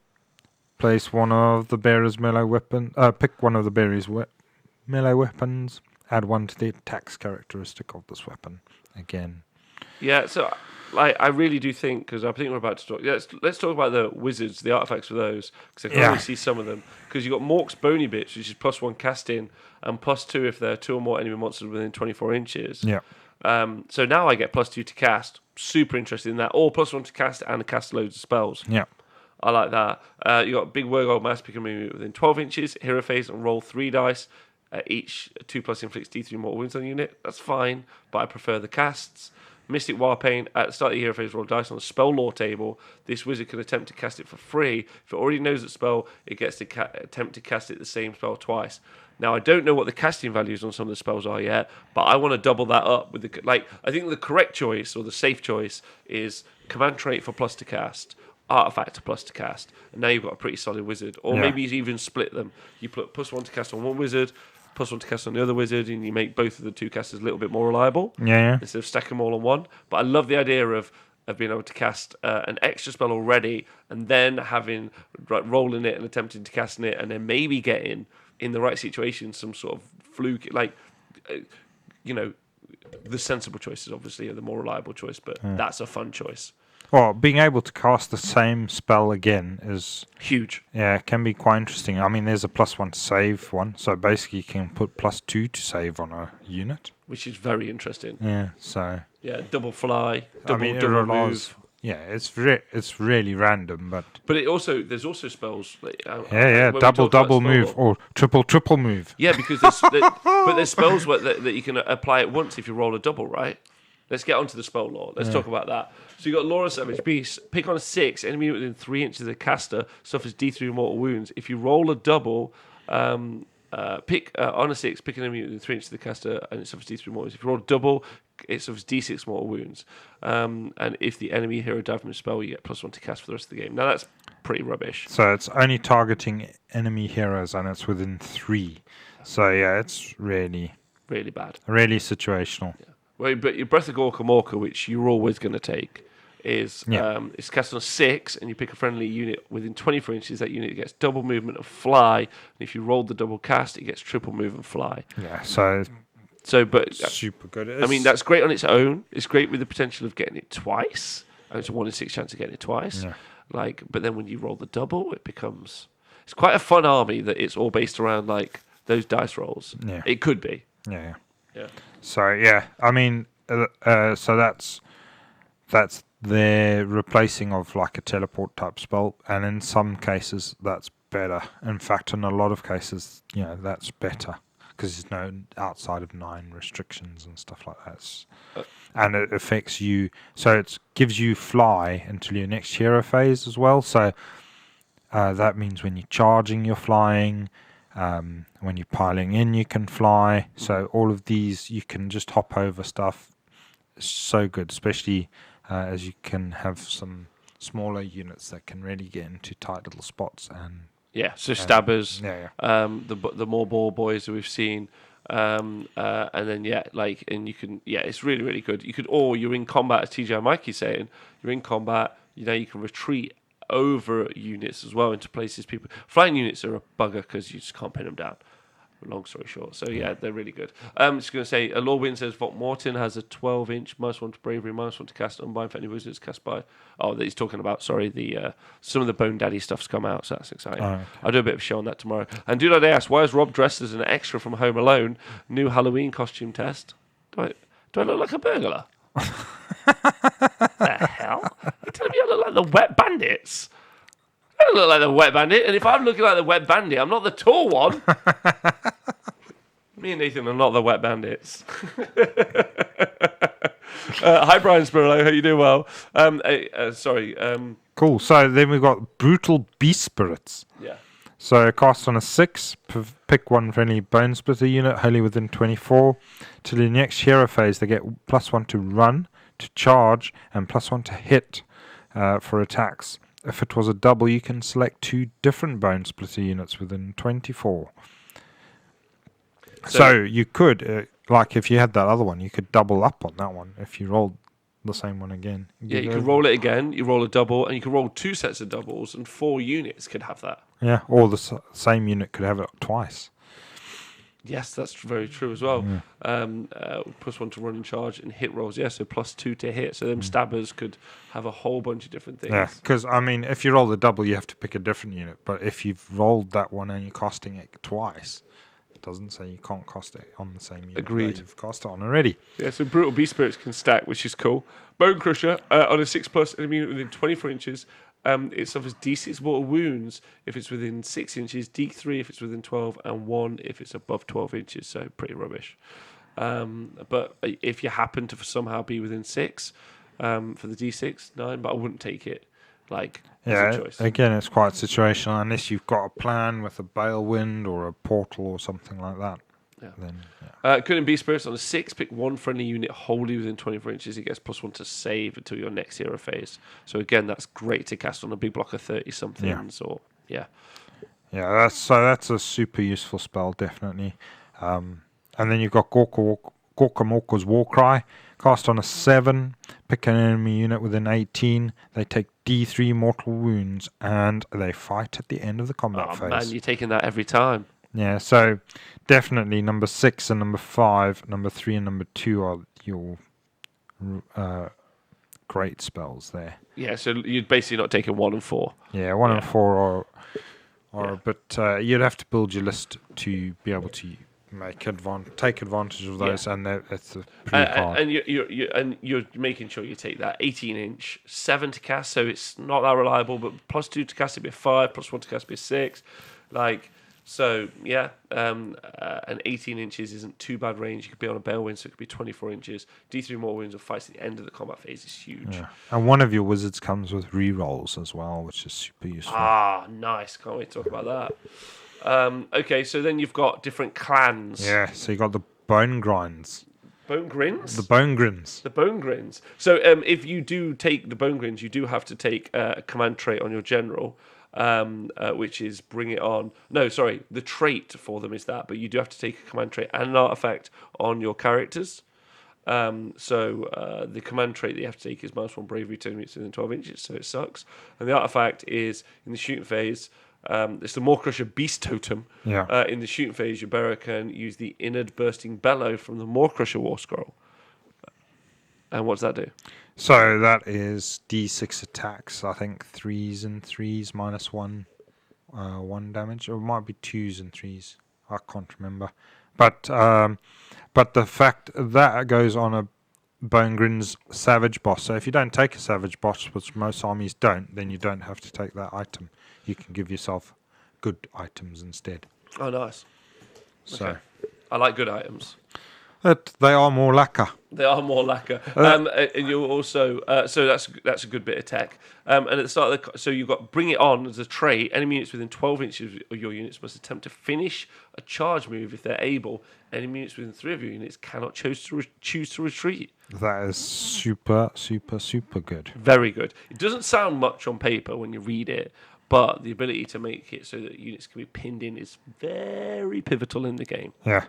Place one of the bearer's melee weapon. Pick one of the bearer's melee weapons. Add 1 to the attack's characteristic of this weapon. Again. Yeah, so I really do think, because I think we're about to talk. Yeah, let's talk about the wizards, the artifacts for those, because I can only see some of them. Because you've got Mork's Bony Bits, which is +1 casting, and +2 if there are 2 or more enemy monsters within 24 inches. Yeah. So now I get +2 to cast. Super interested in that. Or +1 to cast and cast loads of spells. Yeah. I like that. You got Big Wergold Mass, pick a movie within 12 inches, hero phase, and roll 3 dice. Each 2+ inflicts D3 mortal wounds on the unit. That's fine, but I prefer the casts. Mystic Warpaint, at the start of the hero phase, roll dice on the spell lore table. This wizard can attempt to cast it for free. If it already knows the spell, it gets to attempt to cast it the same spell twice. Now, I don't know what the casting values on some of the spells are yet, but I want to double that up with I think the correct choice, or the safe choice, is command trait for +to cast, artifact to +to cast, and now you've got a pretty solid wizard. Or maybe you even split them. You put +1 to cast on one wizard, +1 to cast on the other wizard, and you make both of the 2 casters a little bit more reliable. Yeah. Instead of stacking them all on one. But I love the idea of being able to cast an extra spell already, and then rolling it and attempting to casting it, and then maybe getting in the right situation some sort of fluke, the sensible choices obviously are the more reliable choice, but that's a fun choice. Well, being able to cast the same spell again is huge. Yeah, it can be quite interesting. I mean, there's a +1 to save one, so basically you can put +2 to save on a unit, which is very interesting. Yeah, so double fly, double move. Yeah, it's really random, but there's also spells. Double move or triple move. Yeah, because there's spells that you can apply at once if you roll a double, right? Let's get onto the spell lore. Let's talk about that. So you got Laura Savage Beast. Pick on a 6, enemy within 3 inches of the caster suffers D3 mortal wounds. If you roll a double, pick on a 6, pick an enemy within 3 inches of the caster, and it suffers D3 mortal wounds. If you roll a double, it suffers D6 mortal wounds. And if the enemy hero died from a spell, you get +1 to cast for the rest of the game. Now that's pretty rubbish. So it's only targeting enemy heroes, and it's within 3. So yeah, it's really bad. Really situational. Yeah. Well, but your Breath of Gorkamorka, which you're always going to take, is it's cast on a 6, and you pick a friendly unit within 24 inches. That unit gets double movement and fly. And if you roll the double cast, it gets triple move and fly. Yeah, so but super good. I mean, that's great on its own. It's great with the potential of getting it twice, and it's a 1 in 6 chance of getting it twice. Yeah. But then when you roll the double, it becomes it's quite a fun army that it's all based around like those dice rolls. Yeah. It could be. Yeah. Yeah. So yeah, I mean, so that's their replacing of like a teleport type spell, and in some cases that's better. In fact, in a lot of cases, that's better because there's no outside of 9 restrictions and stuff like that. And it affects you, so it gives you fly until your next hero phase as well. So that means when you're charging, you're flying. When you're piling in, you can fly. So all of these, you can just hop over stuff. It's so good, especially as you can have some smaller units that can really get into tight little spots. And so stabbers, the more Boar boys that we've seen. And then and you can it's really, really good. You could, or you're in combat, as TJ and Mikey's saying, you're in combat, you can retreat over units as well into places. Flying units are a bugger because you just can't pin them down, long story short. So they're really good. I'm just going to say Lorwyn says Vought Morton has a 12-inch -1 to bravery, -1 to cast unbind for any wizards cast by that he's talking about, the some of the Bone Daddy stuff's come out, so that's exciting. Okay. I'll do a bit of a show on that tomorrow. And do not ask, why is Rob dressed as an extra from Home Alone? New Halloween costume test. Do I look like a burglar? The hell? You're telling me I look like the Wet Bandits? I don't look like the Wet Bandit, and if I'm looking like the Wet Bandit, I'm not the tall one. Me and Nathan are not the Wet Bandits. Hi, Brian Spirlo. How you doing? Well. Sorry. Cool. So then we've got Brutal Beast Spirits. Yeah. So cast on a 6, pick one friendly Bonesplitter unit wholly within 24. Till the next hero phase, they get +1 to run, to charge, and +1 to hit for attacks. If it was a double, you can select 2 different Bonesplitter units within 24. So you could, like if you had that other one, you could double up on that one if you rolled the same one again. Yeah, you could roll it again, you roll a double, and you could roll 2 sets of doubles, and 4 units could have that. Yeah, or the same unit could have it twice. Yes, that's very true as well. Yeah. +1 to run and charge and hit rolls. Yeah, so +2 to hit. So them stabbers could have a whole bunch of different things. Yeah, because I mean, if you roll the double, you have to pick a different unit. But if you've rolled that one and you're casting it twice, it doesn't say you can't cast it on the same unit. Agreed. That you've cast it on already. Yeah, so Brutal Beast Spirits can stack, which is cool. Bone Crusher on a 6+ enemy unit within 24 inches. It suffers D6 mortal wounds if it's within 6 inches, D3 if it's within 12, and 1 if it's above 12 inches. So pretty rubbish. But if you happen to somehow be within 6 for the D6, 9, but I wouldn't take it as a choice. Again, it's quite situational unless you've got a plan with a Balewind or a portal or something like that. Yeah. Then, Couldn't be spirits on a 6. Pick one friendly unit wholly within 24 inches. It gets +1 to save until your next hero phase. So again, that's great to cast on a big block of 30 somethings. Yeah, that's a super useful spell, definitely. And then you've got Gorkamorka's Warcry. Cast on a 7. Pick an enemy unit within 18. They take D3 mortal wounds and they fight at the end of the combat phase. Man, you're taking that every time. Yeah, so definitely number 6 and number 5, number 3 and number 2 are your great spells there. Yeah, so you're basically not taking 1 and 4. Yeah, 1 and 4 are but you'd have to build your list to be able to take advantage of those, and it's pretty hard. And you're making sure you take that 18-inch 7 to cast, so it's not that reliable, but +2 to cast it'd be a 5, +1 to cast it'd be a 6, So, and 18 inches isn't too bad range. You could be on a Balewind, so it could be 24 inches. D3 more wounds and fights at the end of the combat phase is huge. Yeah. And one of your wizards comes with rerolls as well, which is super useful. Nice. Can't wait to talk about that. Okay, so then you've got different clans. Yeah, so you got the Bone Grinds. Bone Grins? The Bone Grins. The Bone Grins. So if you do take the Bone Grins, you do have to take a command trait on your general. Which is bring it on. No, sorry, the trait for them is that, but you do have to take a command trait and an artifact on your characters. So the command trait that you have to take is -1 bravery to enemies within 12 inches, so it sucks. And the artifact is in the shooting phase. It's the Maw-Crusher Beast Totem. Yeah. In the shooting phase, your bearer can use the Inward Bursting Bellow from the Maw-Crusher War Scroll. And what does that do? So that is D6 attacks, I think 3s and 3s -1 1 damage, or it might be 2s and 3s. I can't remember. But the fact that goes on a Bone Savage boss. So if you don't take a Savage boss, which most armies don't, then you don't have to take that item. You can give yourself good items instead. Oh, nice. So Okay. I like good items. they are more lacquer. They are more lacquer. And you also so that's a good bit of tech. And at the start of so you've got bring it on as a trait. Enemy units within 12 inches of your units must attempt to finish a charge move if they're able. Enemy units within 3 of your units cannot choose to retreat. That is super good. Very good. It doesn't sound much on paper when you read it, but the ability to make it so that units can be pinned in is very pivotal in the game. Yeah.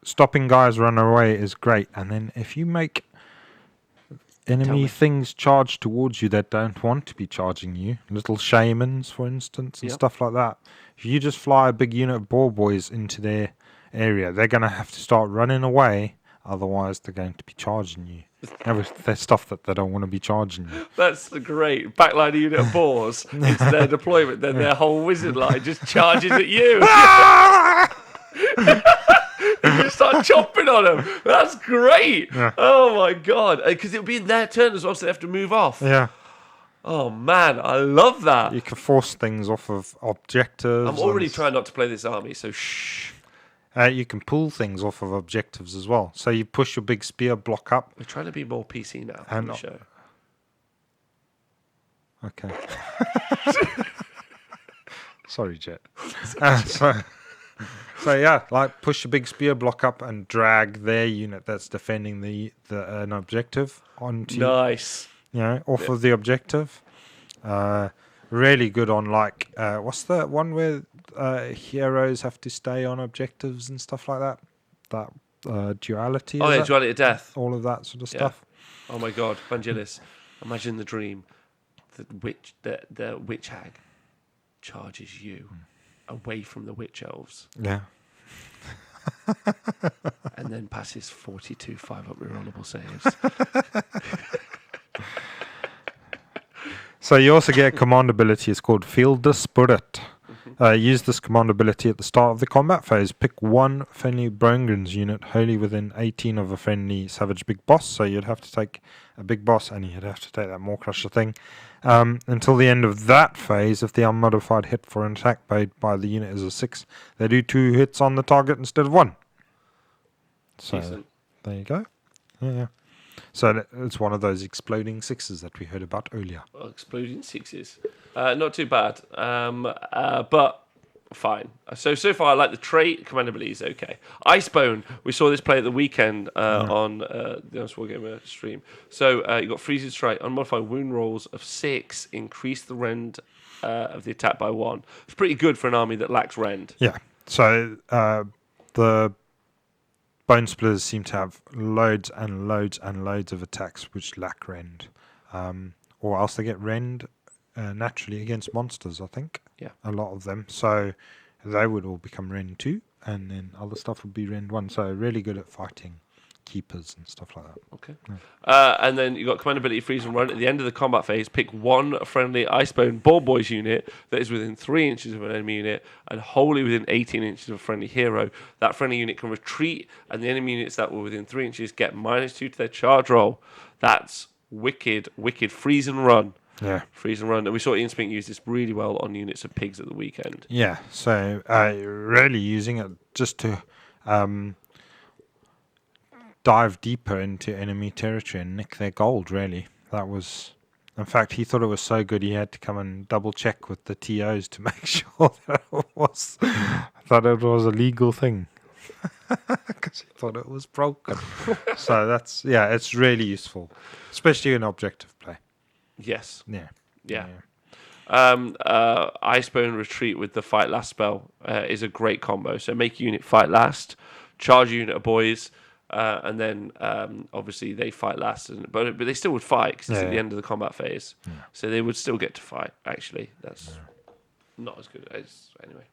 Stopping guys run away is great, and then if you make enemy things charge towards you that don't want to be charging you, little shamans, for instance, and stuff like that, if you just fly a big unit of Boar boys into their area, they're going to have to start running away, otherwise they're going to be charging you. There's stuff that they don't want to be charging you. That's great. Backline unit of Boars into their deployment, then their whole wizard line just charges at you. And you start chopping on them. That's great. Yeah. Oh my god. Because it'll be in their turn as well, so they have to move off. Yeah. Oh man, I love that. You can force things off of objectives. I'm already trying not to play this army, so shh. You can pull things off of objectives as well. So you push your big spear block up. We're trying to be more PC now on the show. Okay. Sorry, Jet. So yeah, like push a big spear block up and drag their unit that's defending an objective onto. Nice. Off of the objective. Really good on what's the one where heroes have to stay on objectives and stuff like that. That duality. Oh yeah, duality of death. All of that sort of stuff. Oh my god, Vangelis. Imagine the dream. The witch hag charges you away from the witch elves. Yeah. And then passes 42 5-up rerollable saves. So you also get a command ability. It's called Field the Spirit. Use this command ability at the start of the combat phase. Pick one friendly Brongren's unit wholly within 18 of a friendly Savage Big Boss. So you'd have to take a Big Boss and you'd have to take that Maw Crusher thing. Until the end of that phase, if the unmodified hit for an attack made by the unit is a 6, they do 2 hits on the target instead of 1. So Decent. There you go. Yeah. So it's one of those exploding 6s that we heard about earlier. Well, exploding 6s. Not too bad. But fine. So far I like the trait. Command ability is okay. Icebone. We saw this play at the weekend on the Honest Wargamer stream. So you got Freezing Strike, unmodified wound rolls of 6, increase the rend of the attack by 1. It's pretty good for an army that lacks rend. Yeah. So the Bonespliiterz seem to have loads and loads and loads of attacks which lack rend. Or else they get rend naturally against monsters, I think. Yeah. A lot of them. So they would all become rend 2, and then other stuff would be rend 1. So really good at fighting keepers and stuff like that. Okay. Yeah. And then you got command ability freeze and run. At the end of the combat phase, pick one friendly Icebone Boar Boys unit that is within 3 inches of an enemy unit and wholly within 18 inches of a friendly hero. That friendly unit can retreat, and the enemy units that were within 3 inches get -2 to their charge roll. That's wicked. Freeze and run. Yeah. Freeze and run. And we saw Ian Spink use this really well on units of pigs at the weekend. Yeah. So really using it just to dive deeper into enemy territory and nick their gold, really. That was... In fact, he thought it was so good he had to come and double check with the TOs to make sure that it was a legal thing. Because he thought it was broken. So that's... Yeah, it's really useful. Especially in objective play. Yes. Yeah. Icebone Retreat with the Fight Last spell is a great combo. So make a unit fight last, charge a unit of boys, and then obviously they fight last. But they still would fight because it's at the end of the combat phase. Yeah. So they would still get to fight, actually. That's not as good as... Anyway.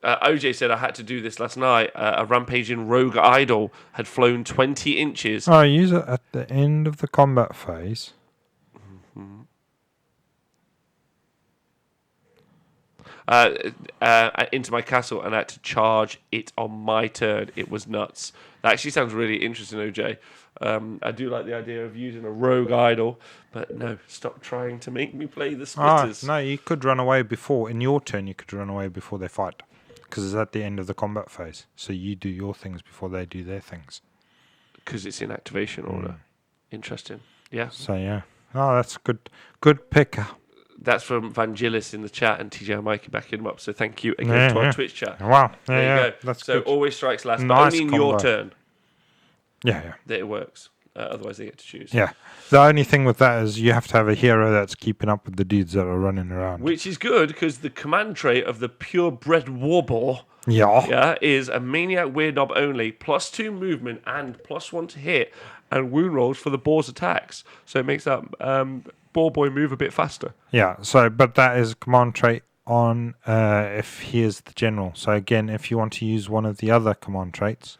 OJ said, I had to do this last night. A rampaging rogue idol had flown 20 inches. Oh, use it at the end of the combat phase. into my castle, and I had to charge it on my turn. It was nuts. That actually sounds really interesting, OJ. I do like the idea of using a rogue idol, but no, stop trying to make me play the splitters. No, you could run away before. In your turn, you could run away before they fight. Because it's at the end of the combat phase. So you do your things before they do their things. Because it's in activation order. Interesting. Yeah. So, yeah. Oh, that's good. Good pick. That's from Vangelis in the chat, and TJ and Mikey backing him up. So thank you again to our Twitch chat. Wow. There you go. That's so good. always strikes last, Nice but only in your combo. turn Yeah. that it works. Otherwise, they get to choose. Yeah. The only thing with that is you have to have a hero that's keeping up with the dudes that are running around. Which is good, because the command trait of the purebred warboar is a maniac weird knob only, +2 movement and +1 to hit, and wound rolls for the boar's attacks. So it makes that boar boy move a bit faster. Yeah. So, but that is a command trait on if he is the general. So again, if you want to use one of the other command traits,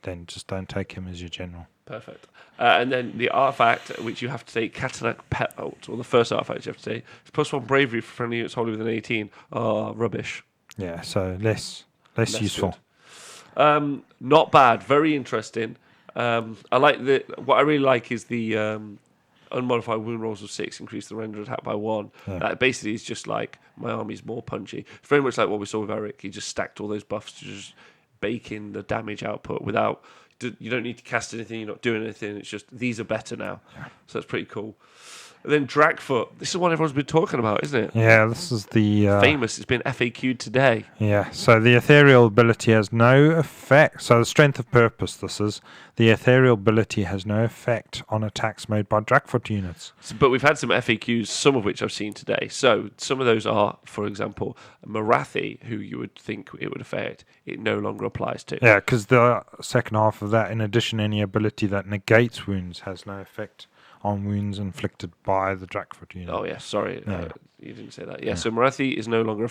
then just don't take him as your general. Perfect. And then the artifact, which you have to take, Katanak Pelt, or the first artifact you have to take, it's +1 bravery for friendly units holding within 18. Oh, rubbish. Yeah, so less useful. Good. Not bad. Very interesting. I like what I really like is the unmodified wound rolls of 6 increase the render attack by 1. Yeah. That basically is just like my army's more punchy. It's very much like what we saw with Eric. He just stacked all those buffs to just bake in the damage output without. You don't need to cast anything. You're not doing anything. It's just these are better now. Yeah. So that's pretty cool. And then Dragfoot. This is what everyone's been talking about, isn't it? Yeah, this is the famous. It's been FAQ'd today. Yeah, so the ethereal ability has no effect. So the strength of purpose, this is. The ethereal ability has no effect on attacks made by Dragfoot units. But we've had some FAQs, some of which I've seen today. So some of those are, for example, Marathi, who you would think it would affect, it no longer applies to. Yeah, because the second half of that, in addition, any ability that negates wounds has no effect on wounds inflicted by the Dragfoot unit. Oh, yeah, sorry. No. You didn't say that. Yeah, so Marathi is no longer,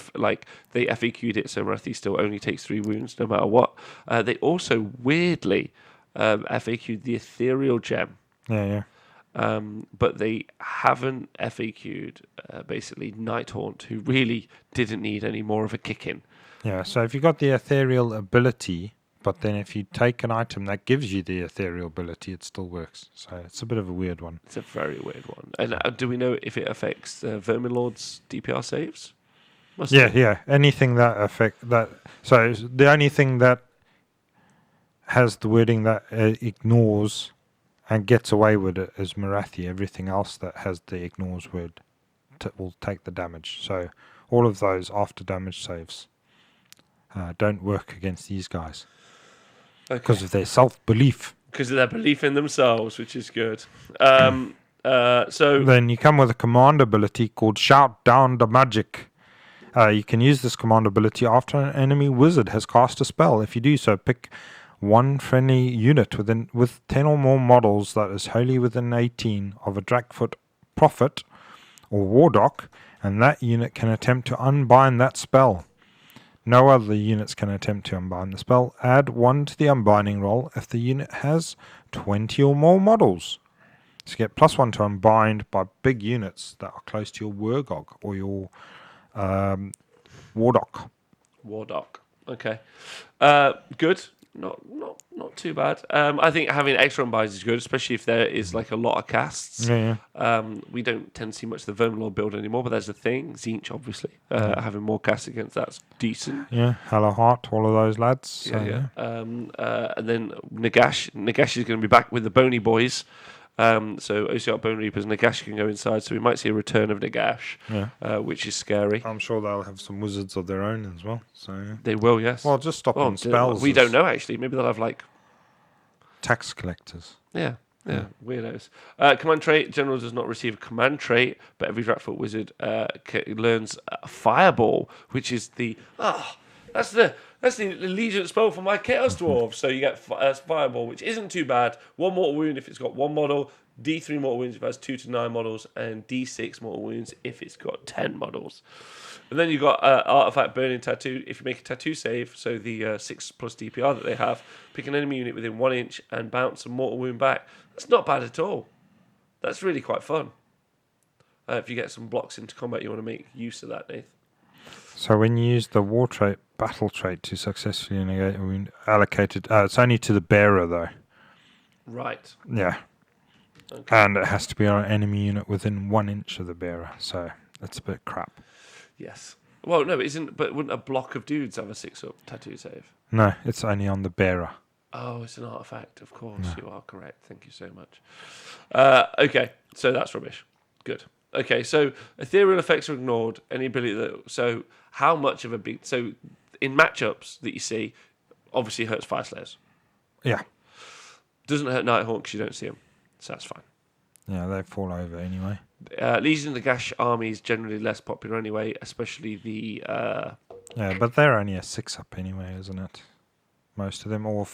they FAQ'd it, so Marathi still only takes 3 wounds no matter what. They also, weirdly, FAQ'd the ethereal gem. Yeah. But they haven't FAQ'd, basically, Nighthaunt, who really didn't need any more of a kick-in. Yeah, so if you got the ethereal ability, but then if you take an item that gives you the ethereal ability, it still works. So it's a bit of a weird one. It's a very weird one. And do we know if it affects Vermin Lord's DPR saves? Yeah. Anything that affect that. So the only thing that has the wording that ignores and gets away with it is Marathi. Everything else that has the ignores word will take the damage. So all of those after damage saves don't work against these guys. Because of their self-belief. Because of their belief in themselves, which is good. So then you come with a command ability called Shout Down the Magic. You can use this command ability after an enemy wizard has cast a spell. If you do so, pick one friendly unit with 10 or more models that is wholly within 18 of a Dragfoot Prophet or Wardock, and that unit can attempt to unbind that spell. No other units can attempt to unbind the spell. Add 1 to the unbinding roll if the unit has 20 or more models. So get +1 to unbind by big units that are close to your Wargog or your Wardock. Okay. Good. Not too bad. I think having extra unbinds is good, especially if there is like a lot of casts. Yeah. We don't tend to see much of the Vermin Lord build anymore, but there's a thing. Zinch, obviously. Having more casts against that's decent. Yeah, Hello Heart, all of those lads. So, yeah. And then Nagash. Nagash is going to be back with the Bony Boys. So OCR Bone Reapers, Nagash can go inside, so we might see a return of Nagash, which is scary. I'm sure they'll have some wizards of their own as well. So they will, yes. Well, just stopping spells. We don't know actually. Maybe they'll have like tax collectors. Yeah, weirdos. Command trait: General does not receive a command trait, but every Dragfoot wizard learns Fireball, which is that's the Allegiance spell for my Chaos Dwarves. So you get Fireball, which isn't too bad. 1 mortal wound if it's got 1 model, D3 mortal wounds if it has 2 to 9 models, and D6 mortal wounds if it's got 10 models. And then you've got Artifact Burning Tattoo. If you make a tattoo save, so the 6+ DPR that they have, pick an enemy unit within 1 inch and bounce a mortal wound back. That's not bad at all. That's really quite fun. If you get some blocks into combat, you want to make use of that, Nath. So when you use the war trait, battle trait to successfully negate a wound allocated, it's only to the bearer though. Right. Yeah. Okay. And it has to be on an enemy unit within 1 inch of the bearer. So that's a bit crap. Yes. Well, no, it isn't. But wouldn't a block of dudes have a 6-up tattoo save? No, it's only on the bearer. Oh, it's an artifact. Of course, No. you are correct. Thank you so much. Okay, so that's rubbish. Good. Okay, so ethereal effects are ignored. Any ability that so how much of a big so in matchups that you see, obviously hurts Fire Slayers. Yeah. Doesn't hurt Nighthawk because you don't see them, so that's fine. Yeah, they fall over anyway. Legion of the Gash army is generally less popular anyway, especially the. Yeah, but they're only a 6-up anyway, isn't it? Most of them, or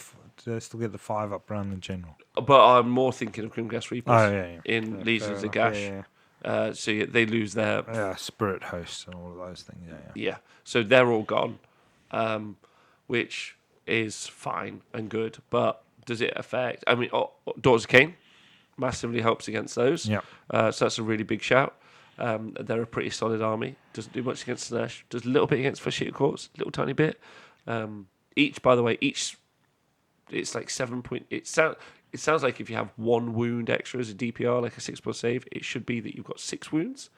they still get the 5-up around the general. But I'm more thinking of Grimghast Reapers in Yeah, Legions of the fair Gash. enough. So they lose their Yeah, spirit hosts and all of those things. yeah. So they're all gone, which is fine and good. But does it affect? I mean, Daughters of Cain massively helps against those. Yeah. So that's a really big shout. They're a pretty solid army. Doesn't do much against Slanesh. Does a little bit against Fascista Courts, little tiny bit. Each, by the way, it's like 7 point. It sounds like if you have 1 wound extra as a DPR, like a 6+ save, it should be that you've got 6 wounds,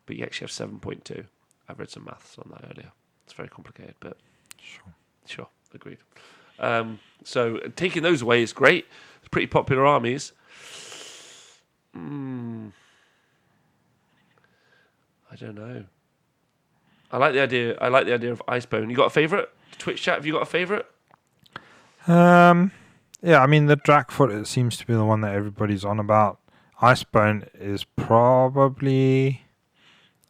but you actually have 7.2. I've read some maths on that earlier. It's very complicated, but sure, agreed. So taking those away is great. It's pretty popular armies. I don't know. I like the idea of Icebone. You got a favourite? Twitch chat, have you got a favourite? Yeah, I mean, the Drakfoot, it seems to be the one that everybody's on about. Icebone is probably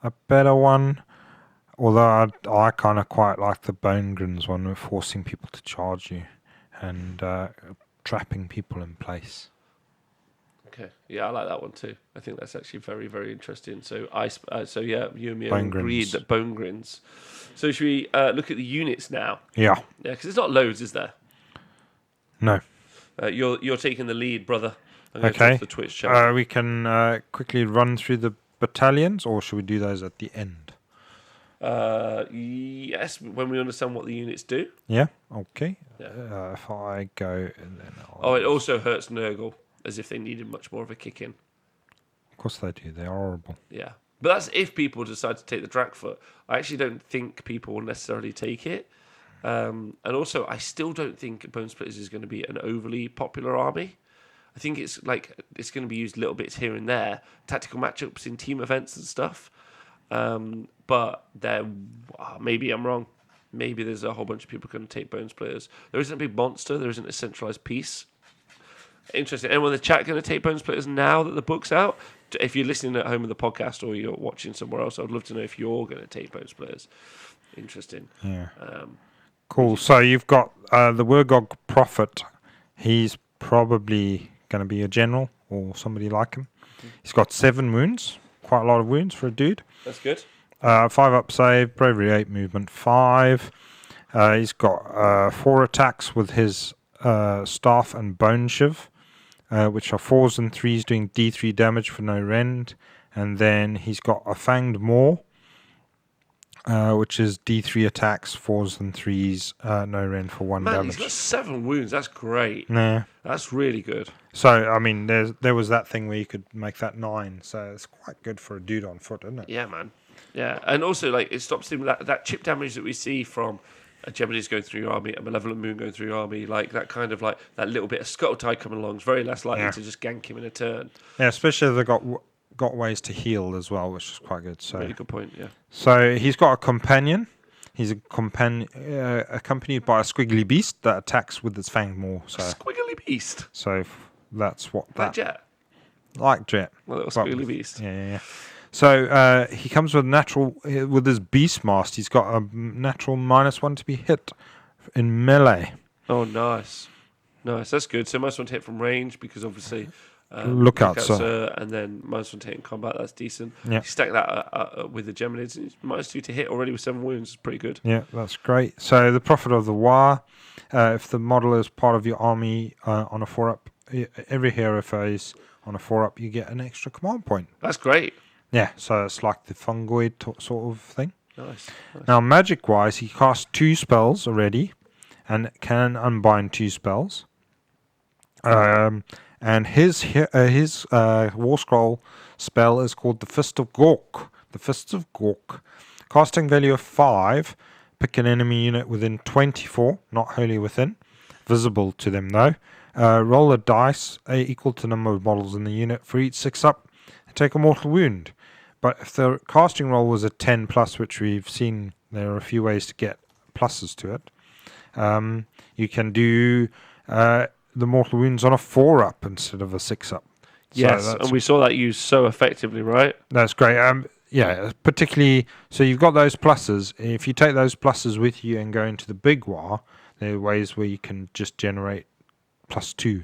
a better one, although I kind of quite like the Bonegrins one, with forcing people to charge you and trapping people in place. Okay, yeah, I like that one too. I think that's actually very, very interesting. So, you and me Bone agreed grins. that bone grins. So, should we look at the units now? Yeah. Yeah, because there's not loads, is there? No. You're taking the lead, brother. I'm going to Okay. talk to the Twitch chat. We can quickly run through the battalions, or should we do those at the end? Yes, when we understand what the units do. Yeah. Okay. Yeah. If I go and then Oh, it also hurts Nurgle, as if they needed much more of a kick in. Of course they do. They're horrible. Yeah. But that's if people decide to take the Drakfoot. I actually don't think people will necessarily take it. And also, I still don't think Bonespliiterz is going to be an overly popular army. I think it's going to be used little bits here and there, tactical matchups in team events and stuff. But maybe I'm wrong. Maybe there's a whole bunch of people going to take Bonespliiterz. There isn't a big monster. There isn't a centralized piece. Interesting. Anyone in the chat going to take Bonespliiterz now that the book's out? If you're listening at home in the podcast or you're watching somewhere else, I'd love to know if you're going to take Bonespliiterz. Interesting. Yeah. Cool. So you've got the Wurgog Prophet. He's probably going to be a general or somebody like him. He's got 7 wounds. Quite a lot of wounds for a dude. That's good. 5-up save, bravery 8, movement 5. He's got 4 attacks with his staff and bone shiv, which are 4s and 3s doing D3 damage for no rend. And then he's got a fanged maw, which is D3 attacks, 4s and 3s, no rend for 1 Man, damage. he's got 7 wounds. That's great. Nah. That's really good. So, I mean, there was that thing where you could make that 9. So it's quite good for a dude on foot, isn't it? Yeah, man. Yeah, and also it stops him that chip damage that we see from a Gemini's going through your army, a Malevolent Moon going through your army, that kind of that little bit of Scuttle Tide coming along is very less likely to just gank him in a turn. Yeah, especially if they've got ways to heal as well, which is quite good. So really good point. Yeah. So he's got a companion. He's a companion accompanied by a squiggly beast that attacks with its fanged maw. So Squiggly beast. So that's what Like Jet. Like Jet. A little squiggly beast. Yeah. So he comes with with his Beastmaster. He's got a natural -1 to be hit in melee. Oh, nice. That's good. So -1 to hit from range because obviously Lookout, sir. and then -1 to hit in combat. That's decent. Yeah. You stack that with the Geminids. It's -2 to hit already with 7 wounds. It's pretty good. Yeah, that's great. So the Prophet of the War. If the model is part of your army on a 4-up, every hero phase on a 4-up, you get an extra command point. That's great. Yeah, so it's like the fungoid sort of thing. Nice. Now, magic-wise, he casts 2 spells already, and can unbind 2 spells. And his War Scroll spell is called the Fist of Gork. The Fists of Gork. Casting value of 5. Pick an enemy unit within 24, not wholly within. Visible to them, though. Roll a dice equal to the number of models in the unit for each 6-up. And take a mortal wound. But if the casting roll was a 10+, which we've seen, there are a few ways to get pluses to it. You can do the mortal wounds on a 4-up instead of a 6-up. Yes, so and we saw that used so effectively, right? That's great. Yeah, particularly, so you've got those pluses. If you take those pluses with you and go into the big war, there are ways where you can just generate +2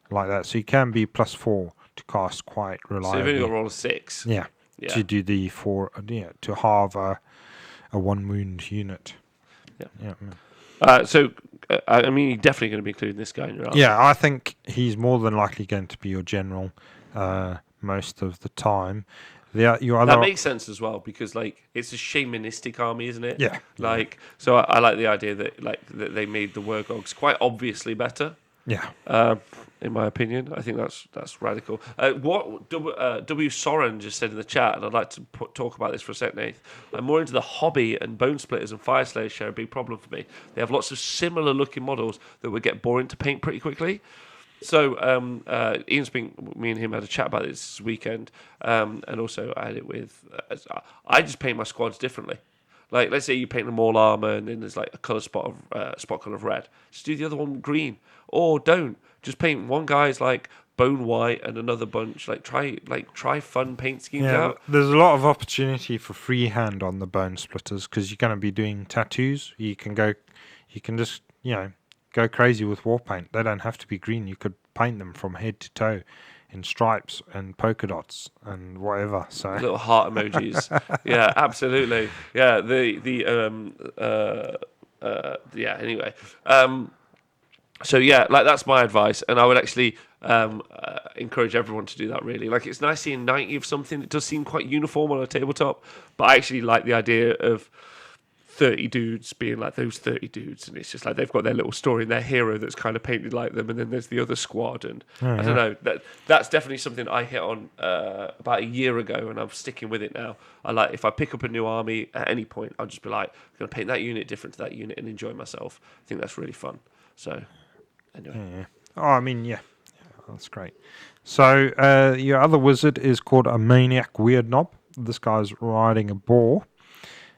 like that. So you can be +4 to cast quite reliably. So you've only got to roll a 6. Yeah. To do the 4, to halve a 1 wound unit. Yeah. So, I mean, you're definitely going to be including this guy in your army. Yeah, I think he's more than likely going to be your general most of the time. That makes sense as well, because like it's a shamanistic army, isn't it? Yeah. Like, so I like the idea that that they made the Wergogs quite obviously better. Yeah. In my opinion, I think that's radical. What W. Soren just said in the chat, and I'd like to talk about this for a second, Nath. I'm more into the hobby, and Bonespliiterz and Fireslayers share a big problem for me. They have lots of similar looking models that would get boring to paint pretty quickly. So Ian Spink, me and him had a chat about this weekend, and also I had it with. I just paint my squads differently. Like, let's say you paint them all armor, and then there's like a color spot color of red. Just do the other one green, or don't. Just paint one guy's like bone white and another bunch. Try fun paint schemes out. There's a lot of opportunity for freehand on the Bonespliiterz because you're going to be doing tattoos. You can just go crazy with war paint. They don't have to be green. You could paint them from head to toe in stripes and polka dots and whatever. So little heart emojis. Yeah, absolutely. Yeah, anyway. So yeah, like that's my advice, and I would actually encourage everyone to do that. Really, like it's nice seeing 90 of something. It does seem quite uniform on a tabletop, but I actually like the idea of 30 dudes being like those 30 dudes, and it's just like they've got their little story and their hero that's kind of painted like them, and then there's the other squad, and I don't know, that's definitely something I hit on about a year ago, and I'm sticking with it now. I like, if I pick up a new army at any point, I'll just be like, I'm going to paint that unit different to that unit and enjoy myself. I think that's really fun. So anyway. That's great. So your other wizard is called a Maniac Weird Knob. This guy's riding a boar.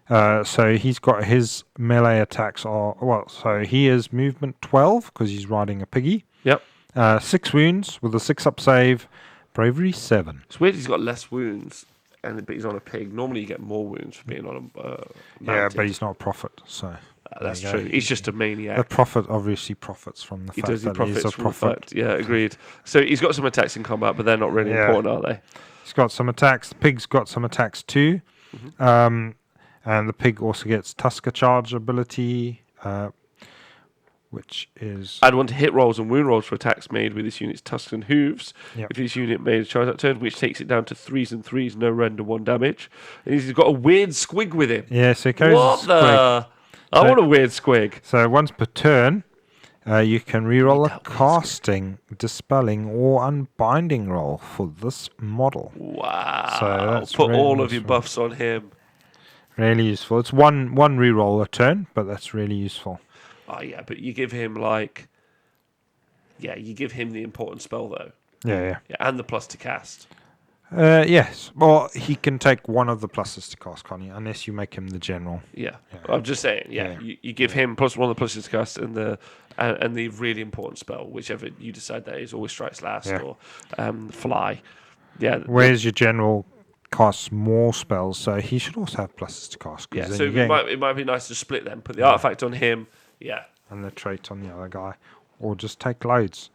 So he's got his melee attacks so he is movement 12 because he's riding a piggy. Yep. 6 wounds with a 6-up save, bravery 7. It's weird he's got less wounds, but he's on a pig. Normally you get more wounds for being on a mounted. Yeah, but he's not a prophet, so that's true. He's just a maniac. The prophet obviously profits from the fact that he's a prophet. Yeah, agreed. So he's got some attacks in combat, but they're not really important, are they? He's got some attacks. The pig's got some attacks too. Mm-hmm. And the pig also gets Tusker Charge ability, which is... Add 1 to hit rolls and wound rolls for attacks made with this unit's tusks and hooves. Yep. If this unit made a charge that turn, which takes it down to 3s and 3s, no render 1 damage. And he's got a weird squig with him. Yeah, so he carries a squig. I want a weird squig. So once per turn, you can reroll a casting, dispelling, or unbinding roll for this model. Wow. So that's put really all of your useful. buffs on him. Really useful. It's one reroll a turn, but that's really useful. Oh yeah, but you give him you give him the important spell though. Yeah, and the plus to cast. Yes. Well, he can take one of the pluses to cast, can't he? Unless you make him the general. Yeah. I'm just saying. Yeah. You give him plus 1 of the pluses to cast, and the really important spell, whichever you decide that is, always strikes last or fly. Yeah. Where's your general? Casts more spells, so he should also have pluses to cast. Yeah, so it might be nice to split them. Put the artifact on him, and the trait on the other guy, or just take loads.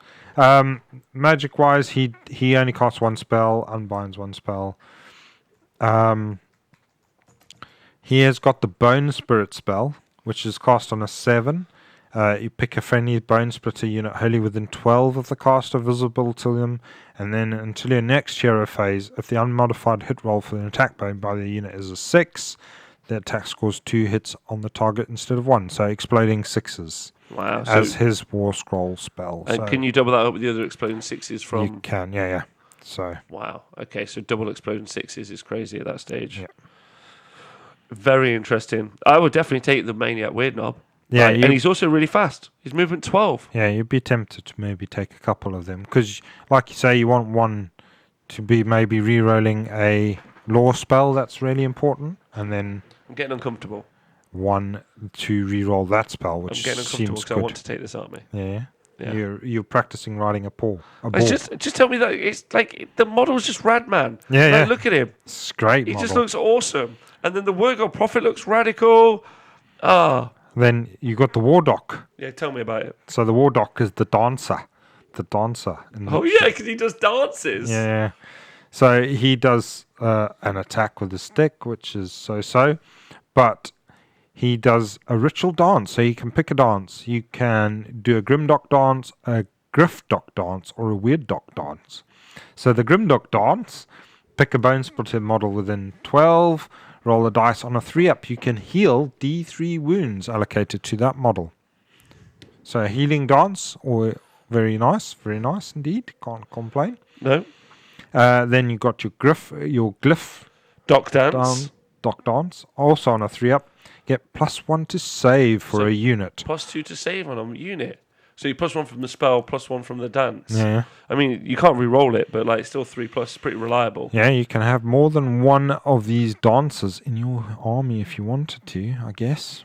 Magic wise, he only casts 1 spell, unbinds 1 spell. He has got the Bone Spirit spell, which is cast on a 7. You pick a friendly Bone Splitter unit wholly within 12 of the caster visible to them, and then until your next hero phase, if the unmodified hit roll for the attack by the unit is a 6, the attack scores 2 hits on the target instead of 1, so exploding 6s Wow. as his War Scroll spell. And so can you double that up with the other exploding 6s from? You can, yeah. So Wow. Okay, so double exploding 6s is crazy at that stage. Yeah. Very interesting. I would definitely take the Maniac Weird Knob. yeah, Right, and he's also really fast. He's movement 12. yeah, you'd be tempted to maybe take a couple of them because, like you say, you want one to be maybe re-rolling a law spell that's really important, and then I'm getting uncomfortable. one to re-roll that spell, I'm which getting uncomfortable seems because I good. want to take this army. Yeah. Yeah. You're practicing riding a boar. It's just tell me that it's like the model's just rad, man. Yeah, Like, yeah. look at him. It's great. He model. just looks awesome. And then the Wargold Prophet looks radical. Ah. Then you got the War Doc. Yeah, tell me about it. So the War Doc is the dancer. The dancer. Oh, yeah, because he does dances. Yeah. So he does an attack with a stick, which is so-so. But he does a ritual dance. So you can pick a dance. You can do a Grimdock dance, a Griffdock dance, or a Weird Dock dance. So the Grimdock dance, pick a Bonespliiterz model within 12, roll a dice on a 3-up. You can heal D3 wounds allocated to that model. So a healing dance, or very nice indeed. Can't complain. No? Then you got your glyph Doc dance. dock dance, also on a 3-up. Get +1 to save for So a unit. +2 to save on a unit. So you +1 from the spell, +1 from the dance. Yeah. I mean, you can't re-roll it, but like still 3+, is pretty reliable. Yeah, you can have more than one of these dancers in your army if you wanted to, I guess.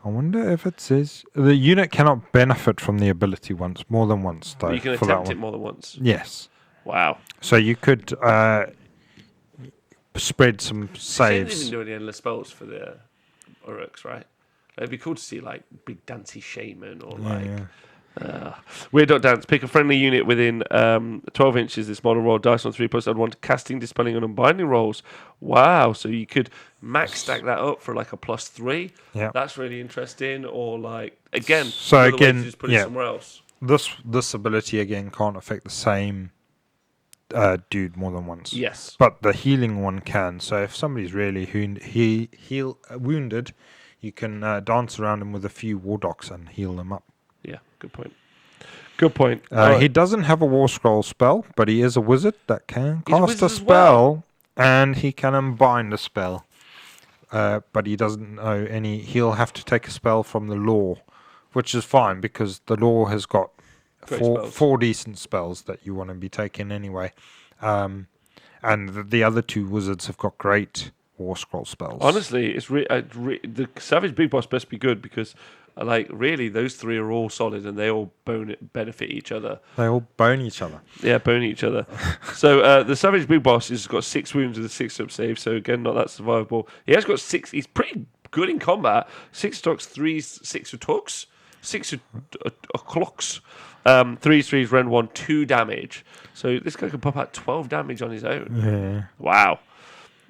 I wonder if it says the unit cannot benefit from the ability more than once, though. But you can for that attempt it one. more than once. Yes. Wow. So you could spread some They saves. didn't do any endless spells for the orcs, right? It'd be cool to see like big dancey shaman or Weird Dot Dance. Pick a friendly unit within 12 inches. This model roll dice on 3+. I'd want casting, dispelling, and unbinding rolls. Wow. So you could max stack that up for like a +3. Yeah. That's really interesting. Or like, again, So another way to again, just put it yeah. somewhere else. This ability again can't affect the same dude more than once. Yes. But the healing one can. So if somebody's really wounded, you can dance around him with a few War Docs and heal them up. Yeah, good point. Good point. He doesn't have a War Scroll spell, but he is a wizard that can He's a cast wizard a as spell, and he can unbind a spell. But he doesn't know any. He'll have to take a spell from the law, which is fine because the law has got Great spells. four decent spells that you want to be taking anyway. And the other two wizards have got great War Scroll spells. Honestly, it's the Savage Big Boss best be good because, like, really, those three are all solid and they all benefit each other. They all bone each other. Yeah, bone each other. So the Savage Big Boss has got 6 wounds with a 6-up save. So again, not that survivable. He has got 6. He's pretty good in combat. 6 attacks, 6 attacks, 6 o'clocks. 3 Ren 1, 2 damage. So this guy can pop out 12 damage on his own. Yeah. Wow.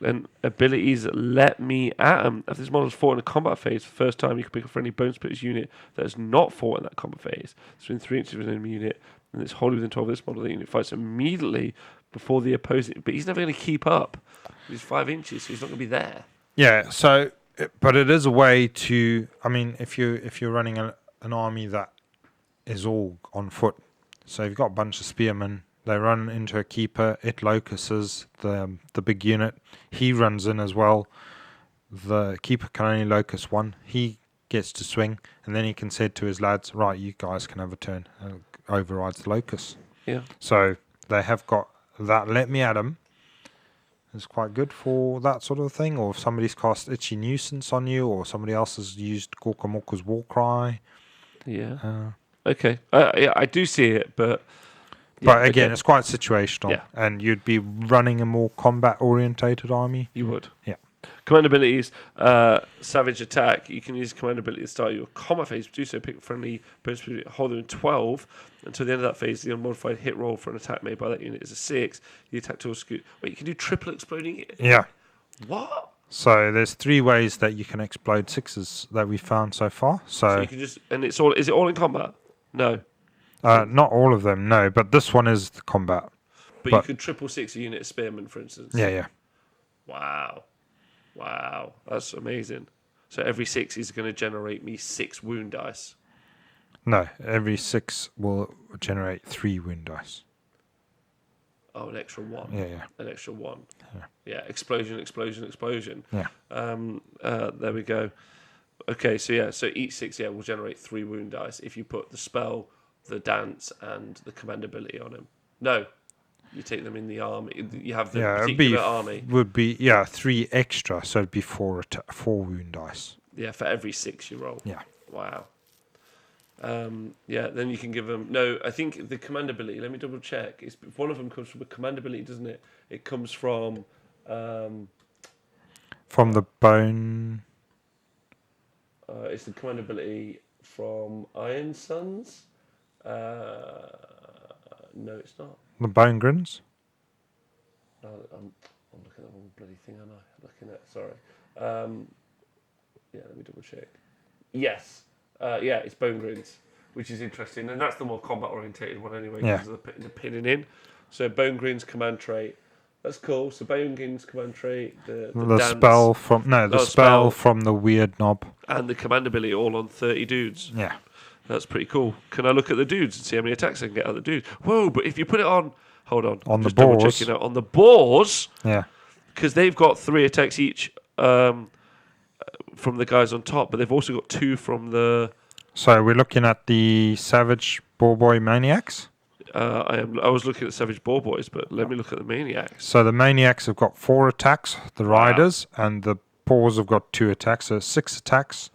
And abilities, let me at him. If this model's fought in a combat phase for the first time, you can pick a friendly Bonespliiterz unit that has not fought in that combat phase. It's within 3 inches of an enemy unit, and it's wholly within 12 of this model. The unit fights immediately before the opposing. But he's never going to keep up. He's 5 inches, so he's not going to be there. Yeah. So, but it is a way to. I mean, if you're running an army that is all on foot, so you've got a bunch of spearmen. They run into a keeper. It locuses the big unit. He runs in as well. The keeper can only locus one. He gets to swing, and then he can say to his lads, "Right, you guys can have a turn." And overrides the locus. Yeah. So they have got that. Let me at 'em. Is quite good for that sort of thing. Or if somebody's cast Itchy Nuisance on you, or somebody else has used Gorkamorka's War Cry. Yeah. Okay. Yeah, I do see it, but. But again, it's quite situational, Yeah. and you'd be running a more combat-orientated army. You would. Yeah. Command abilities, Savage Attack. You can use command ability to start your combat phase. Do so, pick friendly Bonespliiterz, hold them in 12. Until the end of that phase, the unmodified hit roll for an attack made by that unit is a 6. The attack tool scoot. Wait, you can do triple exploding? Yeah. What? So there's 3 ways that you can explode 6s that we found so far. So you can just, and it's all, is it all in combat? No. Not all of them, no, but this one is the combat. But you could triple 6 a unit of spearmen, for instance. Yeah. Wow. Wow, that's amazing. So every 6 is going to generate me 6 wound dice. No, every 6 will generate 3 wound dice. Oh, an extra 1. Yeah. An extra 1. Yeah. Yeah, explosion, explosion, explosion. Yeah. There we go. Okay, so each 6 will generate 3 wound dice if you put the spell, the dance, and the command ability on him. No, you take them in the army. You have the particular army. Would be 3 extra, so it'd be 4 wound dice. Yeah, for every 6 you roll. Yeah. Wow. Then you can give them. No, I think the command ability. Let me double check. One of them comes from a command ability, doesn't it? It comes from. From the bone. It's the command ability from Iron Sons. No, it's not. The bone grins. No, I'm looking at the wrong bloody thing, am I? Looking at. Sorry. Let me double check. Yes. It's Bone Grins, which is interesting, and that's the more combat orientated one anyway, because of the pinning in. So Bone Grins command trait, that's cool. So Bone Grins command trait, the dance, spell from spell from the weird knob, and the command ability all on 30 dudes. Yeah, that's pretty cool. Can I look at the dudes and see how many attacks I can get out of the dudes? Whoa! But if you put it on, hold on the double boars, checking out on the boars, because they've got 3 attacks each. From the guys on top, but they've also got 2 from the. So we're looking at the Savage Boar Boy Maniacs. I was looking at Savage Boar Boys, but let me look at the Maniacs. So the Maniacs have got 4 attacks, the Riders, and the Boars have got 2 attacks, so 6 attacks.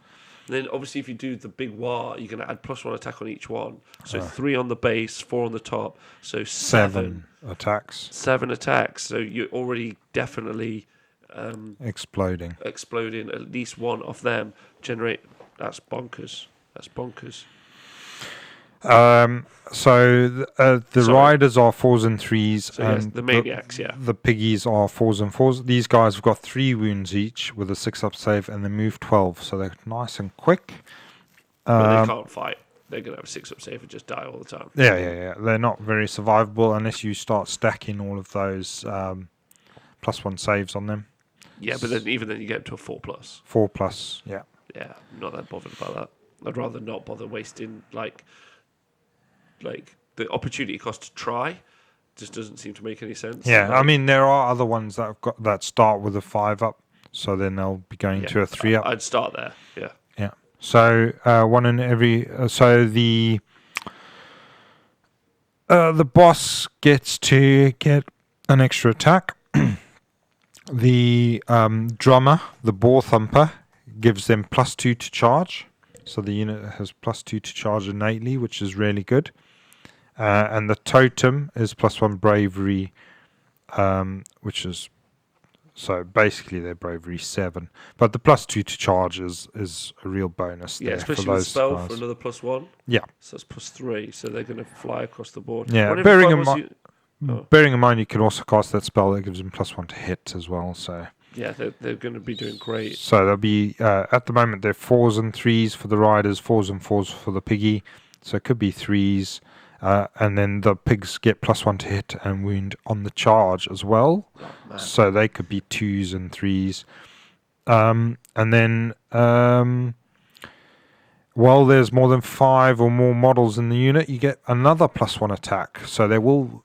Then obviously if you do the big war, you're going to add +1 attack on each one. So 3 on the base, 4 on the top, so 7 attacks. 7 attacks. So you're already definitely. Exploding at least 1 off them. That's bonkers. So the Riders are 4s and 3s, and the Maniacs, the Piggies are 4s and 4s. These guys have got 3 wounds each with a 6-up save, and they move 12, so they're nice and quick. But they can't fight. They're going to have a 6-up save and just die all the time. Yeah. They're not very survivable unless you start stacking all of those +1 saves on them. Yeah, but then even then you get up to a 4+. 4+, yeah. Yeah, I'm not that bothered about that. I'd rather not bother wasting like the opportunity cost to try. Just doesn't seem to make any sense. Yeah, I mean there are other ones that start with a 5-up, so then they'll be going to a 3-up. I'd start there. Yeah. Yeah. So 1 in every. So the boss gets to get an extra attack. The drummer, the Boar Thumper, gives them +2 to charge. So the unit has +2 to charge innately, which is really good. And the Totem is +1 bravery, which is... So basically their bravery 7. But the +2 to charge is a real bonus there. Yeah, especially for with those spell guys. for another +1. Yeah. So that's +3. So they're going to fly across the board. Yeah, bearing in mind you can also cast that spell that gives them +1 to hit as well. So yeah, they're going to be doing great. So they'll be at the moment they're 4s and 3s for the Riders, 4s and 4s for the Piggy. So it could be 3s, and then the pigs get +1 to hit and wound on the charge as well. Oh, so they could be 2s and 3s, and then while there's more than 5 or more models in the unit, you get another +1 attack. So they will.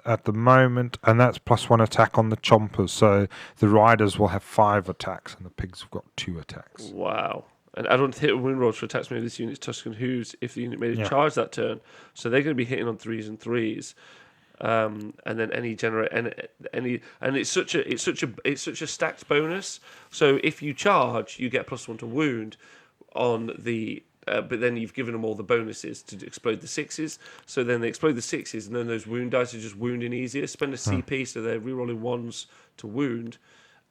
At the moment, and that's +1 attack on the chompers. So the Riders will have 5 attacks, and the pigs have got 2 attacks. Wow. And add on to hit and wound rolls for attacks made with this unit's Tuscan Hooves if the unit made a charge that turn. So they're going to be hitting on 3s and 3s. And then and it's such a stacked bonus. So if you charge, you get +1 to wound on the. But then you've given them all the bonuses to explode the 6s. So then they explode the 6s, and then those wound dice are just wounding easier. Spend a CP, so they're rerolling 1s to wound.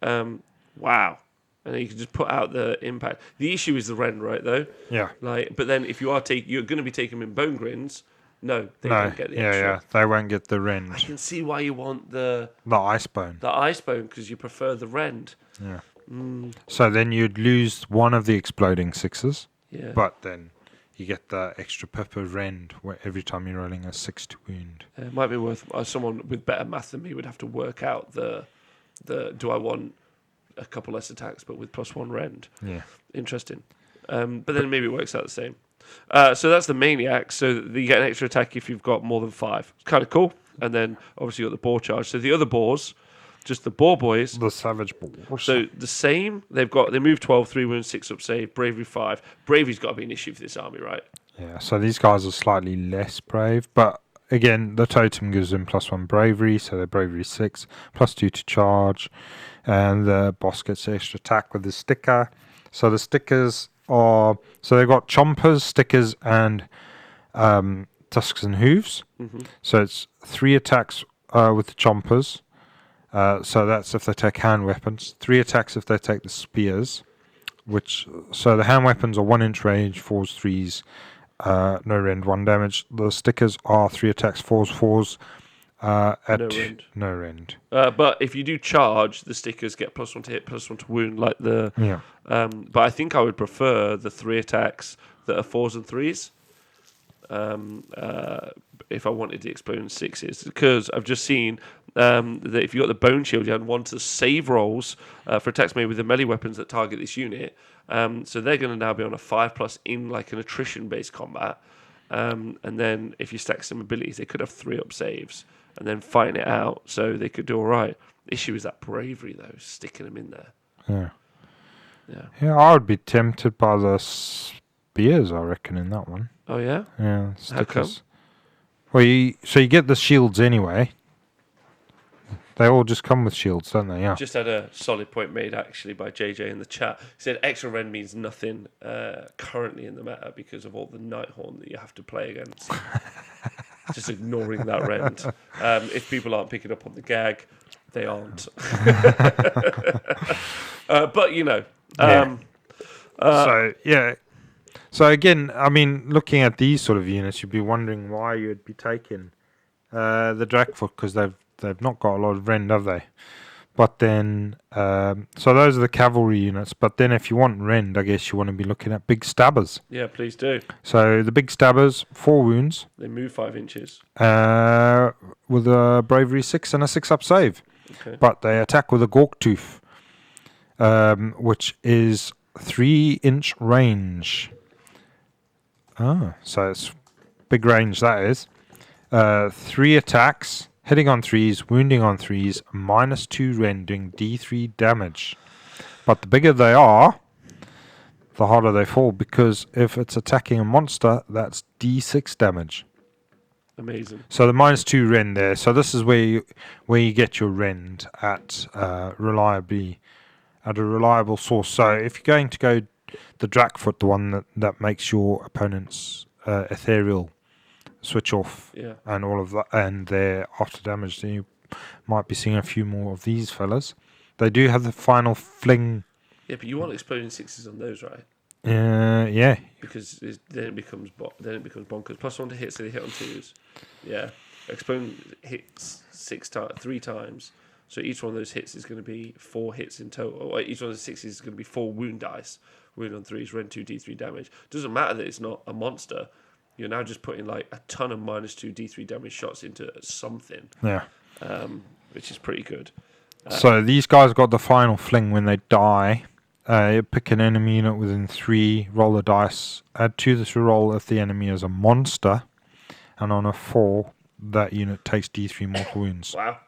Wow. And then you can just put out the impact. The issue is the rend, right, though? Yeah. But then if you're going to be taking them in Bone Grins, no, they don't get the extra. Yeah, they won't get the rend. I can see why you want the Icebone. The Icebone, because you prefer the rend. Yeah. So then you'd lose one of the exploding 6s. Yeah. But then you get the extra pepper rend every time you're rolling a 6 to wound. It might be worth someone with better math than me would have to work out the do I want a couple less attacks, but with +1 rend. Yeah. Interesting. But then maybe it works out the same. So that's the maniac. So you get an extra attack if you've got more than 5. It's kind of cool. And then obviously you got the boar charge. So the other boars, just the boar boys. The savage boars. So the same. They move 12, 3 wounds, 6 up save, bravery 5. Bravery's got to be an issue for this army, right? Yeah. So these guys are slightly less brave, but again, the totem gives them +1 bravery, so they're bravery 6, +2 to charge, and the boss gets extra attack with the sticker. So the stickers are they've got chompers, stickers, and tusks and hooves. Mm-hmm. So it's 3 attacks with the chompers. So that's if they take hand weapons. 3 attacks if they take the spears. So the hand weapons are 1-inch range, 4s, 3s, no rend, 1 damage. The stickers are 3 attacks, 4s, at no rend. But if you do charge, the stickers get +1 to hit, +1 to wound, like the. Yeah. But I think I would prefer the 3 attacks that are 4s and 3s. If I wanted the exploding 6s, because I've just seen that if you got the bone shield, you had 1 to save rolls for attacks made with the melee weapons that target this unit. So they're going to now be on a 5+ in like an attrition based combat. And then if you stack some abilities, they could have 3 up saves and then fighting it out, so they could do all right. The issue is that bravery though, sticking them in there. Yeah, I would be tempted by the spears, I reckon, in that one. Oh yeah. Yeah, How come? stickers. Well, you get the shields anyway. They all just come with shields, don't they? Yeah. Just had a solid point made actually by JJ in the chat. He said extra rend means nothing currently in the meta because of all the Nighthorn that you have to play against. Just ignoring that rend. If people aren't picking up on the gag, they aren't. But you know. So again, I mean, looking at these sort of units, you'd be wondering why you'd be taking the Dragfoot, because they've not got a lot of rend, have they? But then, so those are the cavalry units. But then, if you want rend, I guess you want to be looking at big stabbers. Yeah, please do. So the big stabbers, 4 wounds. They move 5 inches. With a bravery 6 and a 6-up save. Okay. But they attack with a Gork Tooth, which is 3-inch range. So it's big range, that is. 3 attacks, hitting on 3s, wounding on 3s, -2 rend, doing D3 damage. But the bigger they are, the harder they fall, because if it's attacking a monster, that's D6 damage. Amazing. So the -2 rend there. So this is where you get your rend at at a reliable source. So if you're going to go the Dragfoot, the one that makes your opponent's ethereal switch off, and all of that, and their after damage, then you might be seeing a few more of these fellas. They do have the final fling. Yeah, but you want exploding 6s on those, right? Yeah. Because then it becomes bonkers. +1 to hit, so they hit on 2s. Yeah, exploding hits 3 times. So each one of those hits is going to be 4 hits in total. Or each one of the 6s is going to be 4 wound dice. Wound on 3s, rend 2 D3 damage. Doesn't matter that it's not a monster. You're now just putting like a ton of -2 D3 damage shots into something. Yeah. Which is pretty good. So these guys got the final fling when they die. You pick an enemy unit within 3, roll a dice, add 2 to the roll if the enemy is a monster, and on a 4, that unit takes D3 mortal wounds. Wow.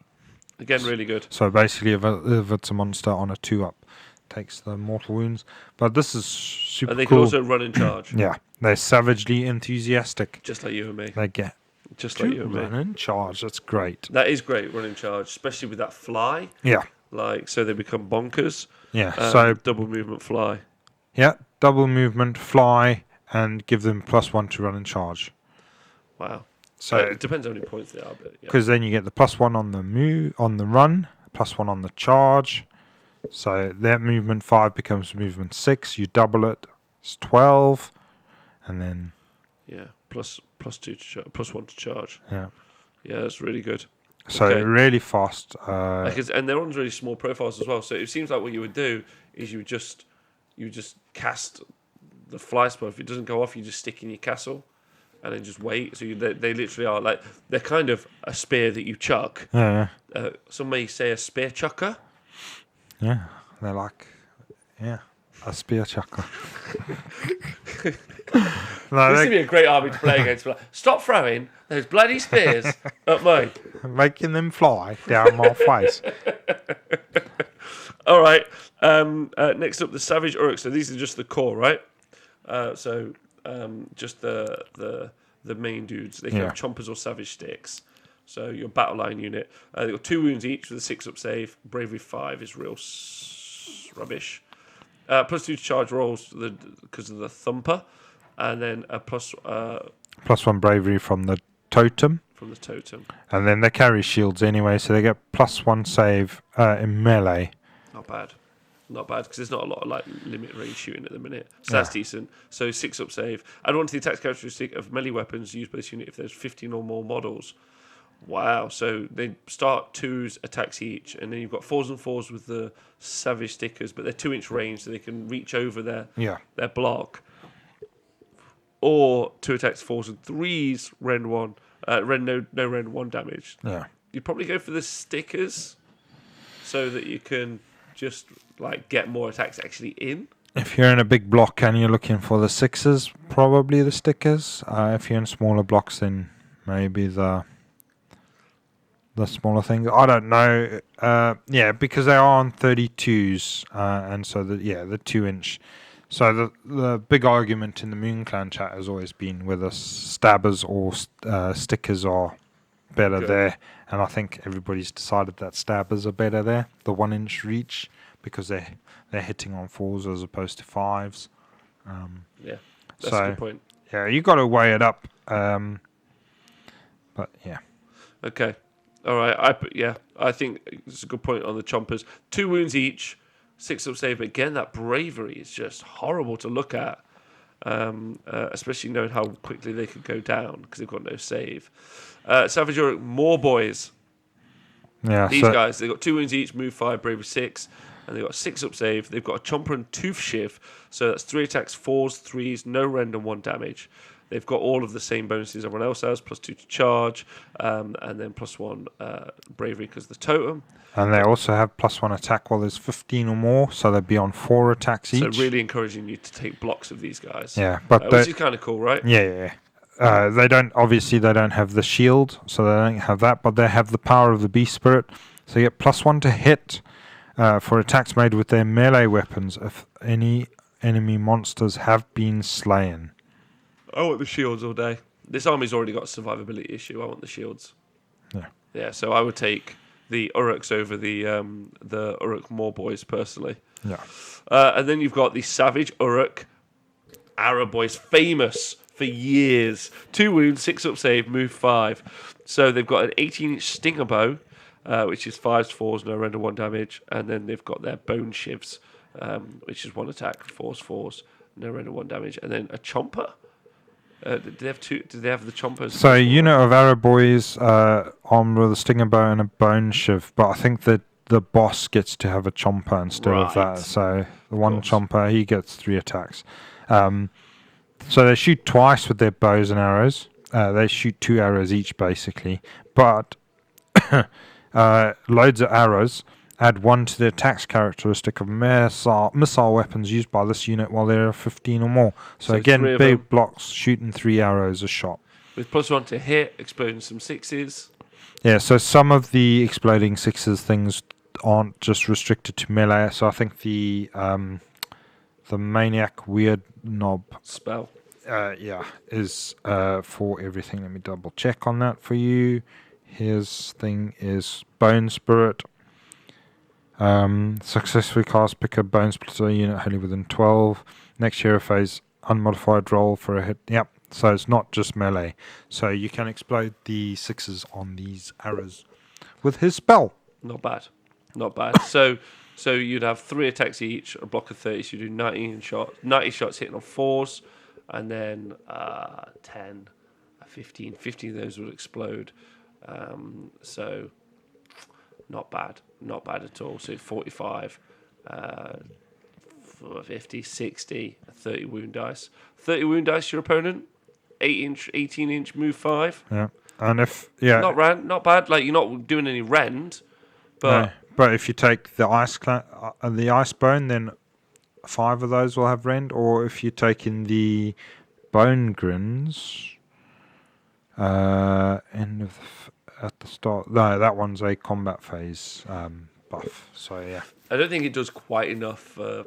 Again, really good. So basically, if it's a monster on a 2-up, takes the mortal wounds. But this is super cool. And they can also run and charge. Yeah, they're savagely enthusiastic. Just like you and me. They get just like you and me. Run and charge. That's great. That is great, run and charge, especially with that fly. Yeah. Like, so they become bonkers. Yeah. So double movement fly. Yeah, double movement fly, and give them +1 to run and charge. Wow. So it depends how many points they are, but because then you get the +1 on the on the run, +1 on the charge. So that movement 5 becomes movement 6. You double it, it's 12, and then +1 to charge. Yeah, that's really good. So really fast. And they're on really small profiles as well. So it seems like what you would do is you would just cast the fly spell. If it doesn't go off, you just stick in your castle. And then just wait. So they literally are like, they're kind of a spear that you chuck. Yeah. Some may say a spear chucker. Yeah, They're like, a spear chucker. This would be a great army to play against. Like, stop throwing those bloody spears at me. Making them fly down my face. All right. Next up, the Savage Orcs. So these are just the core, right? Just the main dudes. They can have chompers or savage sticks. So your battle line unit. They've got 2 wounds each with a 6-up save. Bravery 5 is real rubbish. +2 to charge rolls because of the thumper, and then a +1 bravery from the totem. And then they carry shields anyway, so they get +1 save in melee. Not bad because there's not a lot of like limit range shooting at the minute, so that's decent. So 6-up save. Add 1 to the attack characteristic of melee weapons used by this unit if there's 15 or more models. Wow, so they start 2s attacks each, and then you've got 4s and 4s with the savage stickers, but they're 2-inch range, so they can reach over their block. Or 2 attacks, 4s and 3s, rend 1, no rend 1 damage. Yeah. You'd probably go for the stickers, so that you can just like get more attacks actually in. If you're in a big block and you're looking for the 6s, probably the stickers. If you're in smaller blocks, then maybe the smaller things. I don't know. Because they are on 32s, and so the 2-inch. So the big argument in the Moon Clan chat has always been whether stabbers or stickers are better there, and I think everybody's decided that stabbers are better there. The 1-inch reach, because they're hitting on 4s as opposed to 5s. That's a good point. Yeah, you got to weigh it up. But yeah. Okay. All right, I think it's a good point on the chompers. 2 wounds each, 6-up save. But again, that bravery is just horrible to look at, especially knowing how quickly they could go down because they've got no save. Savage Orc, more boys. Yeah, these guys, they've got 2 wounds each, move 5, bravery 6, and they've got a 6-up save. They've got a chomper and tooth shiv, so that's 3 attacks, 4s, 3s, no rend and 1 damage. They've got all of the same bonuses everyone else has, +2 to charge, and then +1 bravery because of the totem. And they also have +1 attack while there's 15 or more, so they'd be on 4 attacks each. So really encouraging you to take blocks of these guys. Yeah, but which is kind of cool, right? Yeah. They don't have the shield, so they don't have that, but they have the power of the beast spirit. So you get +1 to hit for attacks made with their melee weapons if any enemy monsters have been slain. I want the shields all day. This army's already got a survivability issue. I want the shields. Yeah. So I would take the Uruks over the Uruk Moor boys personally. Yeah. And then you've got the Savage Uruk Arab boys, famous for years. 2 wounds, 6-up save, move 5. So they've got an 18-inch stinger bow, which is 5s, 4s, no render 1 damage, and then they've got their bone shivs, which is 1 attack, 4s, 4s, no render 1 damage, and then a chomper. Did they have the chompers? So unit of Arab boys armed with a stinger bow and a bone shiv, but I think that the boss gets to have a chomper instead of that. So the one chomper, he gets 3 attacks. So they shoot twice with their bows and arrows. They shoot 2 arrows each basically, but loads of arrows. Add 1 to the attacks characteristic of missile weapons used by this unit while there are 15 or more. So again, big blocks shooting 3 arrows a shot. With +1 to hit, exploding some 6s. Yeah, so some of the exploding 6s things aren't just restricted to melee. So I think the Maniac Weird Knob spell is for everything. Let me double check on that for you. His thing is Bone Spirit. Successfully cast pick a Bonespliiterz unit wholly within 12. Next hero phase, unmodified roll for a hit. Yep, so it's not just melee. So you can explode the 6s on these arrows with his spell. Not bad. So you'd have 3 attacks each, a block of 30, so you do 90 shots hitting on 4s, and then 10, 15 of those would explode. So not bad at all. So 45, 50, 60, 30 wound dice. 30 wound dice, your opponent, 18-inch, move 5. Yeah, and Not bad. Like, you're not doing any rend, but But if you take the the ice bone, then 5 of those will have rend. Or if you take in the bone grins, at the start. No, that one's a combat phase buff. So yeah. I don't think it does quite enough for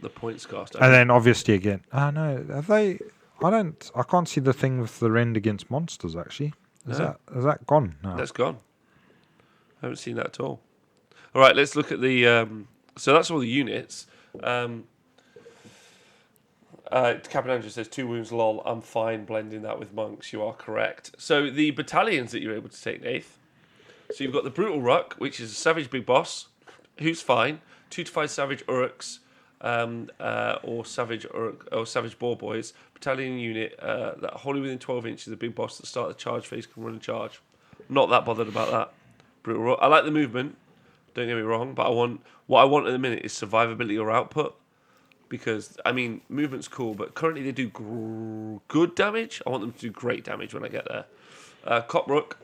the points cost. And then obviously again, no, have they? I can't see the thing with the rend against monsters actually. Is that gone now? That's gone. I haven't seen that at all. All right, let's look at the. So that's all the units. Captain Andrew says 2 wounds. Lol. I'm fine blending that with monks. You are correct. So the battalions that you're able to take, Nath. So you've got the brutal ruck, which is a savage big boss, who's fine. 2 to 5 savage orcs. Or savage boar boys, battalion unit that wholly within 12 inches, a big boss that start the charge phase can run and charge. Not that bothered about that. Brutal. I like the movement. Don't get me wrong, but what I want at the minute is survivability or output, because I mean movement's cool, but currently they do good damage. I want them to do great damage when I get there. Cop Rook,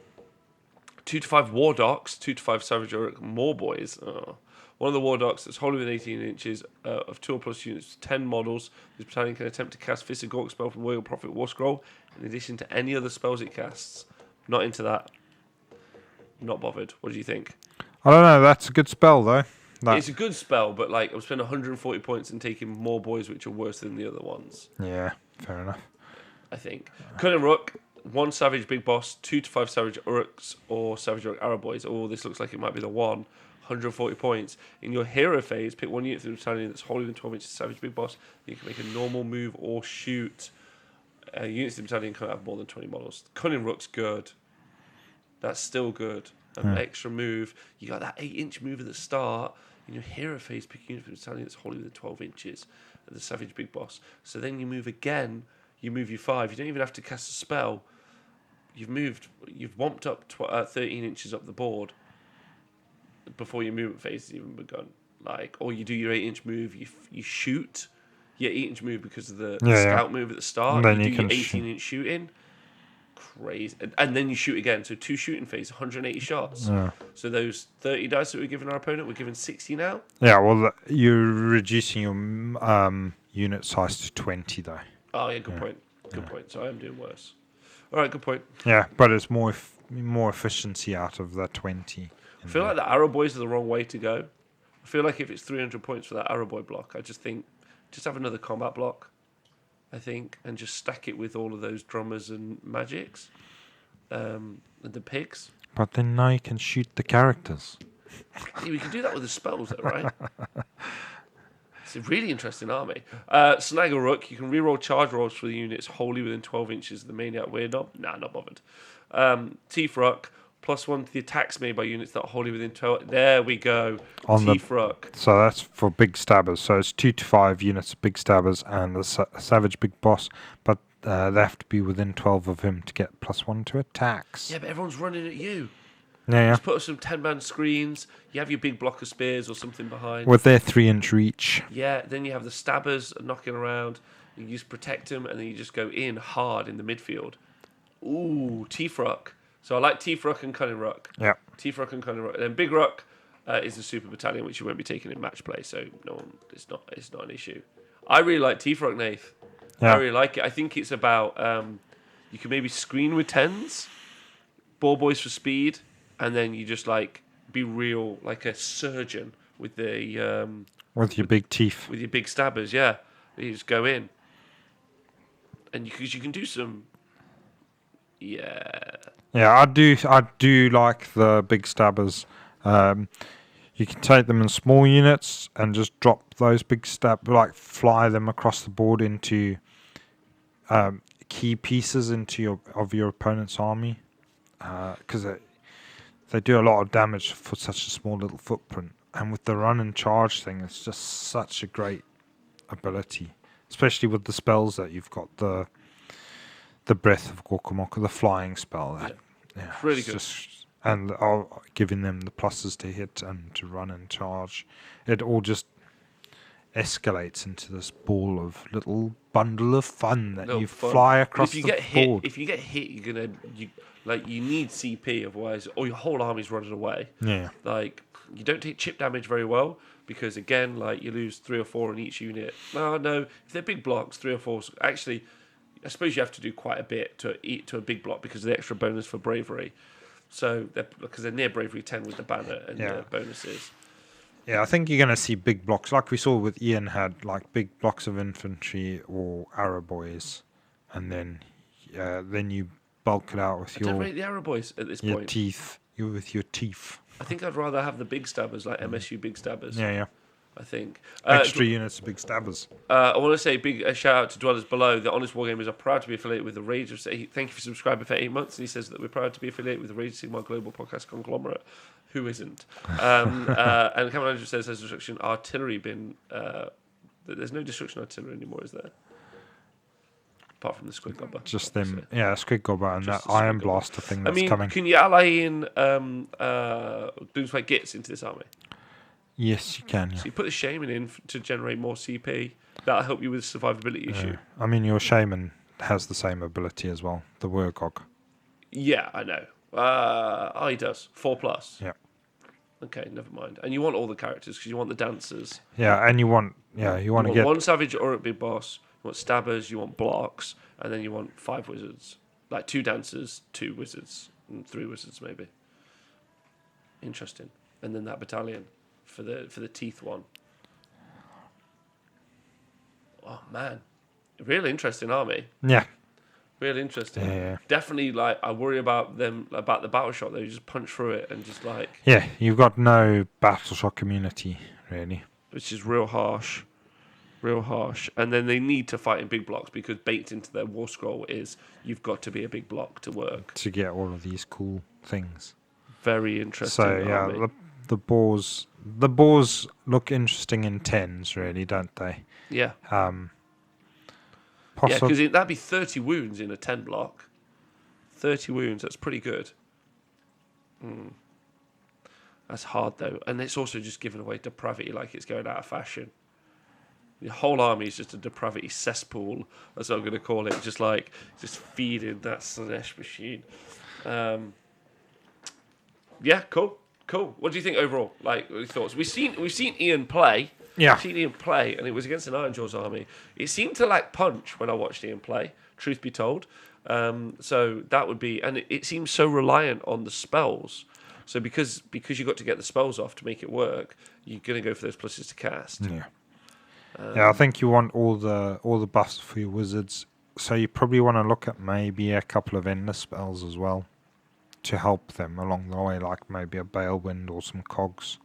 2 to 5 war docs, 2 to 5 savage orc more boys. One of the war docs that's wholly within 18 inches of 2 or plus units, 10 models. This battalion can attempt to cast Fist of Gork spell from Royal Prophet War Scroll in addition to any other spells it casts. Not into that. Not bothered. What do you think? I don't know. That's a good spell though. It's a good spell, but like I'm spending 140 points and taking more boys, which are worse than the other ones. Yeah, fair enough. I think. Cunning Rook, 1 savage big boss, 2 to 5 savage orcs or savage orc arrow boys. Oh, this looks like it might be the one. 140 points. In your hero phase, pick 1 unit through the battalion that's wholly within 12 inches savage big boss. You can make a normal move or shoot. Units in the battalion can't have more than 20 models. Cunning Rook's good. That's still good. An extra move. You got that 8-inch move at the start. In your hero phase, pick a unit from the battalion that's wholly within 12 inches of the savage big boss. So then you move again. You move your 5. You don't even have to cast a spell. You've womped up 13 inches up the board before your movement phase has even begun. Or you do your 8-inch move, you shoot your 8-inch move because of the scout move at the start. And then you do your 18-inch shooting. Crazy. And then you shoot again. So 2 shooting phases, 180 shots. Yeah. So those 30 dice that we're giving our opponent, we're giving 60 now? Yeah, well, you're reducing your unit size to 20, though. Oh, yeah, good point. Good point. So I am doing worse. All right, good point. Yeah, but it's more efficiency out of that 20. I feel like the arrow boys are the wrong way to go. I feel like if it's 300 points for that arrow boy block, I just think just have another combat block, I think, and just stack it with all of those drummers and magics, and the pigs. But then now you can shoot the characters. Yeah, we can do that with the spells, though, right? It's a really interesting army. Snaggle Rook, you can reroll charge rolls for the units wholly within 12 inches of the maniac weird knob. Nah, not bothered. Teeth Rook, +1 to the attacks made by units that are wholly within 12. There we go. Teeth Rook. So that's for big stabbers. So it's 2 to 5 units of big stabbers and the savage big boss, but they have to be within 12 of him to get +1 to attacks. Yeah, but everyone's running at you. Yeah. Just put up some 10-man screens. You have your big block of spears or something behind. With their 3-inch reach. Yeah, then you have the stabbers knocking around. You just protect them, and then you just go in hard in the midfield. Ooh, Teeth Rook. So I like Teeth Rook and Cunning Rook. Yeah. Teeth Rook and Cunning Rook. And then Big Rook is the super battalion, which you won't be taking in match play. So it's not an issue. I really like Teeth Rook, Nath. Yeah. I really like it. I think it's about you can maybe screen with 10s, Boar Boys for speed, and then you just be real like a surgeon with the with your big teeth, with your big stabbers. Yeah, you just go in, and because you can do some. Yeah. Yeah, I do like the big stabbers. You can take them in small units and just drop those big fly them across the board into key pieces into your opponent's army, because they do a lot of damage for such a small little footprint. And with the run and charge thing, it's just such a great ability, especially with the spells that you've got. The Breath of Gorkamok, the flying spell. Yeah, really good. And giving them the pluses to hit and to run and charge. It all just escalates into this ball of little bundle of fun that Little you fun. fly But across if you the get hit, board. if you get hit, you need CP, otherwise, or your whole army's running away. Yeah. Like, you don't take chip damage very well because, again, like, you lose 3 or 4 in each unit. No, if they're big blocks, 3 or 4. Actually, I suppose you have to do quite a bit to eat to a big block because of the extra bonus for bravery. So, because they're near bravery 10 with the banner and the bonuses. Yeah, I think you're going to see big blocks, like we saw with Ian had, like big blocks of infantry or arrow boys, and then you bulk it out with I don't rate the arrow boys at this your point. teeth. With your teeth. I think I'd rather have the big stabbers, like MSU big stabbers. Yeah. I think. Extra units of big stabbers. I want to say a shout out to Dwellers Below. The Honest Wargamers are proud to be affiliated with the Rage of Sigmar. Thank you for subscribing for 8 months. And he says that we're proud to be affiliated with the Rage of Sigmar Global Podcast Conglomerate. Who isn't? And Cameron Andrew says, has destruction artillery been... there's no destruction artillery anymore, is there? Apart from the Squid Gobber. Just them, Squid Gobber and Just that the Squid Iron Gobber. Blaster thing that's coming. Can you ally in Bonespliiterz Gits into this army? Yes, you can. Yeah. So you put the Shaman in to generate more CP. That'll help you with the survivability issue. I mean, your Shaman has the same ability as well, the Wurgog. Yeah, I know. He does. 4+. Yeah. Okay, never mind. And you want all the characters because you want the dancers. Yeah, and you want to get one savage or a big boss. You want stabbers. You want blocks, and then you want 5 wizards, like 2 dancers, 2 wizards, and 3 wizards maybe. Interesting. And then that battalion for the teeth one. Oh man, real interesting army. Yeah. Real interesting. Yeah. Definitely, like, I worry about them, about the battle shot. They just punch through it and just like... Yeah, you've got no battle shot community, really. Which is real harsh. Real harsh. And then they need to fight in big blocks because baked into their war scroll is you've got to be a big block to work. To get all of these cool things. Very interesting. So, yeah, the boars look interesting in 10s, really, don't they? Yeah. Possibly. Yeah, because that'd be 30 wounds in a 10 block. 30 wounds, that's pretty good. That's hard, though. And it's also just giving away depravity like it's going out of fashion. The whole army is just a depravity cesspool, that's what I'm going to call it. Just feeding that Slanesh machine. Yeah, cool. What do you think overall? Like, what are your thoughts? We've seen Ian play. Yeah. I've seen Ian play, and it was against an Ironjaw's army. It seemed to lack punch when I watched Ian play, truth be told. So that would be... And it seems so reliant on the spells. So because you got to get the spells off to make it work, you're going to go for those pluses to cast. Yeah. I think you want all the buffs for your wizards. So you probably want to look at maybe a couple of endless spells as well to help them along the way, like maybe a Balewind or some cogs.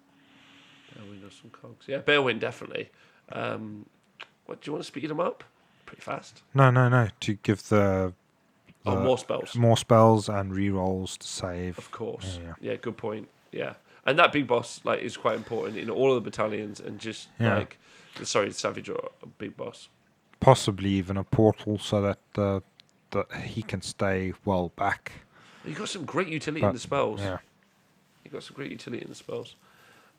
Balewind or some cogs. Yeah, Balewind, definitely. What, do you want to speed them up? Pretty fast. No. To give the more spells. More spells and rerolls to save. Of course. Yeah. Good point. Yeah. And that big boss is quite important in all of the battalions and just the savage or a big boss. Possibly even a portal so that he can stay well back. You've got some great utility in the spells. Yeah. You've got some great utility in the spells.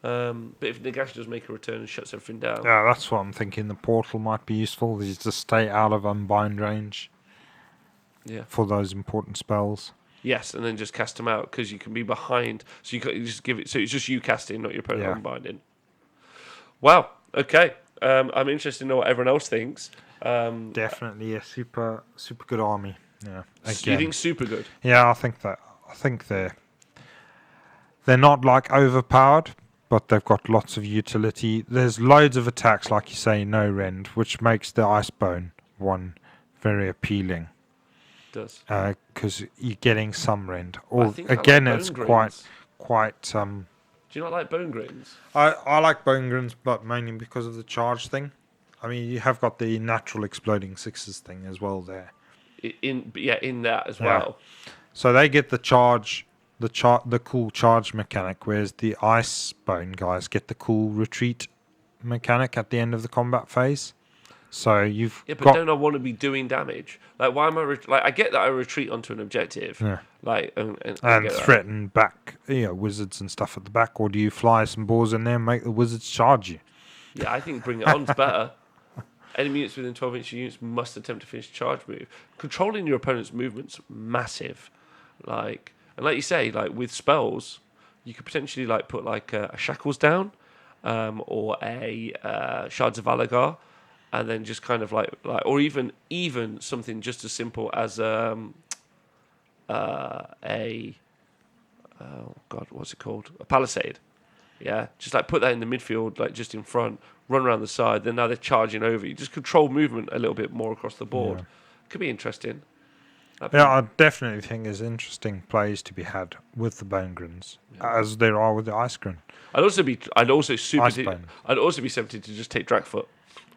But if Nagash does make a return and shuts everything down... Yeah, that's what I'm thinking. The portal might be useful. Is to stay out of unbind range. Yeah. For those important spells. Yes, and then just cast them out because you can be behind. So you just give it. So it's just you casting, not your opponent unbinding. Wow. Okay. I'm interested to know what everyone else thinks. Definitely a super good army. Yeah. Again. You think super good? Yeah, I think they're not like overpowered, but they've got lots of utility. There's loads of attacks, like you say, no rend, which makes the Icebone one very appealing. Does because you're getting some rend. Or again, like it's grins. quite. Do you not like bone grins? I like bone grins, but mainly because of the charge thing. I mean, you have got the natural exploding sixes thing as well there. In that as well. So they get the charge, the cool charge mechanic, whereas the Icebone guys get the cool retreat mechanic at the end of the combat phase. So you've don't I want to be doing damage? Like, why am I... I get that I retreat onto an objective. Yeah. And threaten back, wizards and stuff at the back, or do you fly some boars in there and make the wizards charge you? Yeah, I think bring it on's better. Enemy units within 12-inch units must attempt to finish charge move. Controlling your opponent's movements massive. And like you say, like with spells, you could potentially like put like a shackles down, or a shards of Valagar, and then just kind of like or even something just as simple as what's it called? A palisade. Yeah, just like put that in the midfield, like just in front, run around the side. Then now they're charging over you. Just control movement a little bit more across the board. Yeah. Could be interesting. Yeah, I definitely think there's interesting plays to be had with the Bone Grins, as there are with the Ice Grin. I'd also be Icebone. I'd also be tempted to just take Dragfoot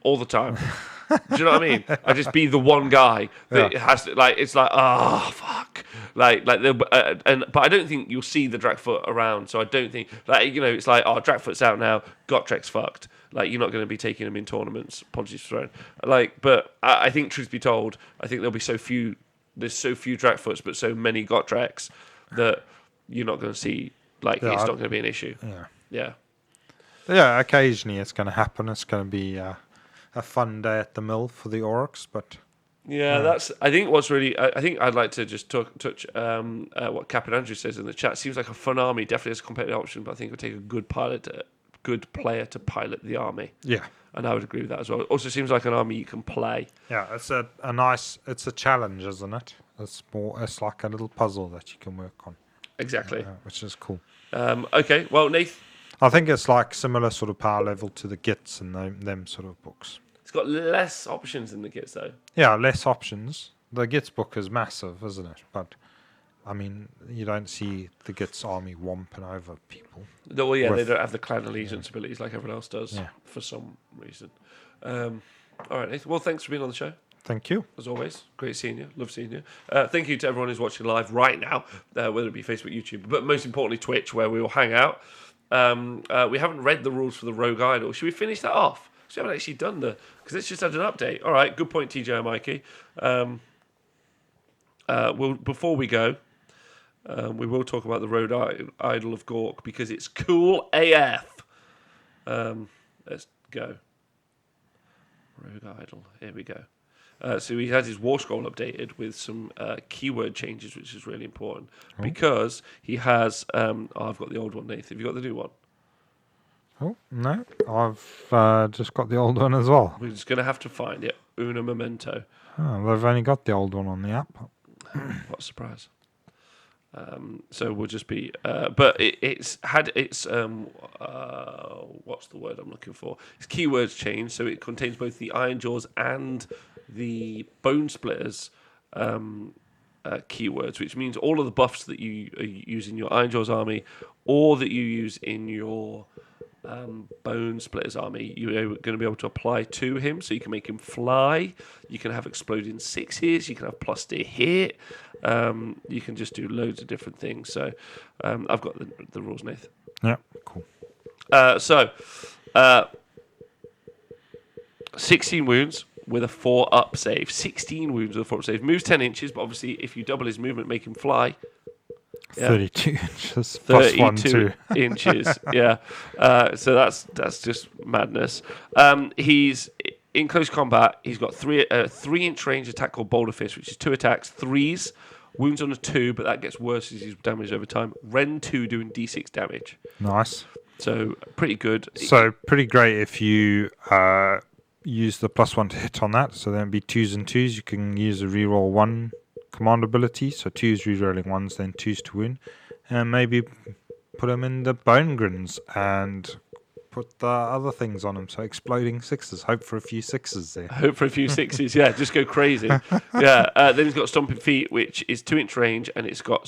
all the time. Do you know what I mean? I'd just be the one guy that has to, like, it's like, oh fuck, but I don't think you'll see the Dragfoot around, so I don't think, like, you know, it's like, oh, Dragfoot's out now, Gottrek's fucked. Like, you're not going to be taking him in tournaments. Apologies for throwing. Like, but I think, truth be told, I think there'll be so few Dragfoots, but so many Gottreks that you're not going to see. Like, it's not going to be an issue. Yeah. Yeah, occasionally it's going to happen. It's going to be a fun day at the mill for the orcs, but that's. I think what's really. I think I'd like to just touch what Captain Andrew says in the chat. Seems like a fun army, definitely as a competitive option, but I think it would take a good player to pilot the army. Yeah, and I would agree with that as well. It also seems like an army you can play. Yeah, it's a nice. It's a challenge, isn't it? It's like a little puzzle that you can work on. Exactly, which is cool. Okay, well, Nath. I think it's like similar sort of power level to the Gits and them sort of books. It's got less options than the Gits, though. Yeah, less options. The Gits book is massive, isn't it? But, I mean, you don't see the Gits army womping over people. No, well, yeah, they don't have the clan allegiance abilities like everyone else does for some reason. All right, Nathan. Well, thanks for being on the show. Thank you. As always, great seeing you. Love seeing you. Thank you to everyone who's watching live right now, whether it be Facebook, YouTube, but most importantly, Twitch, where we will hang out. We haven't read the rules for the Rogue Idol. Should we finish that off? Because we haven't actually done because it's just had an update. All right, good point, TJ and Mikey. Before we go, we will talk about the Rogue Idol of Gork because it's cool AF. Let's go. Rogue Idol. Here we go. So he has his War Scroll updated with some keyword changes, which is really important because he has. I've got the old one, Nathan. Have you got the new one? Oh no, I've just got the old one as well. We're just gonna have to find it. Una memento. Oh, they've only got the old one on the app. What a surprise! So we'll just be, but it's had its what's the word I'm looking for? Its keywords changed, so it contains both the Iron Jaws and the Bonespliiterz keywords, which means all of the buffs that you use in your Iron Jaws army, or that you use in your Bonespliiterz army, you're going to be able to apply to him. So you can make him fly. You can have exploding sixes. You can have plus to hit. You can just do loads of different things. So I've got the rules, Nathan. Yeah, cool. 16 wounds with a 4-up save. 16 wounds with a 4-up save. Moves 10 inches, but obviously if you double his movement, make him fly. Yeah. 32 inches. 32 inches. Yeah. So that's just madness. He's in close combat. He's got 3-inch range attack called Boulder Fist, which is 2 attacks, 3s, wounds on a 2, but that gets worse as he's damaged over time. Ren 2 doing D6 damage. Nice. So pretty good. So pretty great if you use the +1 to hit on that. So then it'd be 2s and 2s. You can use a reroll 1 command ability, so 2s rerolling 1s, then 2s to win, and maybe put them in the Bone Grins and put the other things on them, so exploding 6s. Hope for a few 6s there. Hope for a few 6s, yeah, just go crazy. Yeah. Then he's got Stomping Feet, which is 2-inch range, and it's got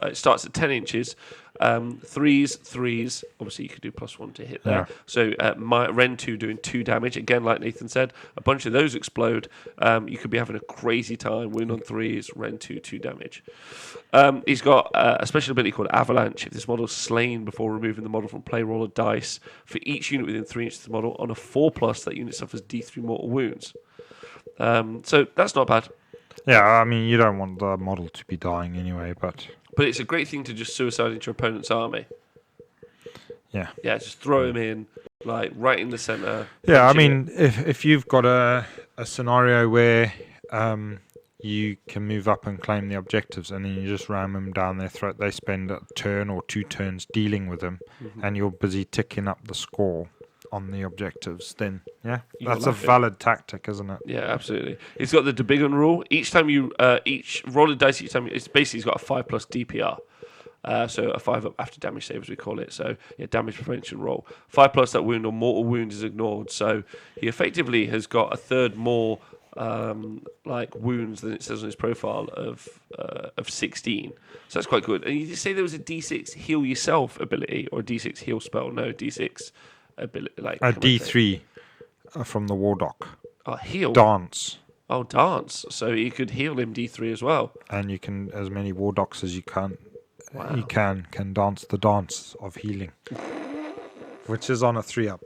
it starts at 10 inches. 3s. Obviously, you could do +1 to hit there. Yeah. So my Ren 2 doing 2 damage. Again, like Nathan said, a bunch of those explode. You could be having a crazy time. Win on 3s, Ren 2 damage. He's got a special ability called Avalanche. If this model is slain before removing the model from play, roll a dice. For each unit within 3 inches of the model, on a 4+, that unit suffers D3 mortal wounds. So that's not bad. Yeah, I mean, you don't want the model to be dying anyway, but it's a great thing to just suicide into your opponent's army. Yeah. Yeah, just throw him in. like right in the center. Yeah, I punching mean, if you've got a scenario where you can move up and claim the objectives, and then you just ram them down their throat, they spend a turn or 2 turns dealing with them, and you're busy ticking up the score on the objectives, then that's a valid tactic, isn't it? Yeah, absolutely. It's got the Debigan rule. Each time you each roll a dice, each time it's basically got a 5+ DPR. So a 5 up after damage save, as we call it. So damage prevention roll. 5+ that wound or mortal wound is ignored. So he effectively has got a third more like wounds than it says on his profile of 16. So that's quite good. And you just say there was a D6 heal yourself ability or a D6 heal spell. No, D6 ability like a D3 from the War Doc. Oh, heal. Dance. Oh, dance. So you could heal him D3 as well. And you can, as many War Docs as you can. Wow. You can dance the dance of healing, which is on a 3-up.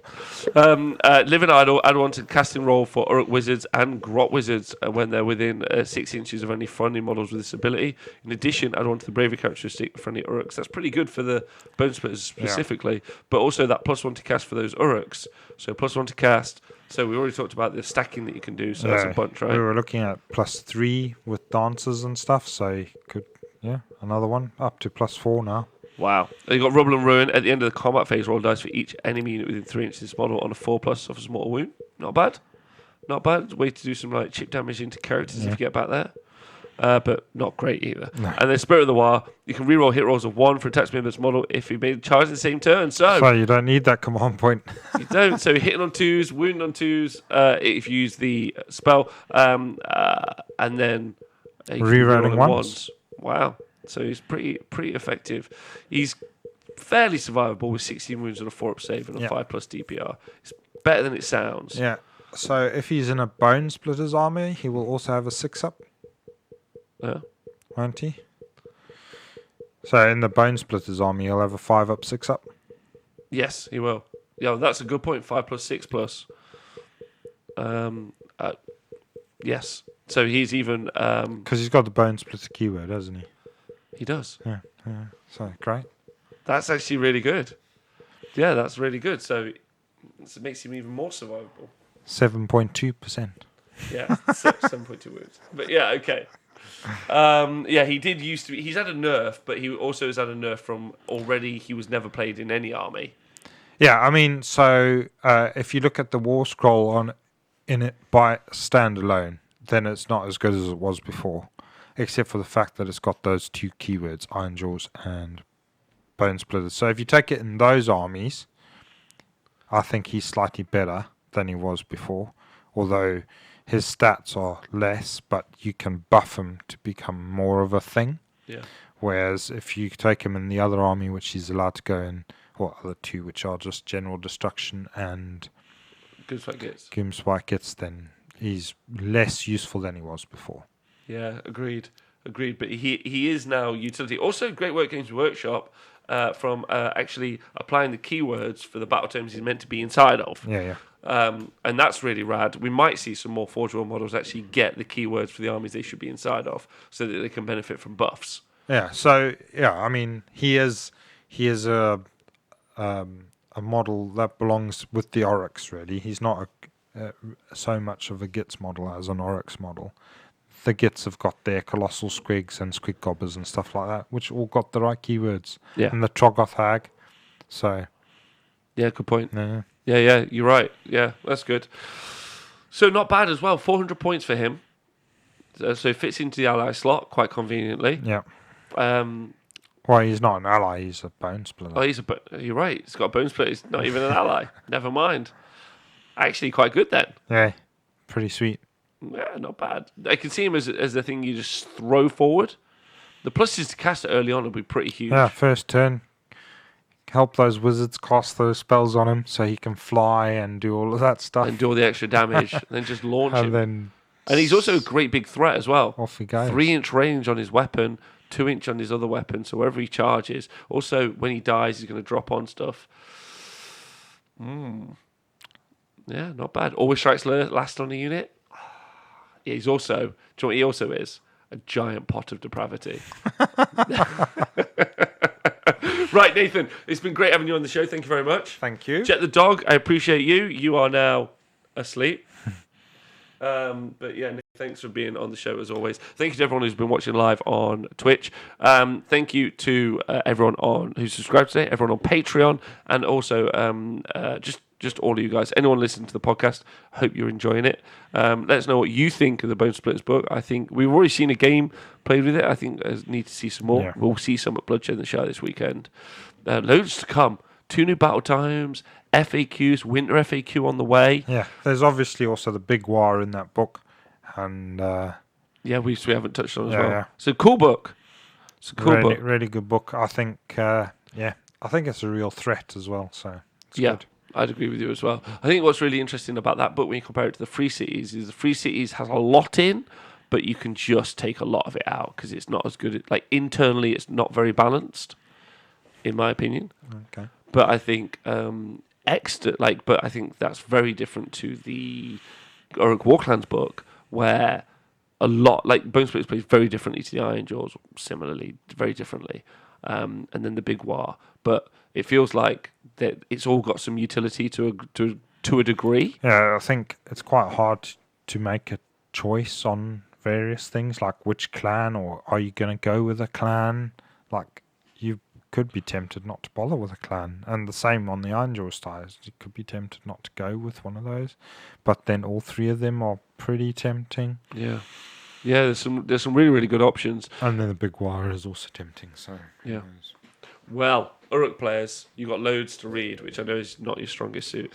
Living Idle, add one to casting roll for Uruk Wizards and Grot Wizards when they're within 6 inches of any friendly models with this ability. In addition, add one to the Bravery characteristic for friendly Uruks. That's pretty good for the Bonespliiterz specifically, but also that +1 to cast for those Uruks. So +1 to cast. So we already talked about the stacking that you can do, so that's a bunch, right? We were looking at +3 with dances and stuff, so you could... Yeah, another one, up to +4 now. Wow. You got Rubble and Ruin. At the end of the combat phase, roll dice for each enemy unit within 3 inches of this model on a 4+ suffers mortal wound. Not bad. Not bad. Way to do some like chip damage into characters if you get back there. But not great either. No. And then Spirit of the War, you can reroll hit rolls of 1 for attacks made of this model if you made a charge in the same turn. So you don't need that command point. You don't. So hitting on 2s, wounding on 2s, if you use the spell, and then rerolling ones. Wow. So he's pretty effective. He's fairly survivable with 16 wounds and a 4-up save and a 5+ DPR. It's better than it sounds. Yeah. So if he's in a Bonespliiterz army, he will also have a 6-up. Yeah. Won't he? So in the Bonespliiterz army, he'll have a 5-up, 6-up. Yes, he will. Yeah, that's a good point. 5+, 6+. Yes. So he's even... Because he's got the Bonesplitter keyword, hasn't he? He does. Yeah. So, great. That's actually really good. Yeah, that's really good. So it makes him even more survivable. 7.2%. Yeah, 7.2 wounds. But yeah, okay. He did used to be... He's had a nerf, but he also has had a nerf from already he was never played in any army. Yeah, I mean, so if you look at the War Scroll in it by standalone, then it's not as good as it was before, except for the fact that it's got those 2 keywords, Iron Jaws and Bonespliiterz. So if you take it in those armies, I think he's slightly better than he was before, although his stats are less, but you can buff him to become more of a thing. Yeah. Whereas if you take him in the other army, which he's allowed to go in, or other 2, which are just General Destruction and Goomspike Gets, then he's less useful than he was before. Yeah, agreed. But he is now utility. Also, great work Games Workshop from actually applying the keywords for the battle terms he's meant to be inside of. Yeah. And that's really rad. We might see some more Forge World models actually get the keywords for the armies they should be inside of, so that they can benefit from buffs. Yeah. So I mean, he is a model that belongs with the Orcs. Really, he's not so much of a Gits model as an Orcs model. The Gits have got their Colossal Squigs and Squig Gobbers and stuff like that, which all got the right keywords. Yeah. And the Troggoth Hag. So. Yeah, good point. Yeah, you're right. Yeah, that's good. So not bad as well. 400 points for him. So it fits into the ally slot quite conveniently. Yeah. Well, he's not an ally. He's a Bonesplitter. Oh, you're right. He's got a Bonesplitter. He's not even an ally. Never mind. Actually, quite good then. Yeah, pretty sweet. Yeah, not bad. I can see him as the thing you just throw forward. The pluses to cast it early on will be pretty huge. Yeah, first turn. Help those wizards cast those spells on him so he can fly and do all of that stuff. And do all the extra damage. And then just launch him. And he's also a great big threat as well. Off he goes. 3-inch range on his weapon, 2-inch on his other weapon, so wherever he charges. Also, when he dies, he's going to drop on stuff. Yeah, not bad. Always strikes last on a unit. Yeah, he's also... Do you know what he also is? A giant pot of depravity. Right, Nathan, it's been great having you on the show. Thank you very much. Thank you. Jet the dog, I appreciate you. You are now asleep. But yeah, Nick, thanks for being on the show as always. Thank you to everyone who's been watching live on Twitch. Thank you to everyone who's subscribed today, everyone on Patreon, and also just all of you guys. Anyone listening to the podcast, hope you're enjoying it. Let us know what you think of the Bonespliiterz book. I think we've already seen a game played with it. I think I need to see some more. Yeah. We'll see some at Bloodshed and Show this weekend. Loads to come. 2 new battle times, FAQs, winter FAQ on the way. Yeah, there's obviously also the big war in that book, and Yeah, we haven't touched on as Yeah, well. yeah. It's a cool book. It's a cool book. really good book. I think I think it's a real threat as well. So it's Yeah, good. I'd agree with you as well. I think what's really interesting about that book when you compare it to the Free Cities is the Free Cities has a lot in, but you can just take a lot of it out because it's not as good. Like internally, it's not very balanced, in my opinion. Okay. But I think but I think that's very different to the Orc Warclans book, where a lot like Bonespliiterz plays very differently to the Iron Jaws, similarly, very differently, and then the Big War. But it feels like that it's all got some utility to a degree. Yeah, I think it's quite hard to make a choice on various things, like which clan, or are you going to go with a clan? Like, you could be tempted not to bother with a clan, and the same on the Iron Jaws styles. You could be tempted not to go with one of those, but then all three of them are pretty tempting. Yeah, there's some really really good options. And then the Big War is also tempting. So Yeah. Well, Uruk players, you got loads to read, which I know is not your strongest suit.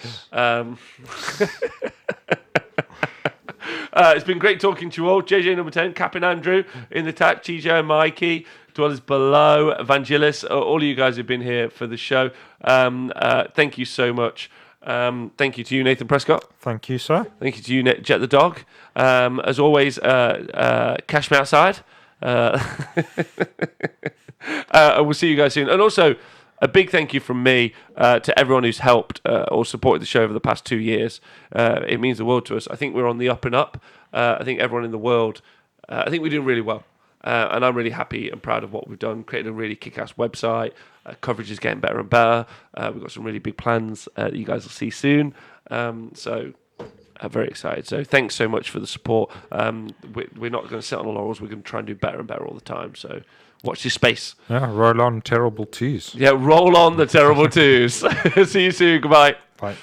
It's been great talking to you all. JJ number 10, Captain Andrew in the chat, TJ and Mikey, dwellers below, Evangelis, all of you guys who've been here for the show. Thank you so much. Thank you to you, Nathan Prescott. Thank you, sir. Thank you to you, Jet the dog. As always, cash me outside. We'll see you guys soon. And also, a big thank you from me to everyone who's helped or supported the show over the past 2 years. It means the world to us. I think we're on the up and up. I think everyone in the world, I think we're doing really well. And I'm really happy and proud of what we've done. Created a really kick-ass website. Coverage is getting better and better. We've got some really big plans that you guys will see soon. So I'm very excited. So thanks so much for the support. We're not going to sit on the laurels. We're going to try and do better and better all the time. So watch this space. Yeah, roll on terrible twos. Yeah, roll on the terrible twos. See you soon. Goodbye. Bye.